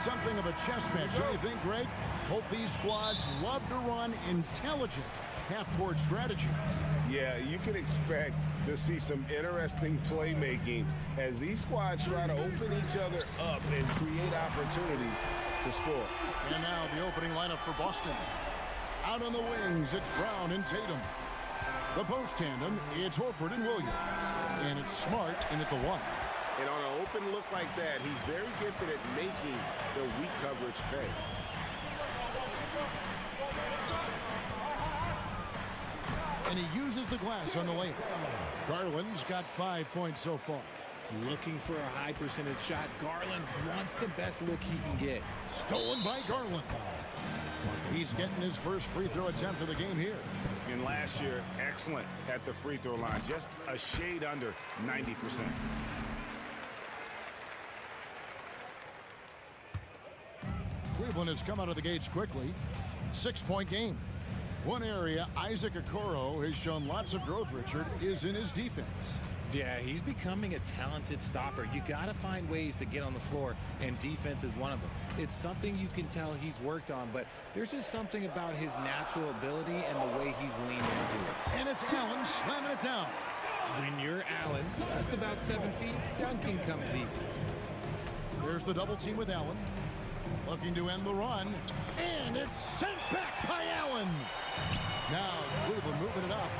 something of a chess match, don't you think, Greg? Both these squads love to run intelligent half-court strategies. Yeah, you can expect to see some interesting playmaking as these squads try to open each other up and create opportunities to score. And now the opening lineup for Boston. Out on the wings, it's Brown and Tatum. The post tandem, it's Horford and Williams. And it's Smart in at the 1. And on an open look like that, he's very gifted at making the weak coverage pay. And he uses the glass on the layup. Garland's got 5 points so far. Looking for a high percentage shot. Garland wants the best look he can get. Stolen by Garland. He's getting his first free throw attempt of the game here. And last year, excellent at the free throw line. Just a shade under 90%. Cleveland has come out of the gates quickly. 6-point game. One area Isaac Okoro has shown lots of growth, Richard, is in his defense. Yeah, he's becoming a talented stopper. You got to find ways to get on the floor, and defense is one of them. It's something you can tell he's worked on, but there's just something about his natural ability and the way he's leaned into it. And it's Allen slamming it down. When you're Allen, just about 7 feet, dunking comes easy. There's the double team with Allen. Looking to end the run, and it's sent back by Allen. Now Cleveland moving it up.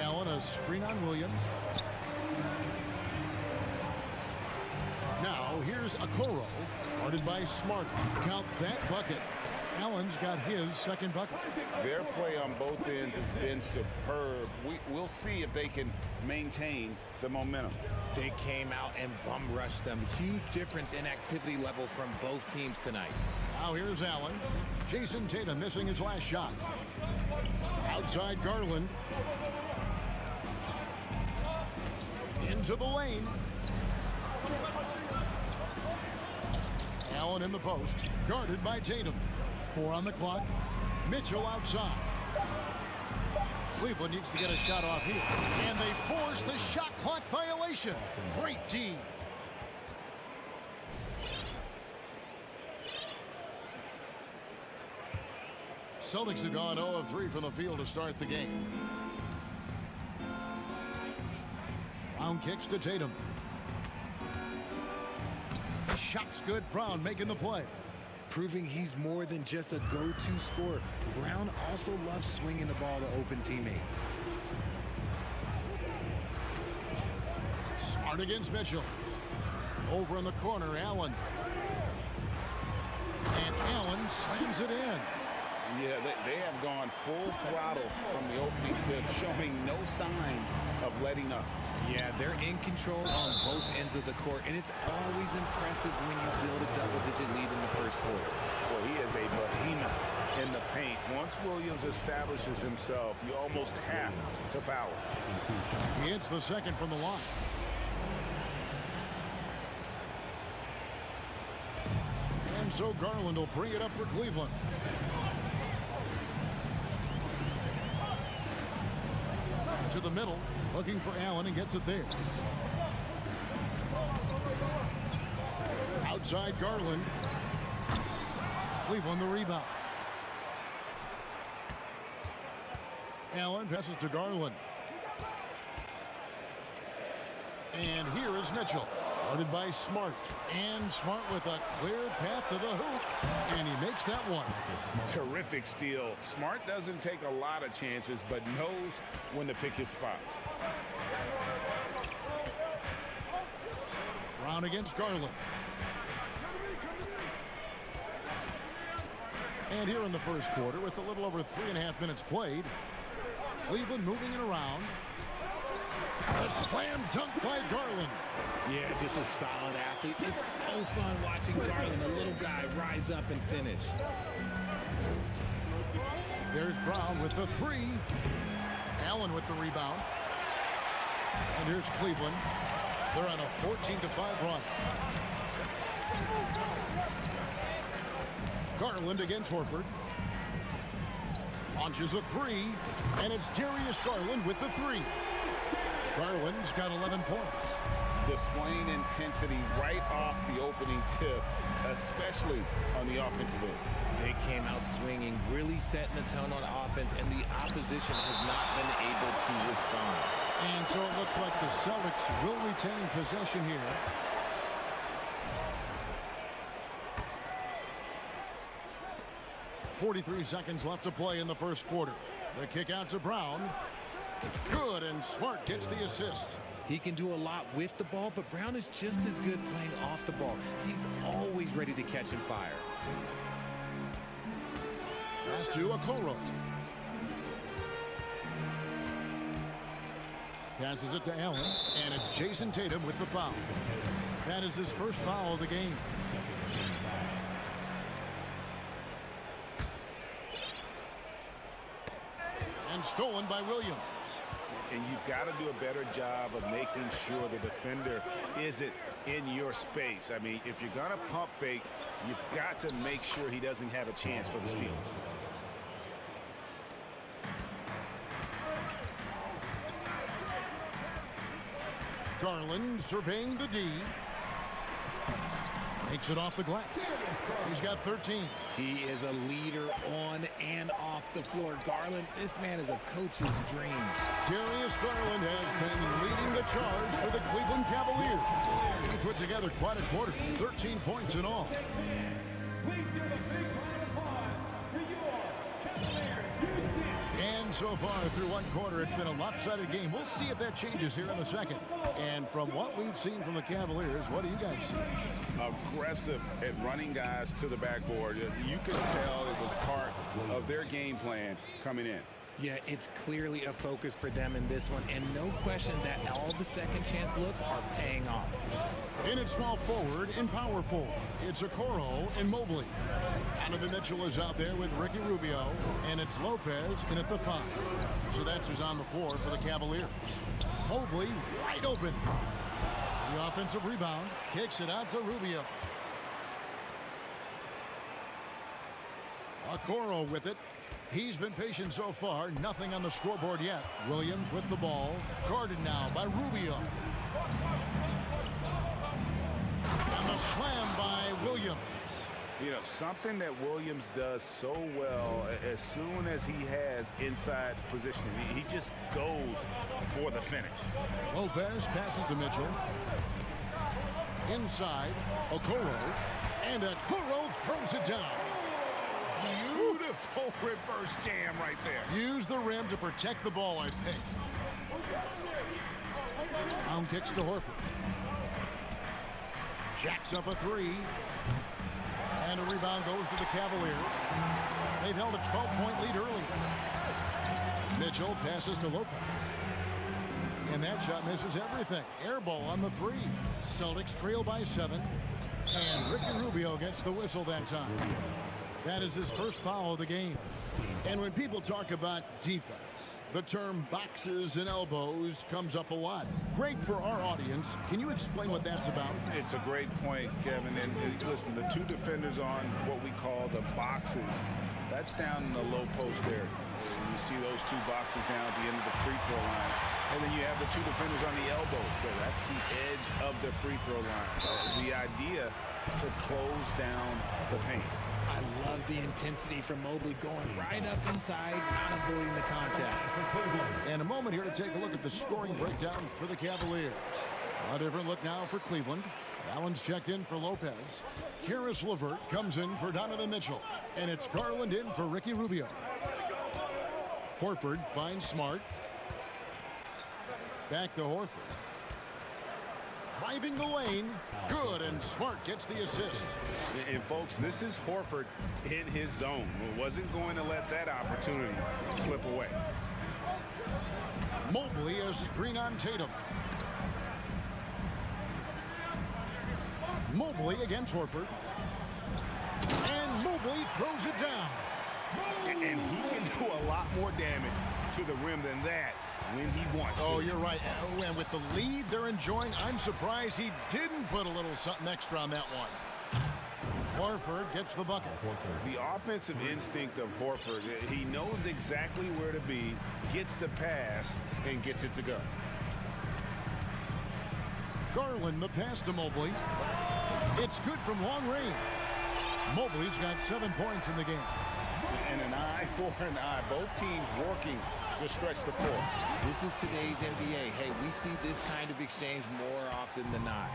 Allen, a screen on Williams. Now here's Okoro, guarded by Smart. Count that bucket. Allen's got his second bucket. Their play on both ends has been superb. We'll see if they can maintain the momentum. They came out and bum rushed them. Huge difference in activity level from both teams tonight. Now here's Allen. Jason Tatum missing his last shot. Outside Garland. Into the lane. Allen in the post, guarded by Tatum. 4 on the clock. Mitchell outside. Cleveland needs to get a shot off here. And they force the shot clock violation. Great team. Celtics have gone 0 of 3 from the field to start the game. Brown kicks to Tatum. Shot's good. Brown making the play. Proving he's more than just a go-to scorer. Brown also loves swinging the ball to open teammates. Smart against Mitchell. Over in the corner, Allen. And Allen slams it in. Yeah, they have gone full throttle from the opening tip, showing no signs of letting up. Yeah, they're in control on both ends of the court, and it's always impressive when you build a double-digit lead in the first quarter. Well, he is a behemoth in the paint. Once Williams establishes himself, you almost have to foul him. He hits the second from the line. And so Garland will bring it up for Cleveland. To the middle, looking for Allen, and gets it there. Outside Garland. Cleveland the rebound. Allen passes to Garland. And here is Mitchell, guarded by Smart. And Smart with a clear path to the hoop. And he makes that one. Terrific steal. Smart doesn't take a lot of chances, but knows when to pick his spots. Brown against Garland. And here in the first quarter, with a little over 3.5 minutes played, Cleveland moving it around. A slam dunk by Garland. Yeah, just a solid athlete. It's so fun watching Garland, a little guy, rise up and finish. There's Brown with the 3. Allen with the rebound. And here's Cleveland. They're on a 14-5 run. Garland against Horford. Launches a 3. And it's Darius Garland with the 3. Garland's got 11 points. displaying intensity right off the opening tip, especially on the offensive end. They came out swinging, really setting the tone on offense, and the opposition has not been able to respond. And so it looks like the Celtics will retain possession here. .43 seconds left to play in the first quarter. The kick out to Brown. Good, and Smart gets the assist. He can do a lot with the ball, but Brown is just as good playing off the ball. He's always ready to catch and fire. Pass to Okoro. Passes it to Allen, and it's Jason Tatum with the foul. That is his first foul of the game. And stolen by Williams. And you've got to do a better job of making sure the defender isn't in your space. I mean, if you're going to pump fake, you've got to make sure he doesn't have a chance for the steal. Garland surveying the D. Takes it off the glass. He's got 13. He is a leader on and off the floor. Garland, this man is a coach's dream. Darius Garland has been leading the charge for the Cleveland Cavaliers. He put together quite a quarter, 13 points in all. And so far through one quarter, it's been a lopsided game. We'll see if that changes here in the second. And from what we've seen from the Cavaliers, what do you guys see? Aggressive at running guys to the backboard. You could tell it was part of their game plan coming in. Yeah, it's clearly a focus for them in this one, and no question that all the second chance looks are paying off. In at small forward and power forward, it's Okoro and Mobley. Donovan Mitchell is out there with Ricky Rubio, and it's Lopez in at the 5. So that's who's on the floor for the Cavaliers. Mobley wide open. The offensive rebound, kicks it out to Rubio. Okoro with it. He's been patient so far. Nothing on the scoreboard yet. Williams with the ball. Guarded now by Rubio. And the slam by Williams. You know, something that Williams does so well as soon as he has inside positioning, he just goes for the finish. Lopez passes to Mitchell. Inside, Okoro. And Okoro throws it down. Beautiful reverse jam right there. Use the rim to protect the ball, I think. Brown kicks to Horford. Jacks up a 3. And a rebound goes to the Cavaliers. They've held a 12-point lead early. Mitchell passes to Lopez. And that shot misses everything. Air ball on the 3. Celtics trail by 7. And Ricky Rubio gets the whistle that time. That is his first foul of the game. And when people talk about defense, the term boxes and elbows comes up a lot. Great for our audience. Can you explain what that's about? It's a great point, Kevin. And listen, the two defenders on what we call the boxes, that's down in the low post area. You see those two boxes down at the end of the free throw line. And then you have the two defenders on the elbow. So that's the edge of the free throw line. The idea to close down the paint. I love the intensity from Mobley going right up inside, not avoiding the contact. And a moment here to take a look at the scoring breakdown for the Cavaliers. A different look now for Cleveland. Allen's checked in for Lopez. Karis LeVert comes in for Donovan Mitchell. And it's Garland in for Ricky Rubio. Horford finds Smart. Back to Horford. Driving the lane. Good, and Smart gets the assist. And folks, this is Horford in his zone. Wasn't going to let that opportunity slip away. Mobley a screen on Tatum. Mobley against Horford. And Mobley throws it down. And he can do a lot more damage to the rim than that when he wants to. Oh, you're right. And with the lead they're enjoying, I'm surprised he didn't put a little something extra on that one. Horford gets the bucket. The offensive instinct of Horford, he knows exactly where to be, gets the pass, and gets it to go. Garland, the pass to Mobley. It's good from long range. Mobley's got 7 points in the game. And an eye for an eye. Both teams working to stretch the floor. This is today's NBA. Hey, we see this kind of exchange more often than not.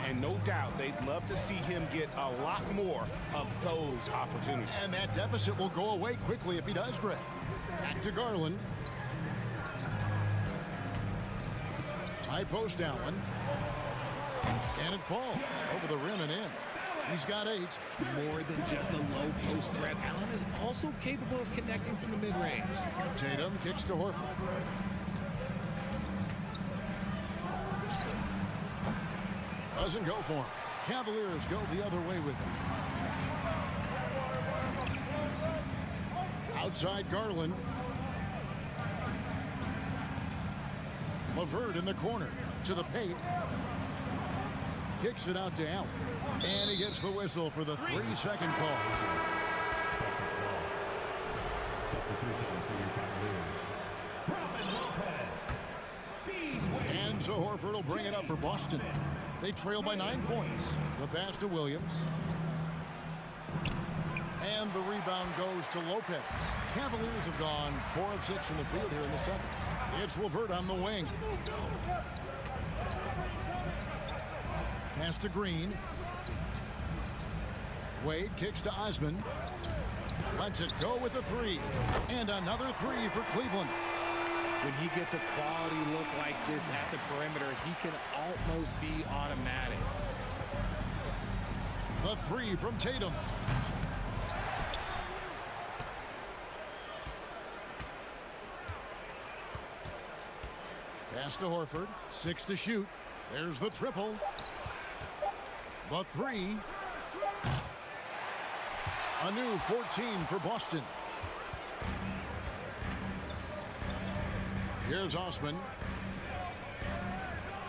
And no doubt they'd love to see him get a lot more of those opportunities. And that deficit will go away quickly if he does, Greg. Back to Garland. High post Allen. And it falls over the rim and in. He's got 8. More than just a low post threat, Allen is also capable of connecting from the mid-range. Tatum kicks to Horford. Doesn't go for him. Cavaliers go the other way with him. Outside Garland. LeVert in the corner to the paint. Kicks it out to Allen. And he gets the whistle for the 3-second call. And so Horford will bring it up for Boston. They trail by 9 points. The pass to Williams. And the rebound goes to Lopez. Cavaliers have gone 4 of 6 from the field here in the second. It's LeVert on the wing. Pass to Green. Wade kicks to Osman. Lets it go with a 3. And another 3 for Cleveland. When he gets a quality look like this at the perimeter, he can almost be automatic. The 3 from Tatum. Pass to Horford. 6 to shoot. There's the triple. The 3. A new 14 for Boston. Here's Osman.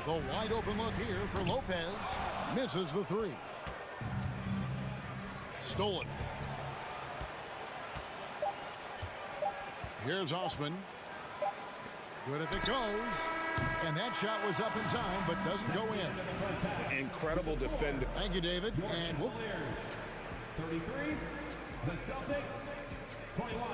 The wide open look here for Lopez. Misses the 3. Stolen. Here's Osman. Good if it goes. And that shot was up in time, but doesn't go in. Incredible defender. Thank you, David. And whoop. 33, the Celtics, 21.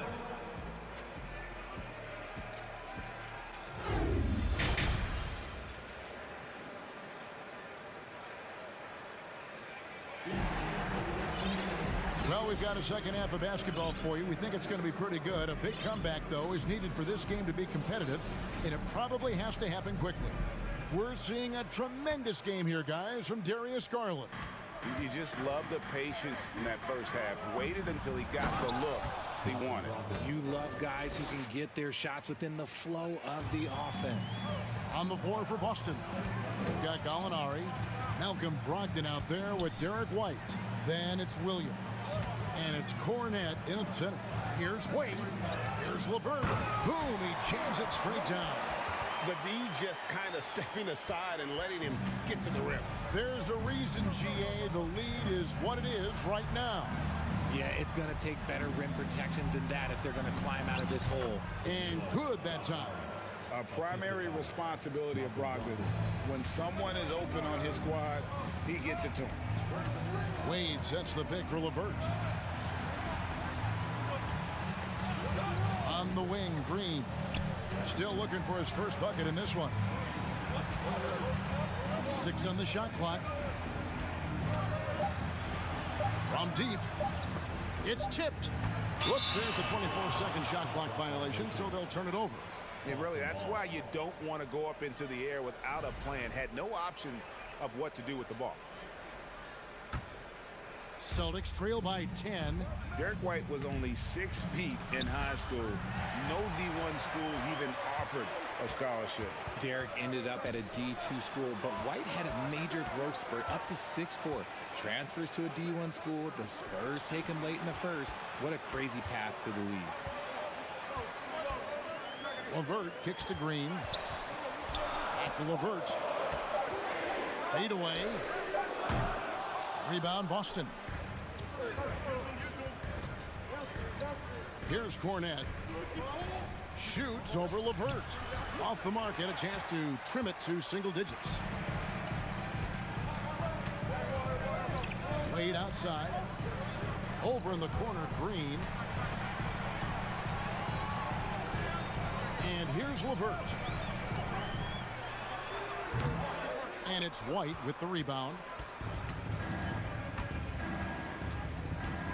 Well, we've got a second half of basketball for you. We think it's going to be pretty good. A big comeback, though, is needed for this game to be competitive, and it probably has to happen quickly. We're seeing a tremendous game here, guys, from Darius Garland. You just love the patience in that first half. Waited until he got the look he wanted. You love guys who can get their shots within the flow of the offense. On the floor for Boston, we've got Gallinari, Malcolm Brogdon out there with Derek White. Then it's Williams. And it's Cornette in the center. Here's Wade. Here's LeVert. Boom, he jams it straight down. The D just kind of stepping aside and letting him get to the rim. There's a reason, GA, the lead is what it is right now. Yeah, it's going to take better rim protection than that if they're going to climb out of this hole. And good that time. A primary responsibility of Brogdon's. When someone is open on his squad, he gets it to him. Wade sets the pick for LeVert. On the wing, Green. Still looking for his first bucket in this one. 6 on the shot clock. From deep. It's tipped. Whoops, there's the 24-second shot clock violation, so they'll turn it over. Yeah, really, that's why you don't want to go up into the air without a plan. Had no option of what to do with the ball. Celtics trail by 10. Derek White was only 6 feet in high school. No D1 schools even offered a scholarship. Derek ended up at a D2 school, but White had a major growth spurt up to 6'4". Transfers to a D1 school. The Spurs take him late in the first. What a crazy path to the league. LeVert kicks to Green. Back to LeVert. Fade away. Rebound, Boston. Here's Cornette. Shoots over LeVert. Off the mark and a chance to trim it to single digits. Played outside. Over in the corner, Green. And here's LeVert. And it's White with the rebound.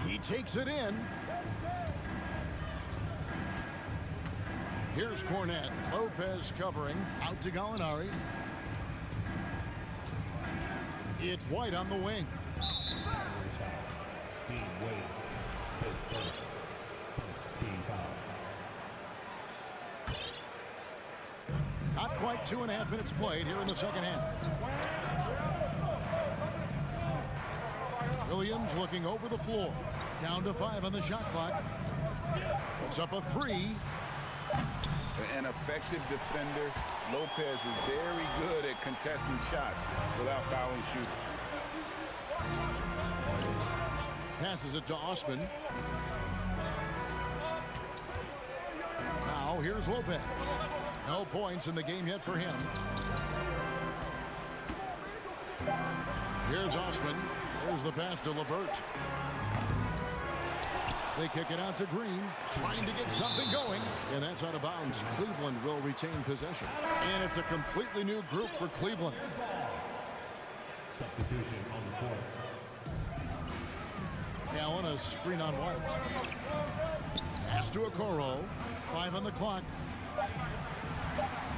He takes it in. Here's Cornette. Lopez covering. Out to Gallinari. It's White on the wing. Team Wade takes first team foul. Not quite 2.5 minutes played here in the second half. Williams looking over the floor. Down to 5 on the shot clock. Puts up a 3. An effective defender. Lopez is very good at contesting shots without fouling shooters. Passes it to Osman. Now here's Lopez. No points in the game yet for him. Here's Osman. There's the pass to LeVert. They kick it out to Green, trying to get something going, and that's out of bounds. Cleveland will retain possession. And it's a completely new group for Cleveland. Substitution on the court. Allen, a screen on White. Pass to Okoro. 5 on the clock.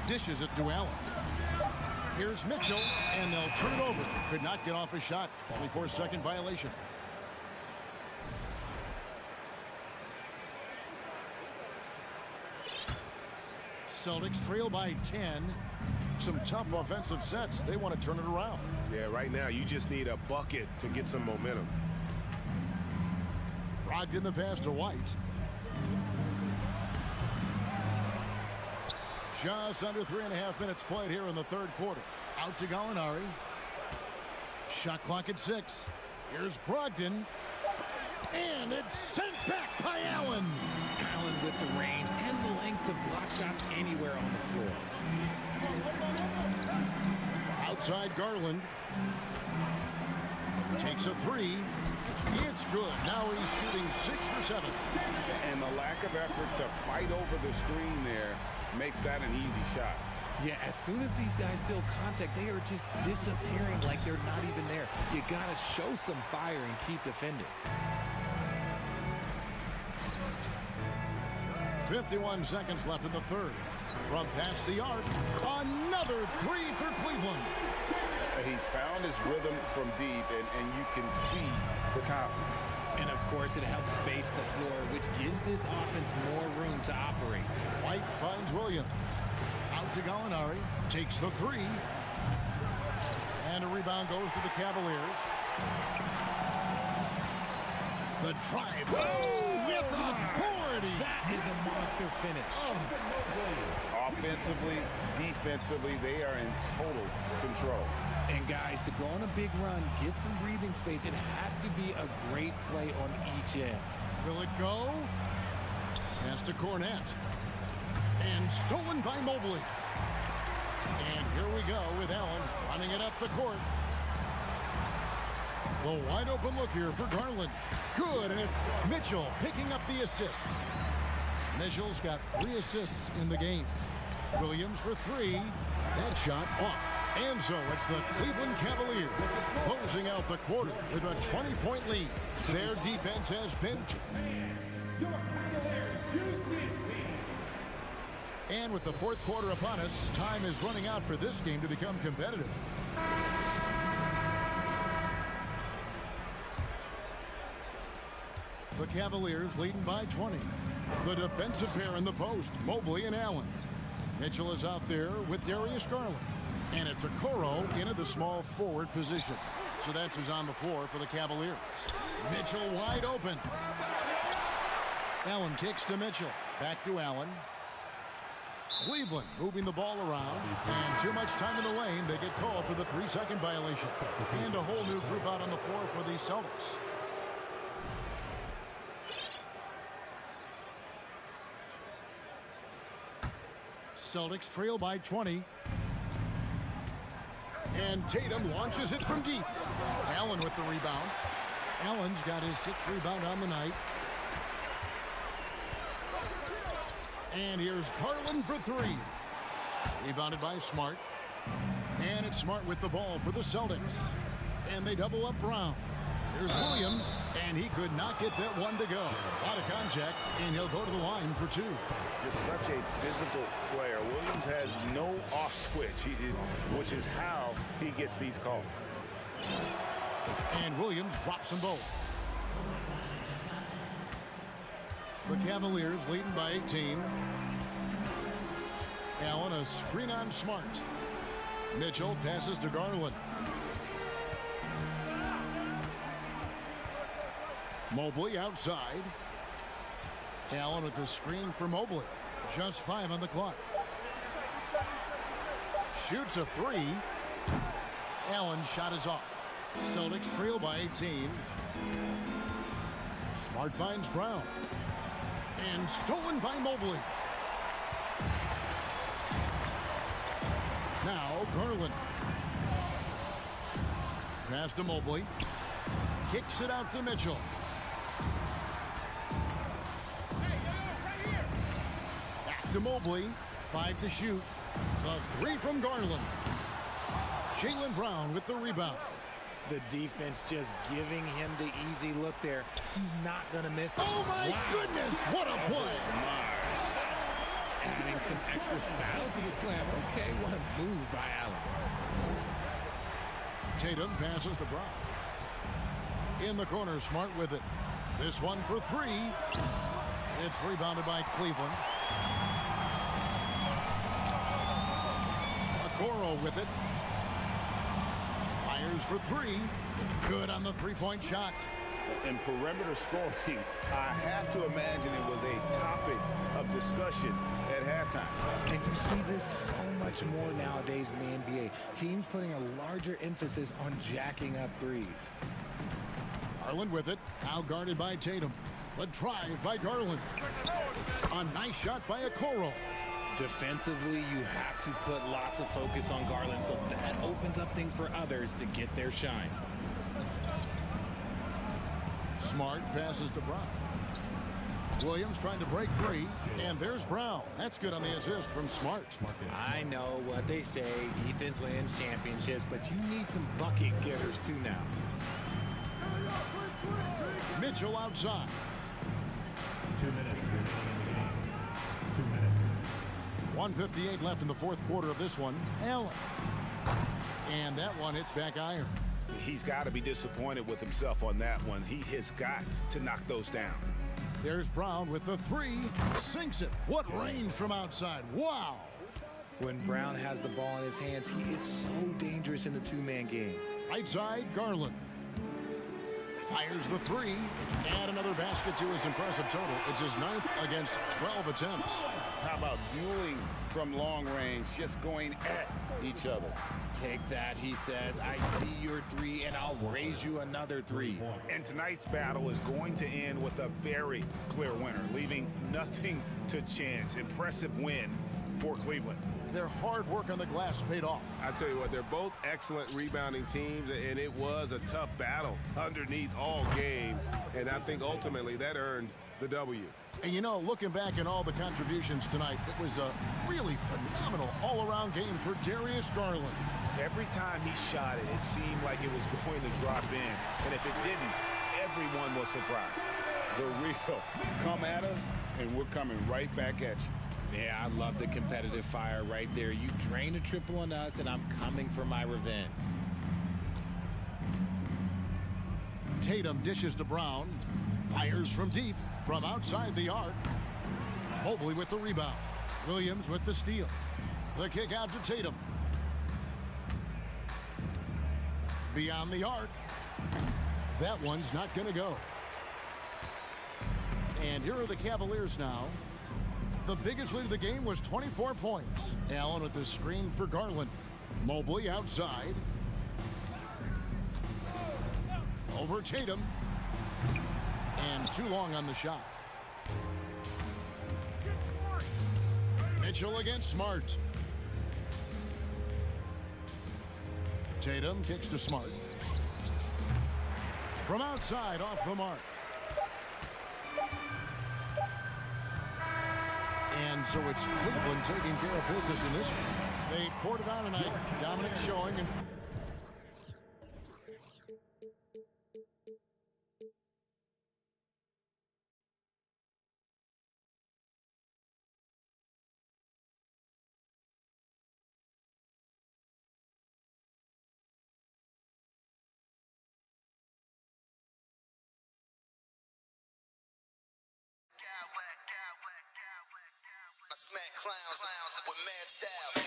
Dishes it to Allen. Here's Mitchell, and they'll turn it over. Could not get off a shot. 24-second violation. Celtics trail by 10. Some tough offensive sets. They want to turn it around. Yeah, right now you just need a bucket to get some momentum. Brogdon the pass to White. Just under 3.5 minutes played here in the third quarter. Out to Gallinari. Shot clock at 6. Here's Brogdon. And it's sent back by Allen. Allen with the range and the length to block shots anywhere on the floor. Outside Garland. Takes a 3. It's good. Now he's shooting 6 for 7. And the lack of effort to fight over the screen there makes that an easy shot. Yeah, as soon as these guys feel contact, they are just disappearing like they're not even there. You got to show some fire and keep defending. 51 seconds left in the third. From past the arc, another 3 for Cleveland. He's found his rhythm from deep, and you can see the confidence. And, of course, it helps space the floor, which gives this offense more room to operate. White finds Williams. Out to Gallinari. Takes the 3. And a rebound goes to the Cavaliers. The drive. Oh, with authority. That is a monster finish. Offensively, defensively, they are in total control. And, guys, to go on a big run, get some breathing space, it has to be a great play on each end. Will it go? Pass to Cornette. And stolen by Mobley. And here we go with Allen running it up the court. The wide open look here for Garland. Good, and it's Mitchell picking up the assist. Mitchell's got 3 assists in the game. Williams for 3. That shot off. And so it's the Cleveland Cavaliers closing out the quarter with a 20-point lead. Their defense has been... And with the fourth quarter upon us, time is running out for this game to become competitive. The Cavaliers leading by 20. The defensive pair in the post, Mobley and Allen. Mitchell is out there with Darius Garland. And it's Okoro into the small forward position. So that's who's on the floor for the Cavaliers. Mitchell wide open. Allen kicks to Mitchell. Back to Allen. Cleveland moving the ball around. And too much time in the lane. They get called for the 3-second violation. And a whole new group out on the floor for the Celtics. Celtics trail by 20. And Tatum launches it from deep. Allen with the rebound. Allen's got his 6th rebound on the night. And here's Garland for 3. Rebounded by Smart. And it's Smart with the ball for the Celtics. And they double up Brown. Here's Williams, and he could not get that one to go. A lot of contact, and he'll go to the line for 2. Just such a physical player. Williams has no off switch, which is how he gets these calls. And Williams drops them both. The Cavaliers leading by 18. Allen, a screen on Smart. Mitchell passes to Garland. Mobley outside. Allen with the screen for Mobley. Just 5 on the clock. Shoots a 3. Allen's shot is off. Celtics trail by 18. Smart finds Brown. And stolen by Mobley. Now Garland. Pass to Mobley. Kicks it out to Mitchell. Back to Mobley. 5 to shoot. The 3 from Garland. Jaylen Brown with the rebound. The defense just giving him the easy look there. He's not going to miss that. Oh, my goodness. What a play. Adding some extra style to the slam. Okay, what a move by Allen. Tatum passes to Brown. In the corner, Smart with it. This one for 3. It's rebounded by Cleveland. Okoro with it. Fires for 3. Good on the 3-point shot. In perimeter scoring, I have to imagine it was a topic of discussion at halftime. And you see this so much more nowadays in the NBA. Teams putting a larger emphasis on jacking up threes. Garland with it. Now guarded by Tatum. The drive by Garland. A nice shot by Okoro. Defensively, you have to put lots of focus on Garland, so that opens up things for others to get their shine. Smart passes to Brown. Williams trying to break free, and there's Brown. That's good on the assist from Smart. I know what they say, defense wins championships, but you need some bucket getters too now. Mitchell outside. 2 minutes. 1:58 left in the 4th quarter of this one. Allen. And that one hits back iron. He's got to be disappointed with himself on that one. He has got to knock those down. There's Brown with the 3. Sinks it. What range from outside. Wow. When Brown has the ball in his hands, he is so dangerous in the 2-man game. Right side, Garland. Fires the 3. Add another basket to his impressive total. It's his 9th against 12 attempts. How about dueling from long range, just going at each other? Take that, he says. I see your 3, and I'll raise you another 3. And tonight's battle is going to end with a very clear winner, leaving nothing to chance. Impressive win for Cleveland. Their hard work on the glass paid off. I tell you what, they're both excellent rebounding teams, and it was a tough battle underneath all game. And I think ultimately that earned the W. And you know, looking back at all the contributions tonight, it was a really phenomenal all-around game for Darius Garland. Every time he shot it, it seemed like it was going to drop in. And if it didn't, everyone was surprised. The real come at us, and we're coming right back at you. Yeah, I love the competitive fire right there. You drain a triple on us, and I'm coming for my revenge. Tatum dishes to Brown. Fires from deep, from outside the arc. Mobley with the rebound. Williams with the steal. The kick out to Tatum. Beyond the arc. That one's not going to go. And here are the Cavaliers now. The biggest lead of the game was 24 points. Allen with the screen for Garland. Mobley outside. Over Tatum. And too long on the shot. Mitchell against Smart. Tatum kicks to Smart. From outside, off the mark. And so it's Cleveland taking care of business in this one. They poured it on tonight. Dominant showing. And I smack clowns with mad style.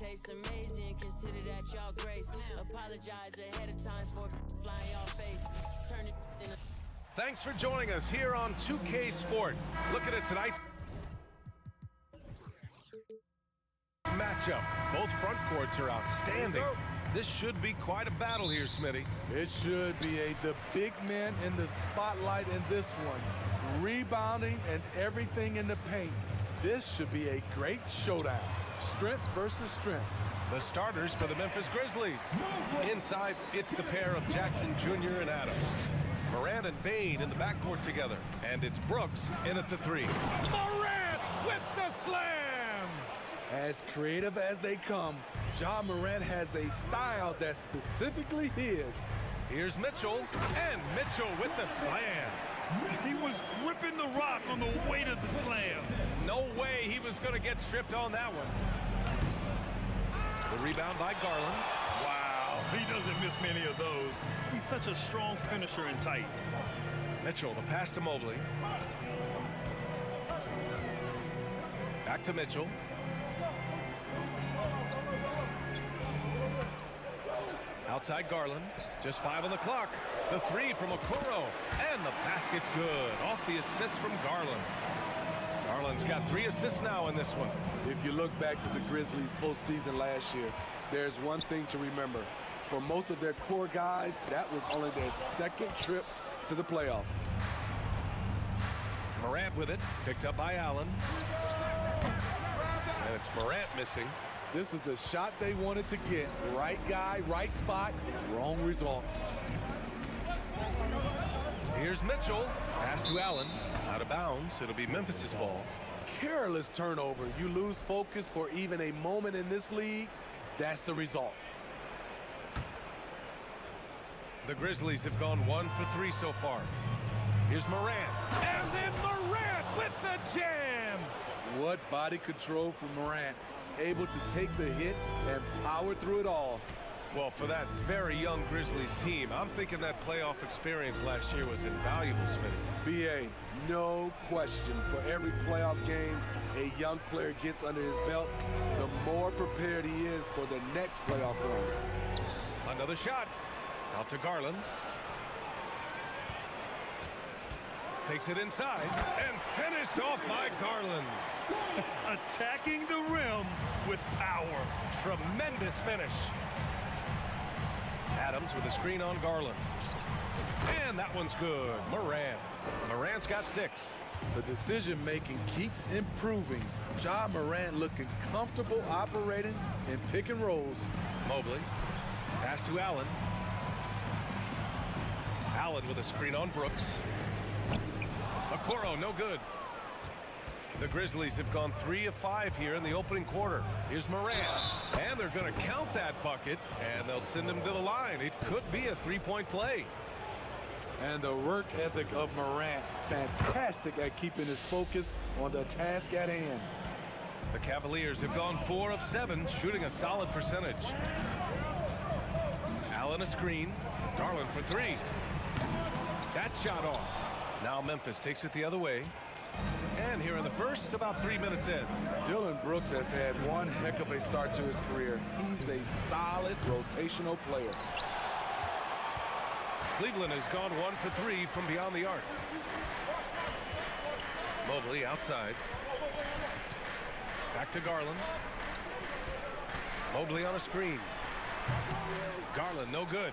tastes amazing. Consider that y'all grace. Apologize ahead of time for flying y'all face. Turn it in a... Thanks for joining us here on 2K Sport. Look at it tonight. Matchup. Both front courts are outstanding. This should be quite a battle here, Smitty. It should be the big man in the spotlight in this one. Rebounding and everything in the paint. This should be a great showdown. Strength versus strength. The starters for the Memphis Grizzlies. Inside, it's the pair of Jackson Jr. and Adams. Morant and Bane in the backcourt together. And it's Brooks in at the 3. Morant with the slam! As creative as they come, Ja Morant has a style that's specifically his. Here's Mitchell, and Mitchell with the slam. He was gripping the rock on the weight of the slam. No way he was going to get stripped on that one. The rebound by Garland. Wow, he doesn't miss many of those. He's such a strong finisher and tight. Mitchell, the pass to Mobley. Back to Mitchell. Outside Garland, just 5 on the clock. The 3 from Okoro, and the basket's good. Off the assist from Garland. Garland's got 3 assists now in this one. If you look back to the Grizzlies postseason last year, there's one thing to remember. For most of their core guys, that was only their second trip to the playoffs. Morant with it, picked up by Allen. And it's Morant missing. This is the shot they wanted to get. Right guy, right spot, wrong result. Here's Mitchell. Pass to Allen. Out of bounds. It'll be Memphis's ball. Careless turnover. You lose focus for even a moment in this league. That's the result. The Grizzlies have gone 1 for 3 so far. Here's Morant. And then Morant with the jam. What body control from Morant. Able to take the hit and power through it all. Well, for that very young Grizzlies team, I'm thinking that playoff experience last year was invaluable, Smitty. BA, no question. For every playoff game a young player gets under his belt, the more prepared he is for the next playoff run. Another shot. Out to Garland. Takes it inside and finished off by Garland. Attacking the rim with power. Tremendous finish. Adams with a screen on Garland. And that one's good. Morant. Morant's got 6. The decision-making keeps improving. Ja Morant looking comfortable operating in pick and rolls. Mobley. Pass to Allen. Allen with a screen on Brooks. Okoro, no good. The Grizzlies have gone 3 of 5 here in the opening quarter. Here's Morant. And they're going to count that bucket, and they'll send him to the line. It could be a 3-point play. And the work ethic of Morant, fantastic at keeping his focus on the task at hand. The Cavaliers have gone 4 of 7, shooting a solid percentage. Allen a screen. Garland for 3. That shot off. Now Memphis takes it the other way. And here in the first, about 3 minutes in. Dillon Brooks has had one heck of a start to his career. He's a solid rotational player. Cleveland has gone 1 for 3 from beyond the arc. Mobley outside. Back to Garland. Mobley on a screen. Garland no good.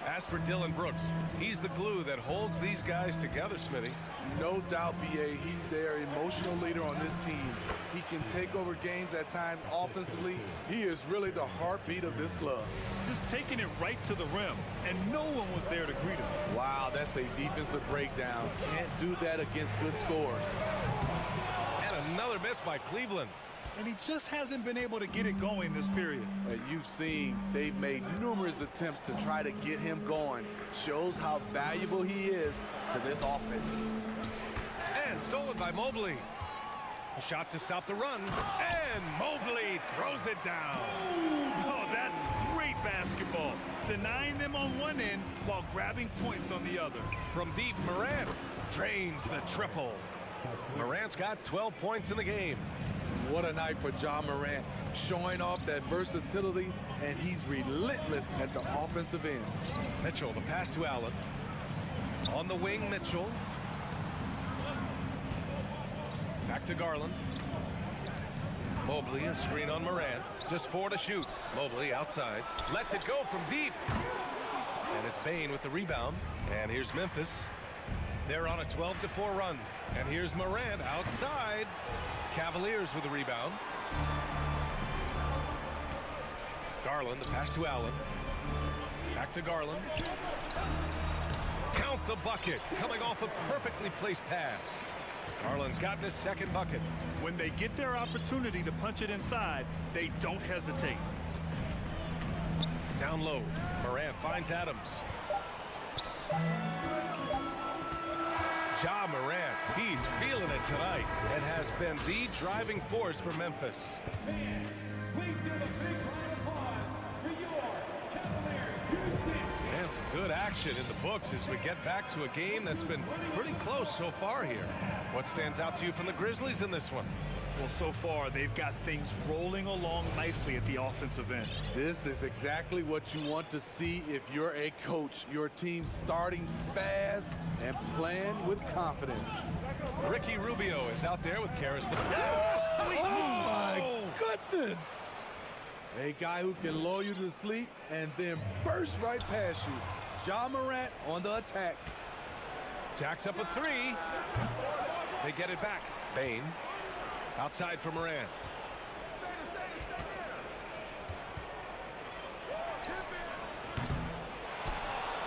As for Dillon Brooks, he's the glue that holds these guys together, Smitty. No doubt, BA, he's their emotional leader on this team. He can take over games at times offensively. He is really the heartbeat of this club. Just taking it right to the rim, and no one was there to greet him. Wow, that's a defensive breakdown. Can't do that against good scores. And another miss by Cleveland. And he just hasn't been able to get it going this period. And you've seen they've made numerous attempts to try to get him going. Shows how valuable he is to this offense. And stolen by Mobley. A shot to stop the run. And Mobley throws it down. Oh, that's great basketball. Denying them on one end while grabbing points on the other. From deep, Morant drains the triple. Morant's got 12 points in the game. What a night for Ja Morant, showing off that versatility, and he's relentless at the offensive end. Mitchell, the pass to Allen. On the wing, Mitchell. Back to Garland. Mobley, a screen on Morant. Just 4 to shoot. Mobley outside. Lets it go from deep. And it's Bane with the rebound. And here's Memphis. They're on a 12-4 run. And here's Morant outside. Cavaliers with the rebound. Garland, the pass to Allen. Back to Garland. Count the bucket. Coming off a perfectly placed pass. Garland's gotten his second bucket. When they get their opportunity to punch it inside, they don't hesitate. Down low. Morant finds Adams. Ja Morant, he's feeling it tonight and has been the driving force for Memphis. Please give a big round of applause for your Cavaliers. And some good action in the books as we get back to a game that's been pretty close so far here. What stands out to you from the Grizzlies in this one? Well, so far, they've got things rolling along nicely at the offensive end. This is exactly what you want to see if you're a coach. Your team starting fast and playing with confidence. Ricky Rubio is out there with Karis. Oh, my goodness. A guy who can lull you to sleep and then burst right past you. Ja Morant on the attack. Jacks up a 3. They get it back. Bane. Outside for Morant.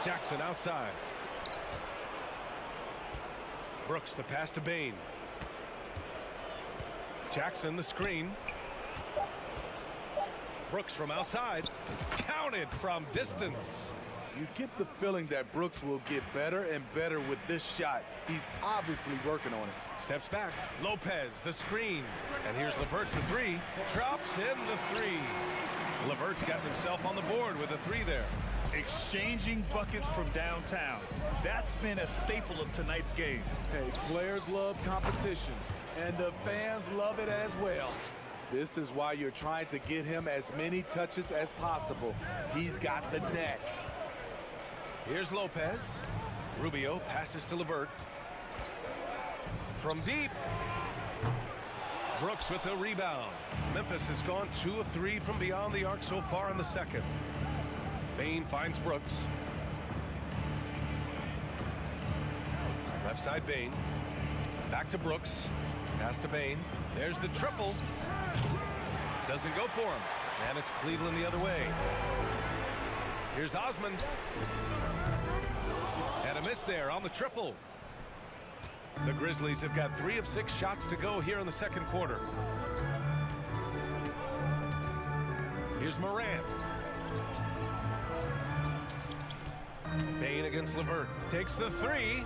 Jackson outside. Brooks, the pass to Bane. Jackson, the screen. Brooks from outside. Counted from distance. You get the feeling that Brooks will get better and better with this shot. He's obviously working on it. Steps back. Lopez, the screen. And here's LeVert for 3. Drops in the 3. LeVert's gotten himself on the board with a 3 there. Exchanging buckets from downtown. That's been a staple of tonight's game. Hey, players love competition, and the fans love it as well. This is why you're trying to get him as many touches as possible. He's got the knack. Here's Lopez. Rubio passes to LeVert. From deep. Brooks with the rebound. Memphis has gone 2 of 3 from beyond the arc so far in the second. Bane finds Brooks. Left side Bane. Back to Brooks. Pass to Bane. There's the triple. Doesn't go for him. And it's Cleveland the other way. Here's Osmond. And a miss there on the triple. The Grizzlies have got 3 of 6 shots to go here in the second quarter. Here's Morant. Bane against LeVert. Takes the 3.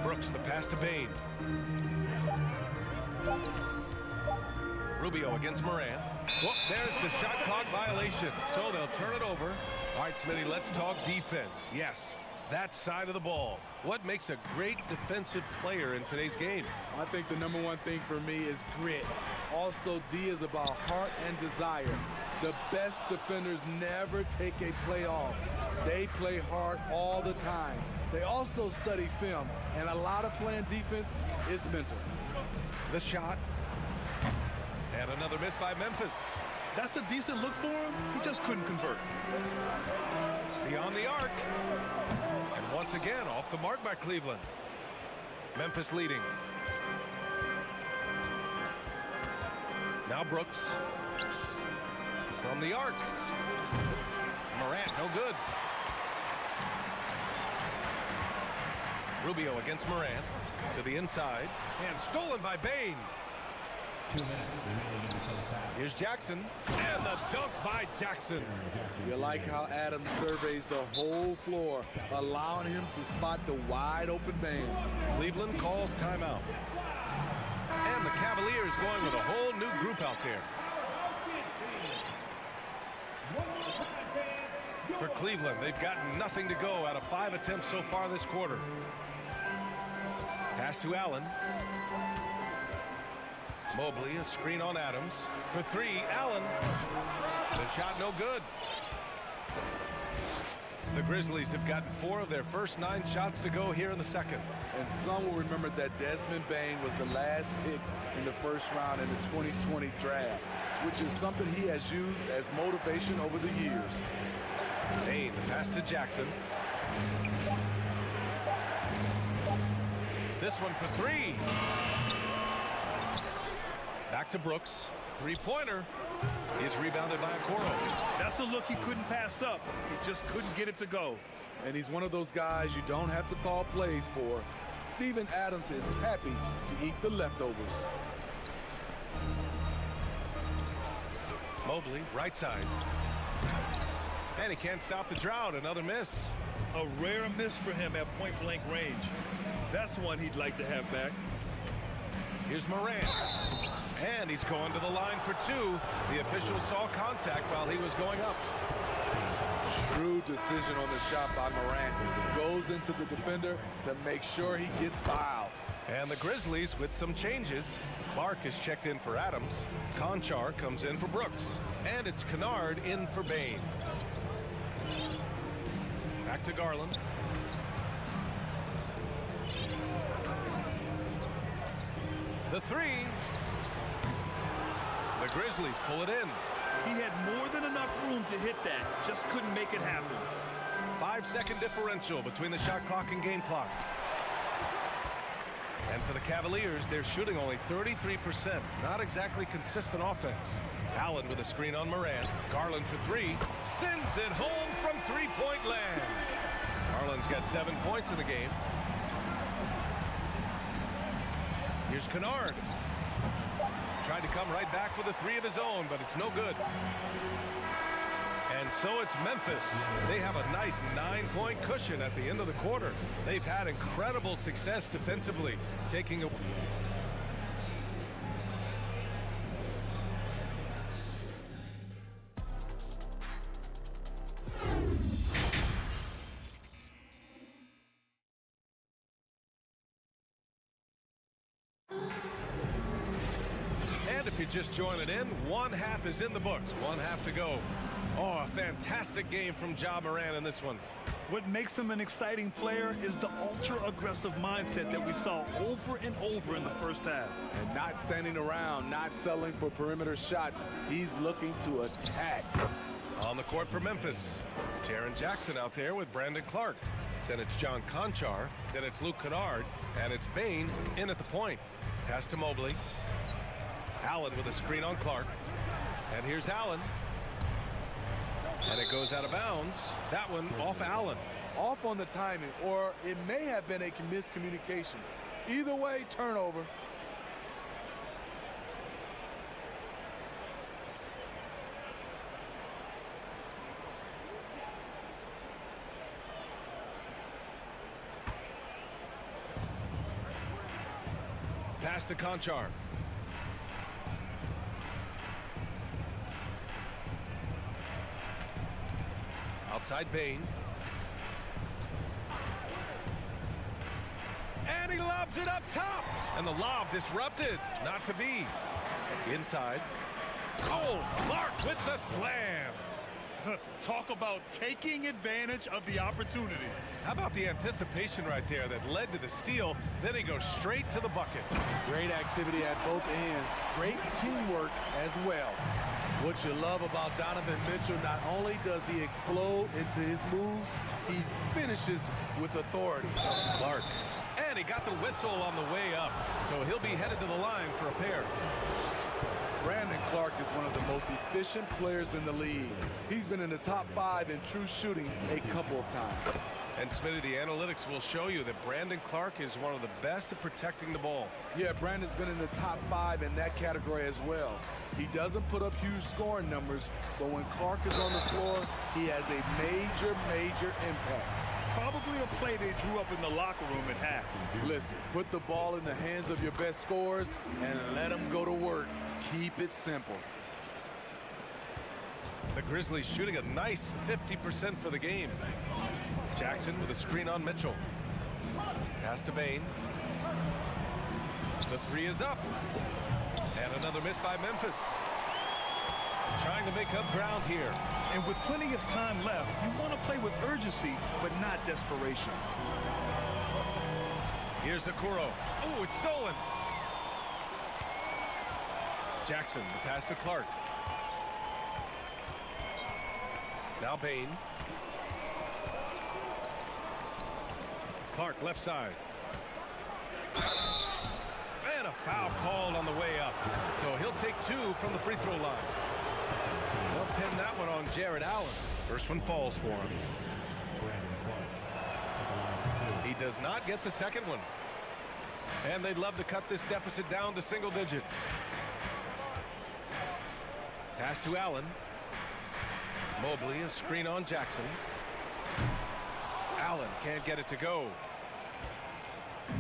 Brooks, the pass to Bane. Rubio against Morant. Well, there's the shot clock violation. So they'll turn it over. All right, Smitty, let's talk defense. Yes, that side of the ball. What makes a great defensive player in today's game? I think the number one thing for me is grit. Also, D is about heart and desire. The best defenders never take a play off. They play hard all the time. They also study film, and a lot of playing defense is mental. The shot. And another miss by Memphis. That's a decent look for him. He just couldn't convert. Beyond the arc. And once again, off the mark by Cleveland. Memphis leading. Now Brooks. From the arc. Morant, no good. Rubio against Morant. To the inside. And stolen by Bane. 2 minutes remaining in the first half. Here's Jackson. And the dunk by Jackson. You like how Adams surveys the whole floor, allowing him to spot the wide open man. Cleveland calls timeout. And the Cavaliers going with a whole new group out there. For Cleveland, they've gotten nothing to go out of 5 attempts so far this quarter. Pass to Allen. Mobley, a screen on Adams. For three, Allen. The shot no good. The Grizzlies have gotten 4 of their first 9 shots to go here in the second. And some will remember that Desmond Bane was the last pick in the first round in the 2020 draft, which is something he has used as motivation over the years. Bane, pass to Jackson. This one for 3. Back to Brooks. 3-pointer is rebounded by Okoro. That's a look he couldn't pass up. He just couldn't get it to go. And he's one of those guys you don't have to call plays for. Steven Adams is happy to eat the leftovers. Mobley, right side. And he can't stop the drought. Another miss. A rare miss for him at point-blank range. That's one he'd like to have back. Here's Morant. And he's going to the line for 2. The official saw contact while he was going up. Shrewd decision on the shot by Morant. Goes into the defender to make sure he gets fouled. And the Grizzlies with some changes. Clark is checked in for Adams. Conchar comes in for Brooks. And it's Kennard in for Bane. Back to Garland. The 3. The Grizzlies pull it in. He had more than enough room to hit that. Just couldn't make it happen. 5-second differential between the shot clock and game clock. And for the Cavaliers, they're shooting only 33%. Not exactly consistent offense. Allen with a screen on Morant. Garland for 3. Sends it home from 3-point land. Garland's got 7 points in the game. Here's Kennard. Tried to come right back with a 3 of his own, but it's no good. And so it's Memphis. They have a nice 9-point cushion at the end of the quarter. They've had incredible success defensively, taking a... If you're just joining in, 1 half is in the books. 1 half to go. Oh, a fantastic game from Ja Morant in this one. What makes him an exciting player is the ultra-aggressive mindset that we saw over and over in the first half. And not standing around, not settling for perimeter shots. He's looking to attack. On the court for Memphis, Jaren Jackson out there with Brandon Clark. Then it's John Conchar. Then it's Luke Kennard. And it's Bane in at the point. Pass to Mobley. Allen with a screen on Clark. And here's Allen. And it goes out of bounds. That one off Allen. Off on the timing, or it may have been a miscommunication. Either way, turnover. Pass to Conchar. Outside Bane. And he lobs it up top. And the lob disrupted. Not to be. Inside. Oh, Clark with the slam. Talk about taking advantage of the opportunity. How about the anticipation right there that led to the steal? Then he goes straight to the bucket. Great activity at both ends. Great teamwork as well. What you love about Donovan Mitchell, not only does he explode into his moves, he finishes with authority. Clark. And he got the whistle on the way up. So he'll be headed to the line for a pair. Brandon Clark is one of the most efficient players in the league. He's been in the top 5 in true shooting a couple of times. And Smitty, the analytics will show you that Brandon Clark is one of the best at protecting the ball. Yeah, Brandon's been in the top 5 in that category as well. He doesn't put up huge scoring numbers, but when Clark is on the floor, he has a major impact. Probably a play they drew up in the locker room at half. Listen, put the ball in the hands of your best scorers and let them go to work. Keep it simple. The Grizzlies shooting a nice 50% for the game. Jackson with a screen on Mitchell. Pass to Bane. The 3 is up. And Another miss by Memphis. Trying to make up ground here. And with plenty of time left, you want to play with urgency, but not desperation. Here's Okoro. Oh, it's stolen. Jackson, the pass to Clark. Now Bain. Clark left side. And a foul called on the way up. So he'll take 2 from the free throw line. They'll pin that one on Jared Allen. First one falls for him. He does not get the second one. And they'd love to cut this deficit down to single digits. Pass to Allen. Mobley, a screen on Jackson. Allen can't get it to go.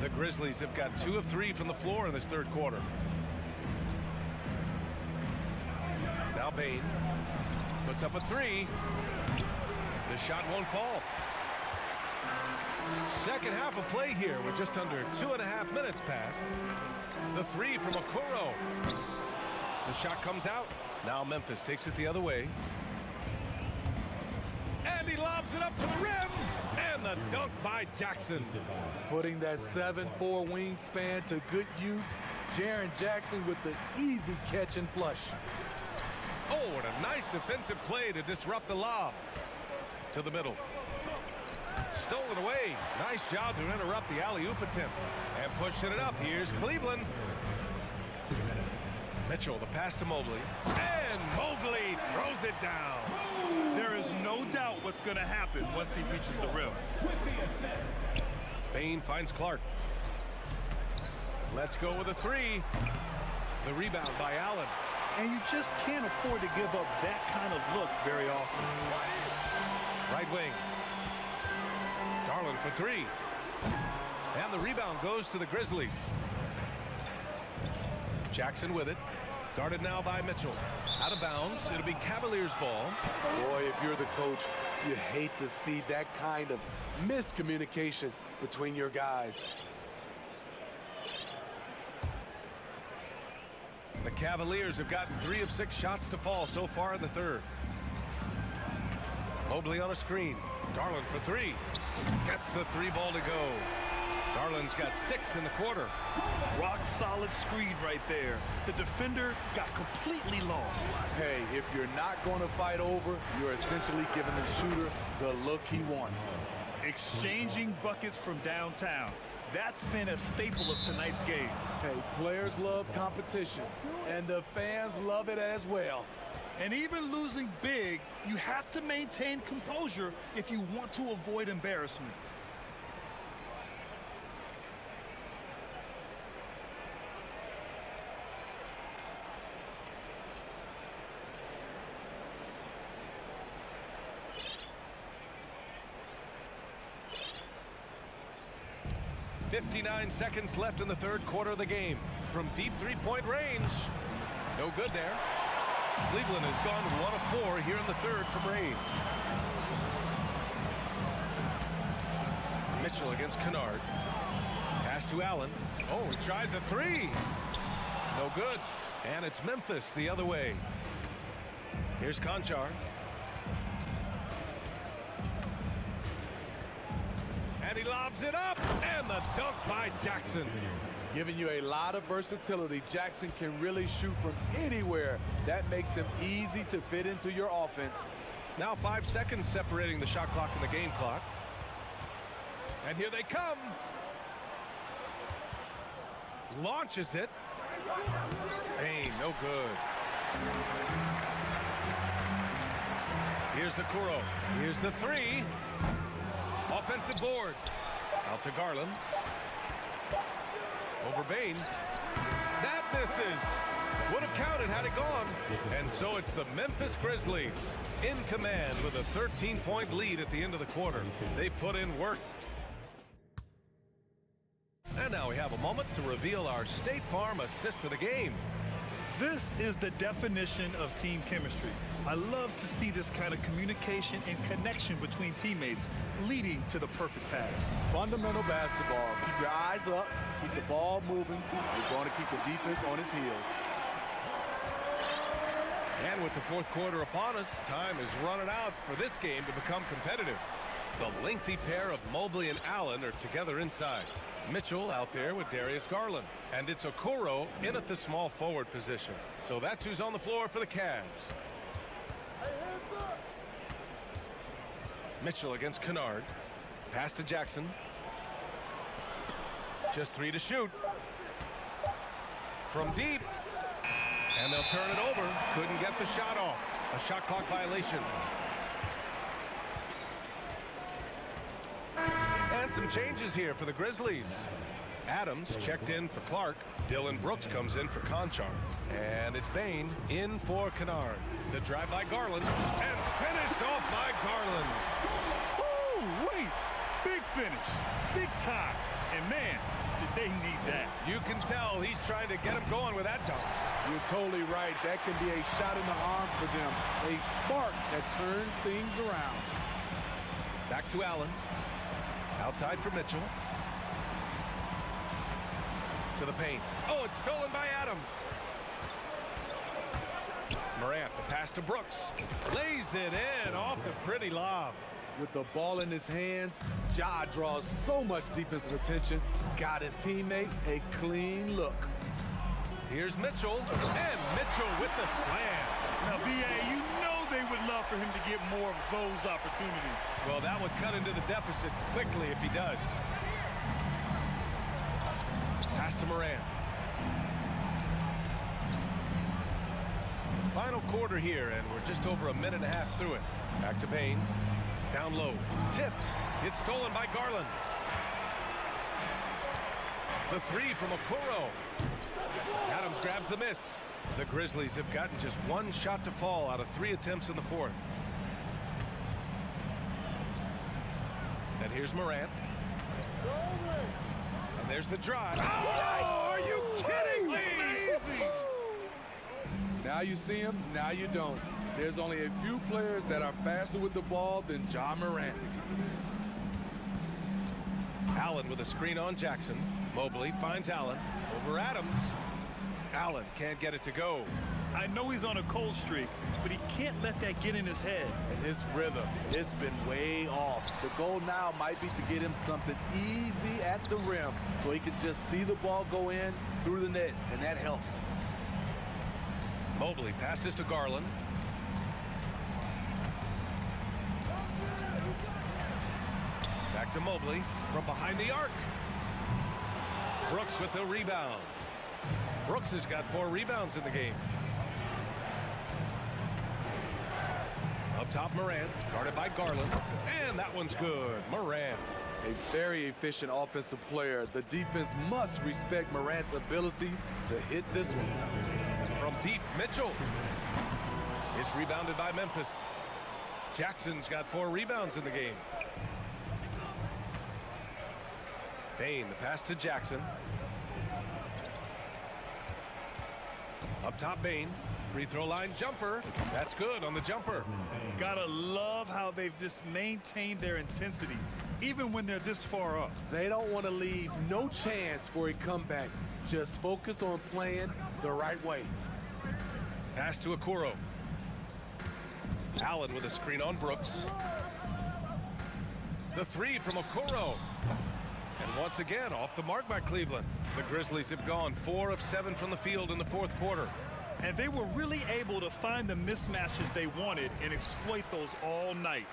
The Grizzlies have got 2 of 3 from the floor in this third quarter. Now Bain puts up a 3. The shot won't fall. Second half of play here with just under 2.5 minutes passed. The 3 from Okoro. The shot comes out. Now Memphis takes it the other way. And he lobs it up to the rim. And the dunk by Jackson. Putting that 7'4" wingspan to good use. Jaren Jackson with the easy catch and flush. Oh, what a nice defensive play to disrupt the lob. To the middle. Stolen away. Nice job to interrupt the alley-oop attempt. And pushing it up. Here's Cleveland. Mitchell, the pass to Mobley. And Mobley throws it down. There is no doubt what's going to happen once he reaches the rim. Bain finds Clark. Let's go with a 3. The rebound by Allen. And you just can't afford to give up that kind of look very often. Right wing. Garland for 3. And the rebound goes to the Grizzlies. Jackson with it. Guarded now by Mitchell. Out of bounds. It'll be Cavaliers ball. Boy, if you're the coach, you hate to see that kind of miscommunication between your guys. The Cavaliers have gotten 3 of 6 shots to fall so far in the third. Mobley on a screen. Garland for 3. Gets the 3 ball to go. Garland's got 6 in the quarter. Rock solid screen right there. The defender got completely lost. Hey, if you're not going to fight over, you're essentially giving the shooter the look he wants. Exchanging buckets from downtown. That's been a staple of tonight's game. Hey, players love competition, and the fans love it as well. And even losing big, you have to maintain composure if you want to avoid embarrassment. .59 seconds left in the third quarter of the game. From deep three-point range. No good there. Cleveland has gone 1 of 4 here in the third from range. Mitchell against Kennard. Pass to Allen. Oh, he tries a 3. No good. And it's Memphis the other way. Here's Conchar. And he lobs it up. And the dunk by Jackson. Giving you a lot of versatility. Jackson can really shoot from anywhere. That makes him easy to fit into your offense. Now 5 seconds separating the shot clock and the game clock. And here they come. Launches it. Hey, no good. Here's Okoro. Here's the 3. Offensive board. Out to Garland. Over Bain. That misses. Would have counted had it gone. And so it's the Memphis Grizzlies in command with a 13-point lead at the end of the quarter. They put in work. And now we have a moment to reveal our State Farm assist of the game. This is the definition of team chemistry. I love to see this kind of communication and connection between teammates leading to the perfect pass. Fundamental basketball. Keep your eyes up. Keep the ball moving. You're going to keep the defense on its heels. And with the fourth quarter upon us, time is running out for this game to become competitive. The lengthy pair of Mobley and Allen are together inside. Mitchell out there with Darius Garland. And it's Okoro in at the small forward position. So that's who's on the floor for the Cavs. Mitchell against Kennard. Pass to Jackson. Just 3 to shoot. From deep. And they'll turn it over. Couldn't get the shot off. A shot clock violation. And some changes here for the Grizzlies. Adams checked in for Clark. Dylan Brooks comes in for Conchar. And it's Bain in for Kennard. The drive by Garland. And finished off by Garland. Oh, wait. Big finish. Big time. And man, did they need that. You can tell he's trying to get him going with that dunk. You're totally right. That can be a shot in the arm for them. A spark that turned things around. Back to Allen. Outside for Mitchell. To the paint. Oh, it's stolen by Adams. Morant, the pass to Brooks. Lays it in off the pretty lob. With the ball in his hands, Ja draws so much defensive attention. Got his teammate a clean look. Here's Mitchell. And Mitchell with the slam. Now, B.A., you know they would love for him to get more of those opportunities. Well, that would cut into the deficit quickly if he does. Pass to Morant. Final quarter here, and we're just over a minute and a half through it. Back to Bain. Down low. Tipped. It's stolen by Garland. The three from Okoro. Adams grabs the miss. The Grizzlies have gotten just one shot to fall out of 3 attempts in the fourth. And here's Morant. And there's the drive. Oh, are you kidding me? Amazing. Now you see him, now you don't. There's only a few players that are faster with the ball than Ja Morant. Allen with a screen on Jackson. Mobley finds Allen over Adams. Allen can't get it to go. I know he's on a cold streak, but he can't let that get in his head. And his rhythm, it's been way off. The goal now might be to get him something easy at the rim so he can just see the ball go in through the net, and that helps. Mobley passes to Garland. Back to Mobley from behind the arc. Brooks with the rebound. Brooks has got 4 rebounds in the game. Up top, Morant, guarded by Garland. And that one's good. Morant. A very efficient offensive player. The defense must respect Morant's ability to hit this one. From deep, Mitchell. It's rebounded by Memphis. Jackson's got 4 rebounds in the game. Bain, the pass to Jackson. Up top, Bain. Free throw line jumper. That's good on the jumper. Gotta love how they've just maintained their intensity, even when they're this far up. They don't want to leave no chance for a comeback. Just focus on playing the right way. Pass to Okoro. Allen with a screen on Brooks. The 3 from Okoro. And once again, off the mark by Cleveland. The Grizzlies have gone 4 of 7 from the field in the fourth quarter. And they were really able to find the mismatches they wanted and exploit those all night.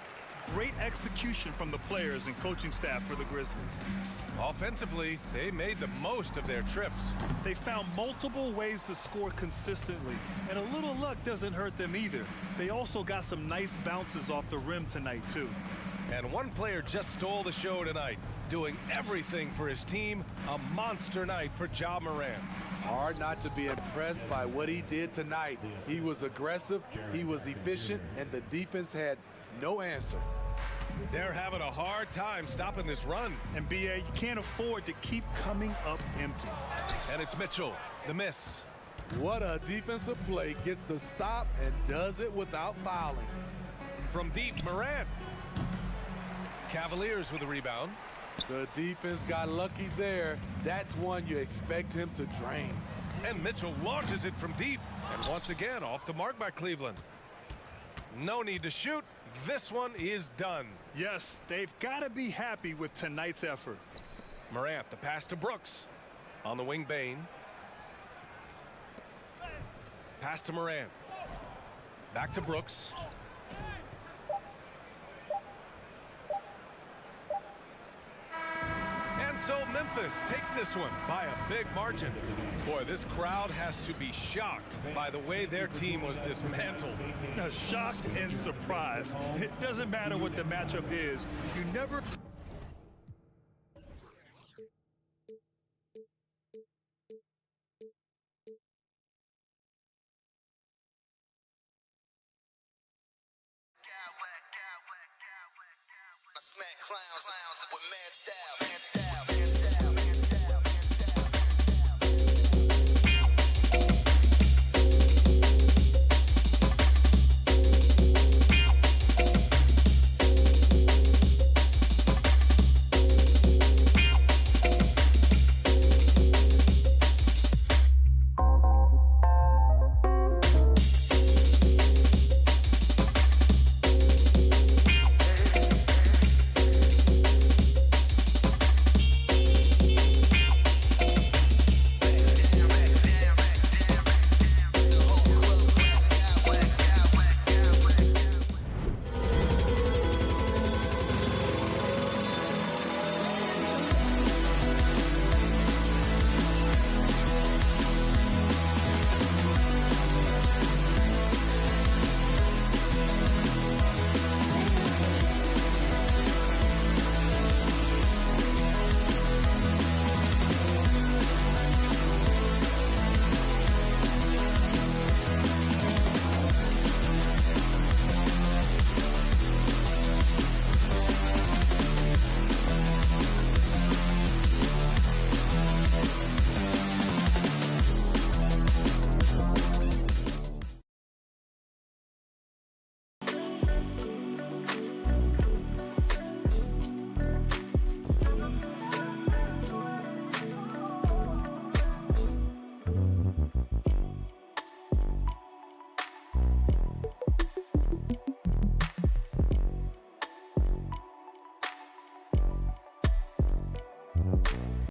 Great execution from the players and coaching staff for the Grizzlies. Offensively, they made the most of their trips. They found multiple ways to score consistently, and a little luck doesn't hurt them either. They also got some nice bounces off the rim tonight, too. And one player just stole the show tonight, doing everything for his team. A monster night for Ja Morant. Hard not to be impressed by what he did tonight. He was aggressive, he was efficient, and the defense had no answer. They're having a hard time stopping this run. And B.A., you can't afford to keep coming up empty. And it's Mitchell, the miss. What a defensive play. Gets the stop and does it without fouling. From deep, Morant. Cavaliers with a rebound. The defense got lucky there. That's one you expect him to drain. And Mitchell launches it from deep. And once again, off the mark by Cleveland. No need to shoot. This one is done. Yes, they've got to be happy with tonight's effort. Morant, the pass to Brooks. On the wing, Bane. Pass to Morant. Back to Brooks. And so Memphis takes this one by a big margin. Boy, this crowd has to be shocked by the way their team was dismantled. Shocked and surprised. It doesn't matter what the matchup is. You never... I smack clowns with mad style.